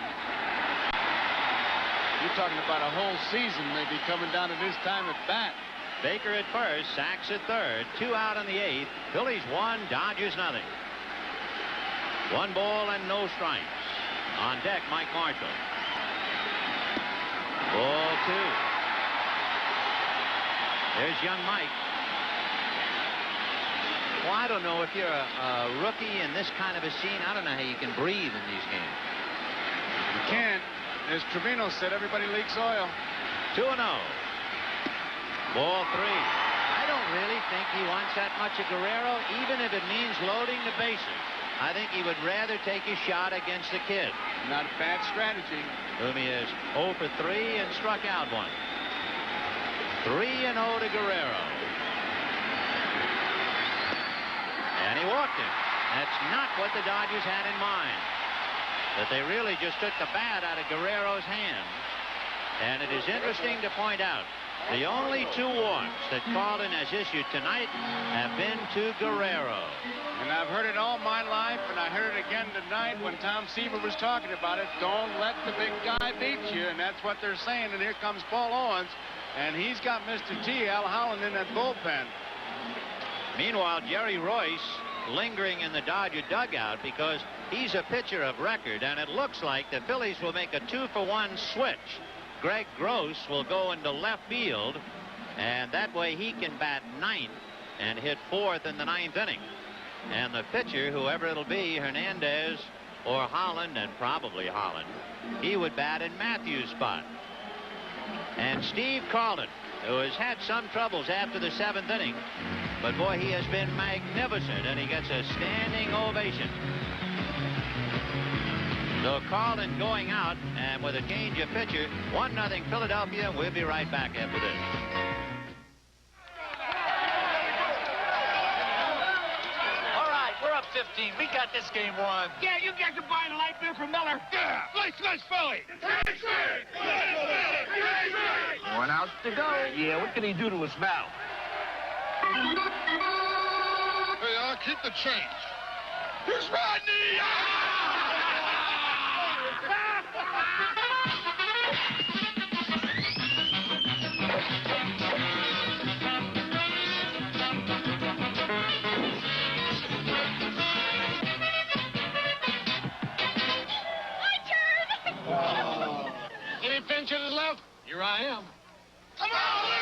You're talking about a whole season maybe coming down to this time at bat. Baker at first, Sachs at third, 2 out in the 8th. Phillies 1, Dodgers nothing. 1 ball and no strikes. On deck, Mike Marshall. Ball 2. There's young Mike. Well, I don't know if you're a rookie in this kind of a scene. I don't know how you can breathe in these games. You can't. As Trevino said, everybody leaks oil. 2-0. Ball 3. I don't really think he wants that much of Guerrero, even if it means loading the bases. I think he would rather take a shot against the kid. Not a bad strategy. Whom he is 0 for 3 and struck out 1. 3-0 to Guerrero. And he walked him. That's not what the Dodgers had in mind. But they really just took the bat out of Guerrero's hands. And it is interesting to point out, the only 2 walks that Carlton has issued tonight have been to Guerrero. And I've heard it all my life, and I heard it again tonight when Tom Seaver was talking about it. Don't let the big guy beat you, and that's what they're saying. And here comes Paul Owens, and he's got Mr. T, Al Holland, in that bullpen. Meanwhile, Jerry Royce lingering in the Dodger dugout because he's a pitcher of record, and it looks like the Phillies will make a 2-for-1 switch. Greg Gross will go into left field, and that way he can bat 9th and hit 4th in the 9th inning. And the pitcher, whoever it'll be, Hernandez or Holland, and probably Holland, he would bat in Matthews' spot. And Steve Carlton, who has had some troubles after the 7th inning, but boy, he has been magnificent, and he gets a standing ovation. So Carlton going out, and with a change of pitcher, 1-0 Philadelphia. We'll be right back after this. All right, we're up 15. We got this game won. Yeah, you guys are buying a light beer from Miller. Yeah, let's Philly. One out to go. Yeah, what can he do to us now? Hey, I'll keep the change. Here's Rodney. Any pinch hitters left? Here I am. Come on, Lee!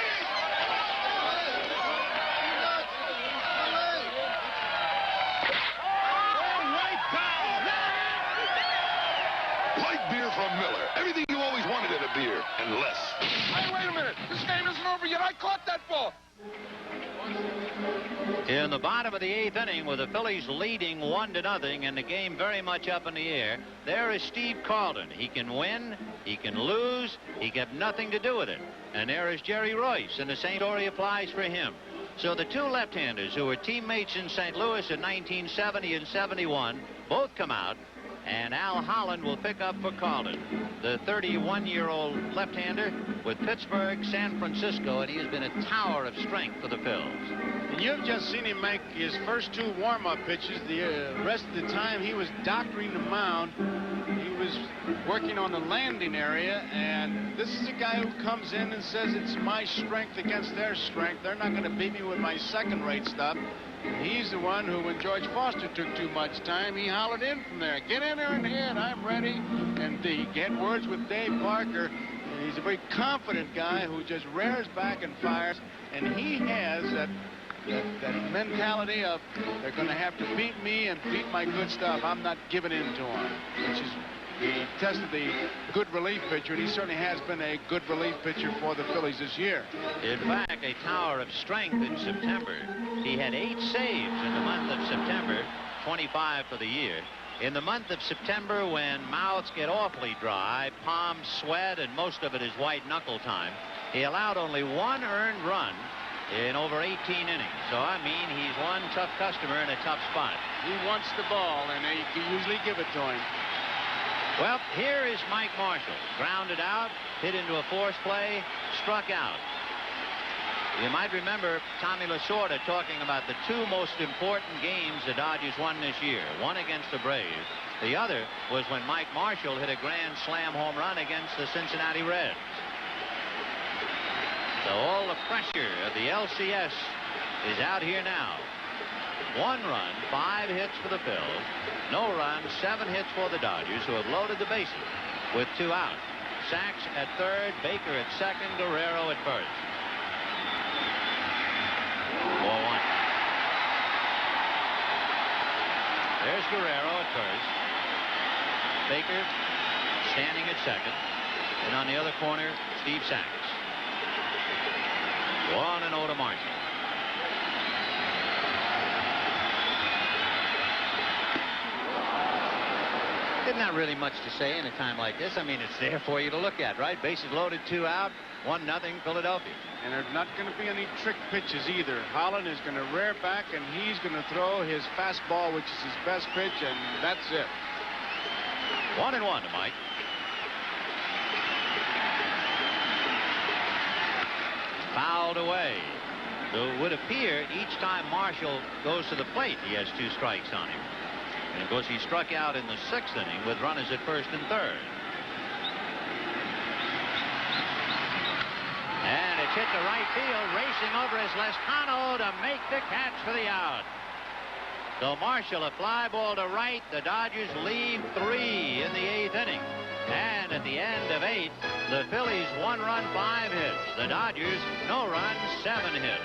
Light beer from Miller. Everything you always wanted in a beer, and less. Hey, wait a minute. This game isn't over yet. I caught that ball. In the bottom of the 8th inning, with the Phillies leading 1-0 and the game very much up in the air, there is Steve Carlton. He can win, he can lose, he got nothing to do with it. And there is Jerry Royce, and the same story applies for him. So the 2 left-handers who were teammates in St. Louis in 1970 and 71 both come out, and Al Holland will pick up for Carlton, the 31-year-old left-hander with Pittsburgh, San Francisco, and he has been a tower of strength for the Phils. And you've just seen him make his first 2 warm-up pitches. The rest of the time he was doctoring the mound. He was working on the landing area, and this is a guy who comes in and says it's my strength against their strength. They're not going to beat me with my second-rate stuff. He's the one who, when George Foster took too much time, he hollered in from there. Get in there and hit. I'm ready. And he had words with Dave Parker. And he's a very confident guy who just rears back and fires. And he has that mentality of they're going to have to beat me and beat my good stuff. I'm not giving in to him, which is he tested the good relief pitcher, and he certainly has been a good relief pitcher for the Phillies this year. In fact, a tower of strength in September. He had 8 saves in the month of September, 25 for the year. In the month of September, when mouths get awfully dry, palms sweat, and most of it is white knuckle time, he allowed only 1 earned run in over 18 innings. So, I mean, he's one tough customer in a tough spot. He wants the ball, and they usually give it to him. Well, here is Mike Marshall. Grounded out, hit into a force play, struck out. You might remember Tommy Lasorda talking about the 2 most important games the Dodgers won this year. One against the Braves. The other was when Mike Marshall hit a grand slam home run against the Cincinnati Reds. So all the pressure of the LCS is out here now. 1 run, 5 hits for the Phils. No runs, 7 hits for the Dodgers, who have loaded the bases with 2 out. Sachs at third, Baker at second, Guerrero at first. 4-1. There's Guerrero at first. Baker standing at second. And on the other corner, Steve Sachs. 1-0 to Marshall. There's not really much to say in a time like this. I mean, it's there for you to look at, right? Bases loaded, 2 out, 1-0 Philadelphia. And there's not going to be any trick pitches either. Holland is going to rear back, and he's going to throw his fastball, which is his best pitch, and that's it. 1-1 to Mike. Fouled away. So it would appear each time Marshall goes to the plate, he has 2 strikes on him. And of course, he struck out in the 6th inning with runners at 1st and 3rd. And it's hit to right field. Racing over is Lescano to make the catch for the out. So Marshall, a fly ball to right. The Dodgers lead 3 in the 8th inning. And at the end of 8, the Phillies 1 run, 5 hits. The Dodgers no run, 7 hits.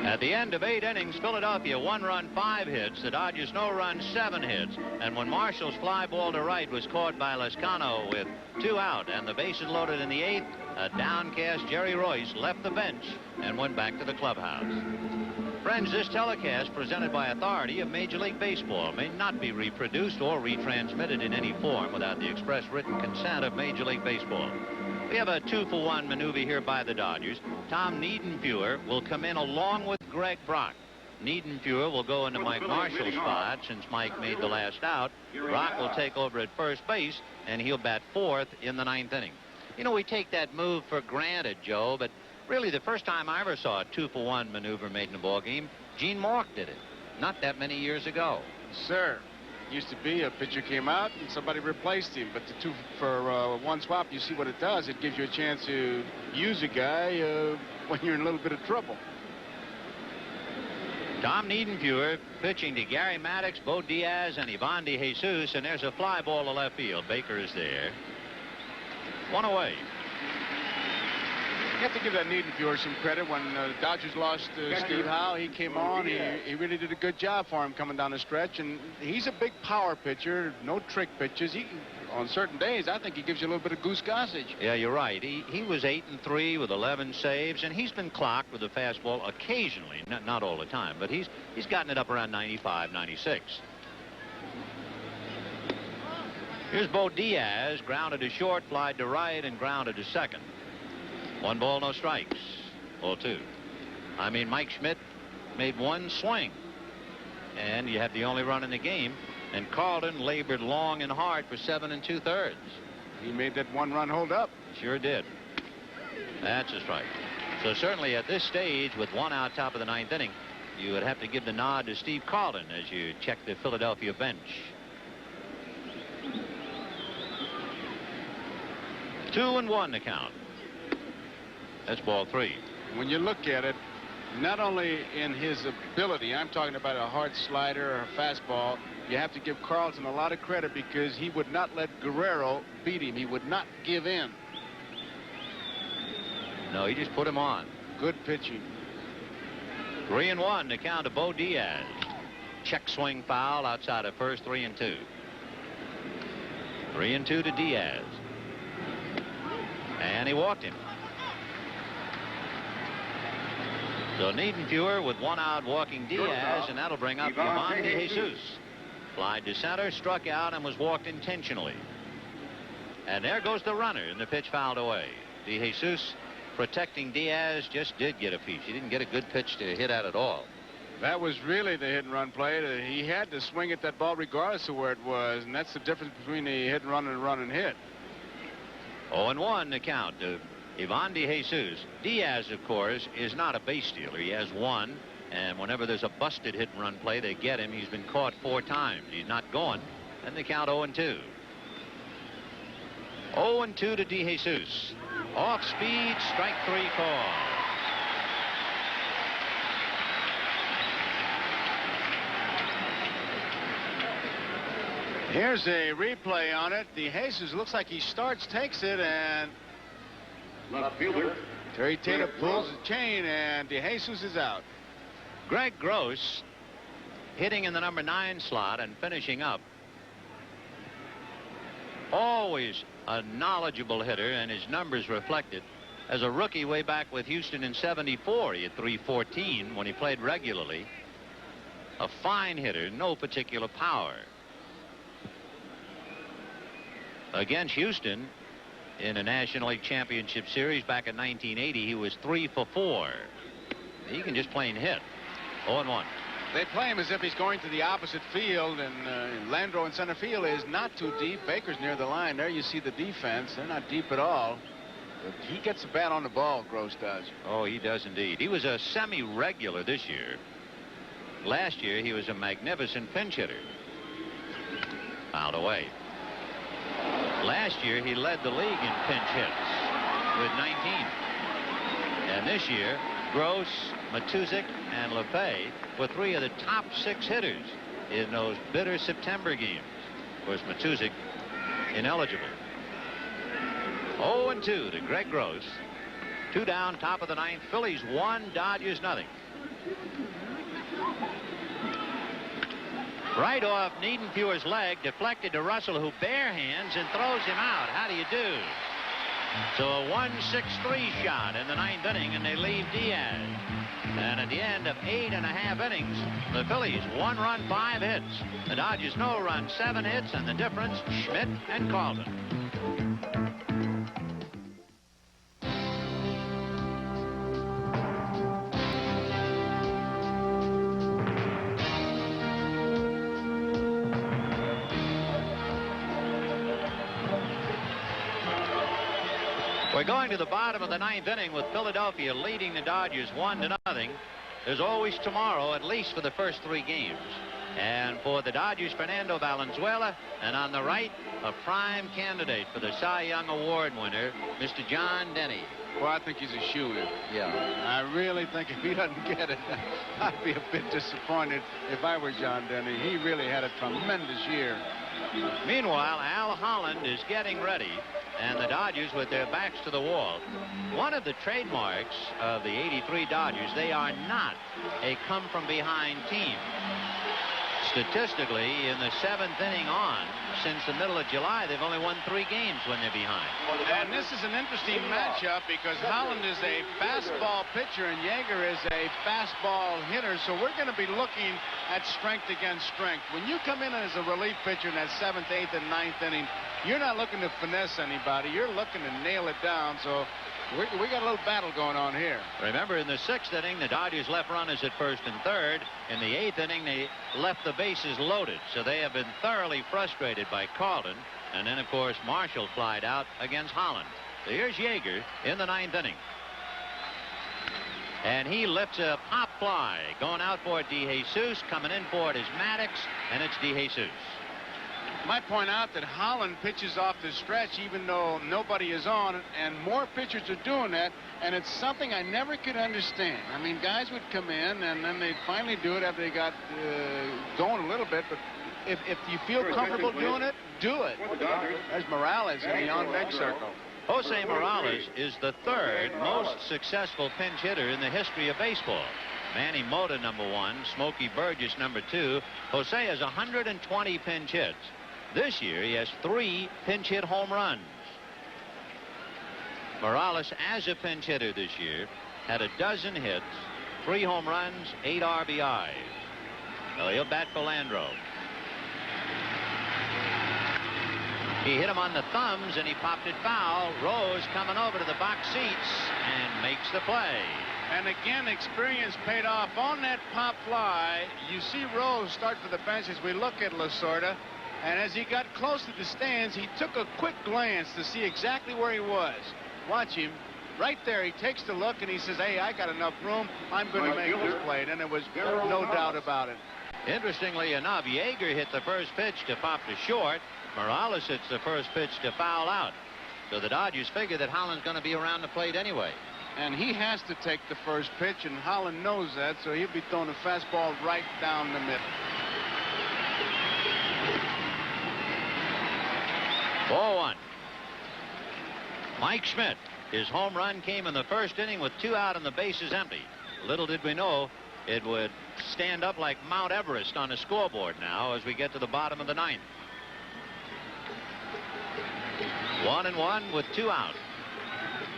At the end of 8 innings, Philadelphia 1 run, 5 hits. The Dodgers no run, 7 hits. And when Marshall's fly ball to right was caught by Lescano with 2 out and the bases loaded in the 8th, a downcast Jerry Royce left the bench and went back to the clubhouse. Friends, this telecast presented by authority of Major League Baseball may not be reproduced or retransmitted in any form without the express written consent of Major League Baseball. We have a 2-for-1 maneuver here by the Dodgers. Tom Niedenfuer will come in along with Greg Brock. Niedenfuer will go into Mike Marshall's spot since Mike made the last out. Brock will take over at first base, and he'll bat 4th in the 9th inning. You know, we take that move for granted, Joe, but really the first time I ever saw a 2-for-1 maneuver made in a ball game, Gene Mork did it, not that many years ago. Sir, used to be a pitcher came out and somebody replaced him, but the 2-for-1 swap, you see what it does. It gives you a chance to use a guy when you're in a little bit of trouble. Tom Niedenfuer pitching to Gary Maddox, Bo Diaz, and Ivan DeJesus, and there's a fly ball to left field. Baker is there. 1 away. You have to give that Niedenfuer some credit. When the Dodgers lost Steve Howe, he came on. He really did a good job for him coming down the stretch. And he's a big power pitcher, no trick pitches. On certain days, I think he gives you a little bit of Goose Gossage. Yeah, you're right. He was 8-3 with 11 saves, and he's been clocked with a fastball occasionally, not all the time, but he's gotten it up around 95, 96. Here's Bo Diaz, grounded to short, flied to right, and grounded to second. 1 ball, no strikes. Ball 2. I mean, Mike Schmidt made 1 swing, and you have the only run in the game. And Carlton labored long and hard for 7 2/3. He made that 1 run hold up. Sure did. That's a strike. So certainly at this stage, with 1 out top of the 9th inning, you would have to give the nod to Steve Carlton as you check the Philadelphia bench. 2-1 to count. That's ball 3. When you look at it, not only in his ability, I'm talking about a hard slider or a fastball, you have to give Carlton a lot of credit because he would not let Guerrero beat him. He would not give in. No, he just put him on. Good pitching. 3-1 to count to Bo Diaz. Check swing foul outside of first, 3-2. 3-2 to Diaz. And he walked him. So Niedenfuer with 1 out walking Diaz, and that'll bring up Ivan DeJesus. Flied to center, struck out, and was walked intentionally. And there goes the runner, and the pitch fouled away. DeJesus, protecting Diaz, just did get a piece. He didn't get a good pitch to hit at all. That was really the hit-and-run play. He had to swing at that ball regardless of where it was, and that's the difference between the hit-and-run and run-and-hit. 0-1 to count to Ivan DeJesus. Diaz, of course, is not a base stealer. He has 1. And whenever there's a busted hit-and-run play, they get him. He's been caught 4 times. He's not going. And they count 0-2. 0-2 to DeJesus. Off speed, strike 3 call. Here's a replay on it. DeJesus looks like he starts, takes it, and left fielder Terry Taylor pulls the chain, and DeJesus is out. Greg Gross hitting in the number 9 slot and finishing up Always a knowledgeable hitter, and his numbers reflect it. As a rookie way back with Houston in '74, he had .314 when he played regularly. A fine hitter, no particular power. Against Houston in a National League Championship Series back in 1980, he was 3 for 4. He can just plain hit. 0-1. They play him as if he's going to the opposite field, and Landreau in center field is not too deep. Baker's near the line. There you see the defense. They're not deep at all. But he gets the bat on the ball, Gross does. Oh, he does indeed. He was a semi-regular this year. Last year, he was a magnificent pinch hitter. Fouled away. Last year, he led the league in pinch hits with 19. And this year, Gross, Matuzik, and LeFay were 3 of the top 6 hitters in those bitter September games. Of course, Matuzik ineligible. 0-2 to Greg Gross. 2 down, top of the 9th. Phillies 1, Dodgers nothing. Right off Niedenfuhr's leg, deflected to Russell, who barehands and throws him out. How do you do? So a 1-6-3 shot in the 9th inning, and they leave Diaz. And at the end of 8.5 innings, the Phillies 1 run, 5 hits. The Dodgers no run, 7 hits, and the difference, Schmidt and Carlton. We're going to the bottom of the 9th inning with Philadelphia leading the Dodgers 1-0. There's always tomorrow, at least for the first 3 games. And for the Dodgers, Fernando Valenzuela, and on the right, a prime candidate for the Cy Young Award winner, Mr. John Denny. Well, I think he's a shoo-in. Yeah. I really think if he doesn't get it, I'd be a bit disappointed if I were John Denny. He really had a tremendous year. Meanwhile, Al Holland is getting ready, and the Dodgers with their backs to the wall. One of the trademarks of the '83 Dodgers, they are not a come-from-behind team. Statistically, in the 7th inning on, since the middle of July, they've only won 3 games when they're behind. And this is an interesting matchup because Holland is a fastball pitcher and Yeager is a fastball hitter. So we're going to be looking at strength against strength. When you come in as a relief pitcher in that 7th, 8th, and 9th inning, you're not looking to finesse anybody. You're looking to nail it down. So we got a little battle going on here. Remember, in the 6th inning, the Dodgers left runners at 1st and 3rd. In the 8th inning, they left the bases loaded. So they have been thoroughly frustrated by Carlton. And then, of course, Marshall flied out against Holland. So here's Yeager in the 9th inning. And he lifts a pop fly. Going out for it, DeJesus. Coming in for it is Maddox, and it's DeJesus. Might point out that Holland pitches off the stretch even though nobody is on, and more pitchers are doing that, and it's something I never could understand. I mean, guys would come in and then they'd finally do it after they got going a little bit, but if you feel comfortable doing it, do it. There's Morales in the on-bench circle. Jose Morales is the 3rd most successful pinch hitter in the history of baseball. Manny Mota, #1, Smokey Burgess, #2. Jose has 120 pinch hits. This year, he has 3 pinch hit home runs. Morales, as a pinch hitter this year, had 12 hits, 3 home runs, 8 RBIs. So he'll bat for Landreau. He hit him on the thumbs, and he popped it foul. Rose coming over to the box seats and makes the play. And again, experience paid off on that pop fly. You see Rose start for the bench as we look at Lasorda. And as he got close to the stands, he took a quick glance to see exactly where he was. Watch him. Right there, he takes the look, and he says, hey, I got enough room. I'm going to make this play. And there was no doubt about it. Interestingly enough, Yeager hit the first pitch to pop to short. Morales hits the first pitch to foul out. So the Dodgers figure that Holland's going to be around the plate anyway. And he has to take the first pitch, and Holland knows that, so he'll be throwing a fastball right down the middle. 4-1. Mike Schmidt. His home run came in the 1st inning with 2 out and the bases empty. Little did we know it would stand up like Mount Everest on a scoreboard now as we get to the bottom of the 9th. 1-1 with 2 out.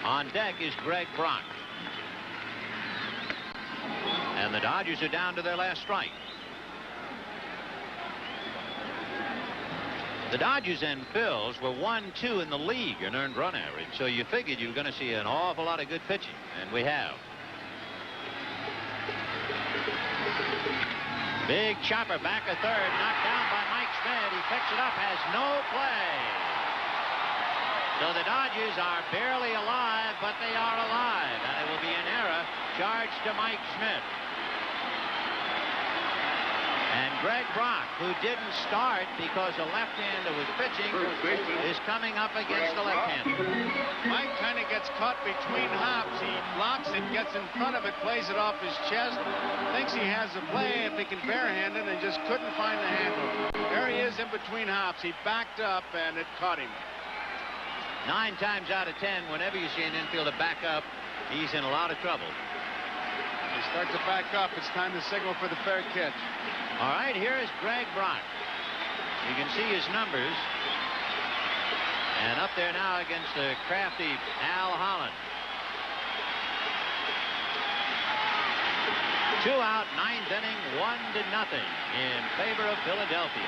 On deck is Greg Brock. And the Dodgers are down to their last strike. The Dodgers and Phils were 1-2 in the league in earned run average, so you figured you were going to see an awful lot of good pitching, and we have. Big chopper back at third, knocked down by Mike Schmidt. He picks it up, has no play. So the Dodgers are barely alive, but they are alive, and it will be an error charged to Mike Schmidt. And Greg Brock, who didn't start because the left-hander was pitching, is coming up against the left-hander. Mike kind of gets caught between hops. He blocks it, gets in front of it, plays it off his chest, thinks he has a play if he can barehand it, and just couldn't find the handle. There he is in between hops. He backed up, and it caught him. 9 times out of 10, whenever you see an infielder back up, he's in a lot of trouble. He starts to back up. It's time to signal for the fair catch. All right, here is Greg Brock. You can see his numbers. And up there now against the crafty Al Holland. 2 out, 9th inning, 1-0 in favor of Philadelphia.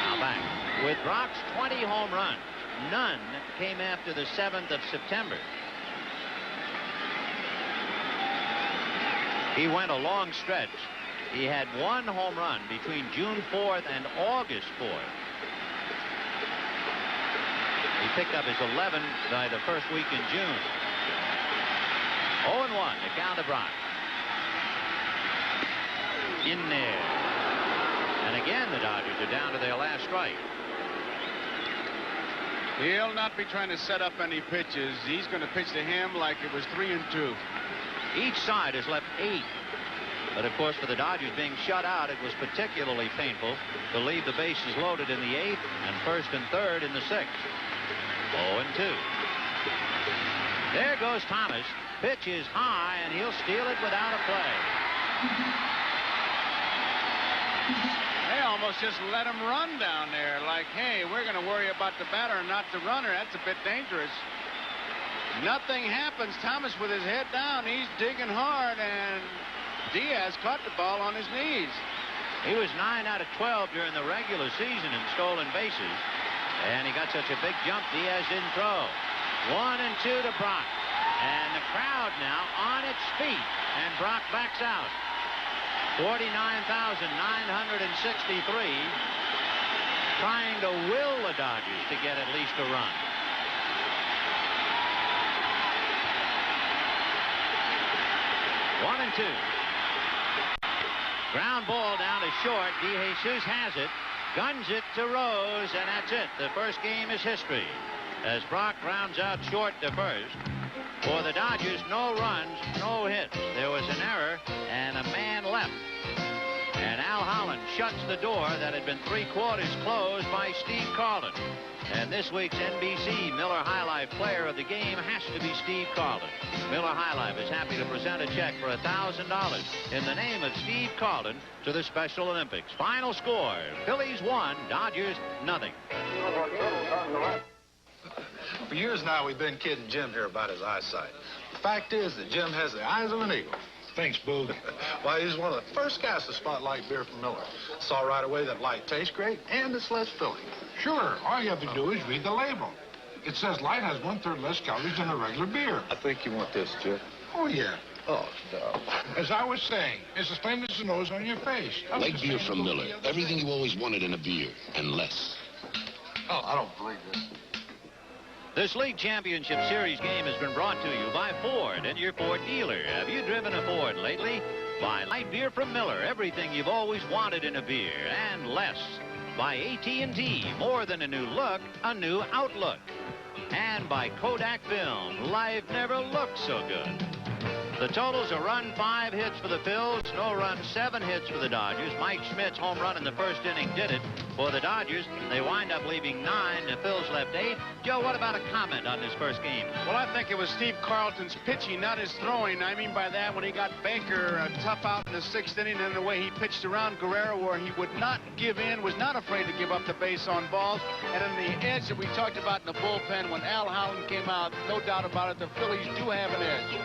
Now back. With Brock's 20 home runs, none came after the 7th of September. He went a long stretch. He had 1 home run between June 4th and August 4th. He picked up his 11th by the first week in June. 0-1 to count to Brock. In there. And again, the Dodgers are down to their last strike. He'll not be trying to set up any pitches. He's going to pitch to him like it was 3-2. Each side has left 8. But, of course, for the Dodgers being shut out, it was particularly painful to leave the bases loaded in the 8th and 1st and 3rd in the 6th. 0-2. There goes Thomas. Pitch is high, and he'll steal it without a play. They almost just let him run down there like, hey, we're going to worry about the batter and not the runner. That's a bit dangerous. Nothing happens. Thomas with his head down. He's digging hard, and Diaz caught the ball on his knees. He was 9 out of 12 during the regular season in stolen bases, and he got such a big jump, Diaz didn't throw. 1-2 to Brock, and the crowd now on its feet, and Brock backs out. 49,963 trying to will the Dodgers to get at least a run. One and 2. Ground ball down to short. DeJesus has it, guns it to Rose, and that's it. The first game is history as Brock rounds out short to first. For the Dodgers, no runs, no hits. There was an error and a man left. And Al Holland shuts the door that had been 3/4 closed by Steve Carlton. And this week's NBC Miller High Life Player of the Game has to be Steve Carlton. Miller High Life is happy to present a check for $1,000 in the name of Steve Carlton to the Special Olympics. Final score, Phillies 1, Dodgers nothing. For years now, we've been kidding Jim here about his eyesight. The fact is that Jim has the eyes of an eagle. Thanks, Boo. Why, he's one of the first guys to spot light beer from Miller. Saw right away that light tastes great and it's less filling. Sure, all you have to do is read the label. It says light has 1/3 less calories than a regular beer. I think you want this, Jim. Oh, yeah. Oh, no. As I was saying, it's the same as the nose on your face. Light beer from Miller. Everything you always wanted in a beer, and less. Oh, I don't believe this. This League Championship Series game has been brought to you by Ford and your Ford dealer. Have you driven a Ford lately? By light beer from Miller, everything you've always wanted in a beer, and less. By AT&T, more than a new look, a new outlook. And by Kodak Film, life never looked so good. The totals: a run, 5 hits for the Phils, no run, 7 hits for the Dodgers. Mike Schmidt's home run in the first inning did it for the Dodgers. They wind up leaving 9. The Phils left 8. Joe, what about a comment on this first game? Well, I think it was Steve Carlton's pitching, not his throwing. I mean by that, when he got Baker tough out in the 6th inning, and the way he pitched around Guerrero, where he would not give in, was not afraid to give up the base on balls. And in the edge that we talked about in the bullpen, when Al Holland came out, no doubt about it, the Phillies do have an edge.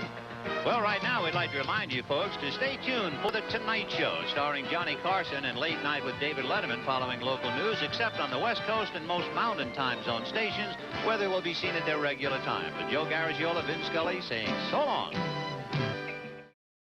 Well, right now, we'd like to remind you folks to stay tuned for The Tonight Show, starring Johnny Carson and Late Night with David Letterman, following local news, except on the West Coast and most Mountain Time Zone stations, where they will be seen at their regular time. But Joe Garagiola, Vin Scully saying so long.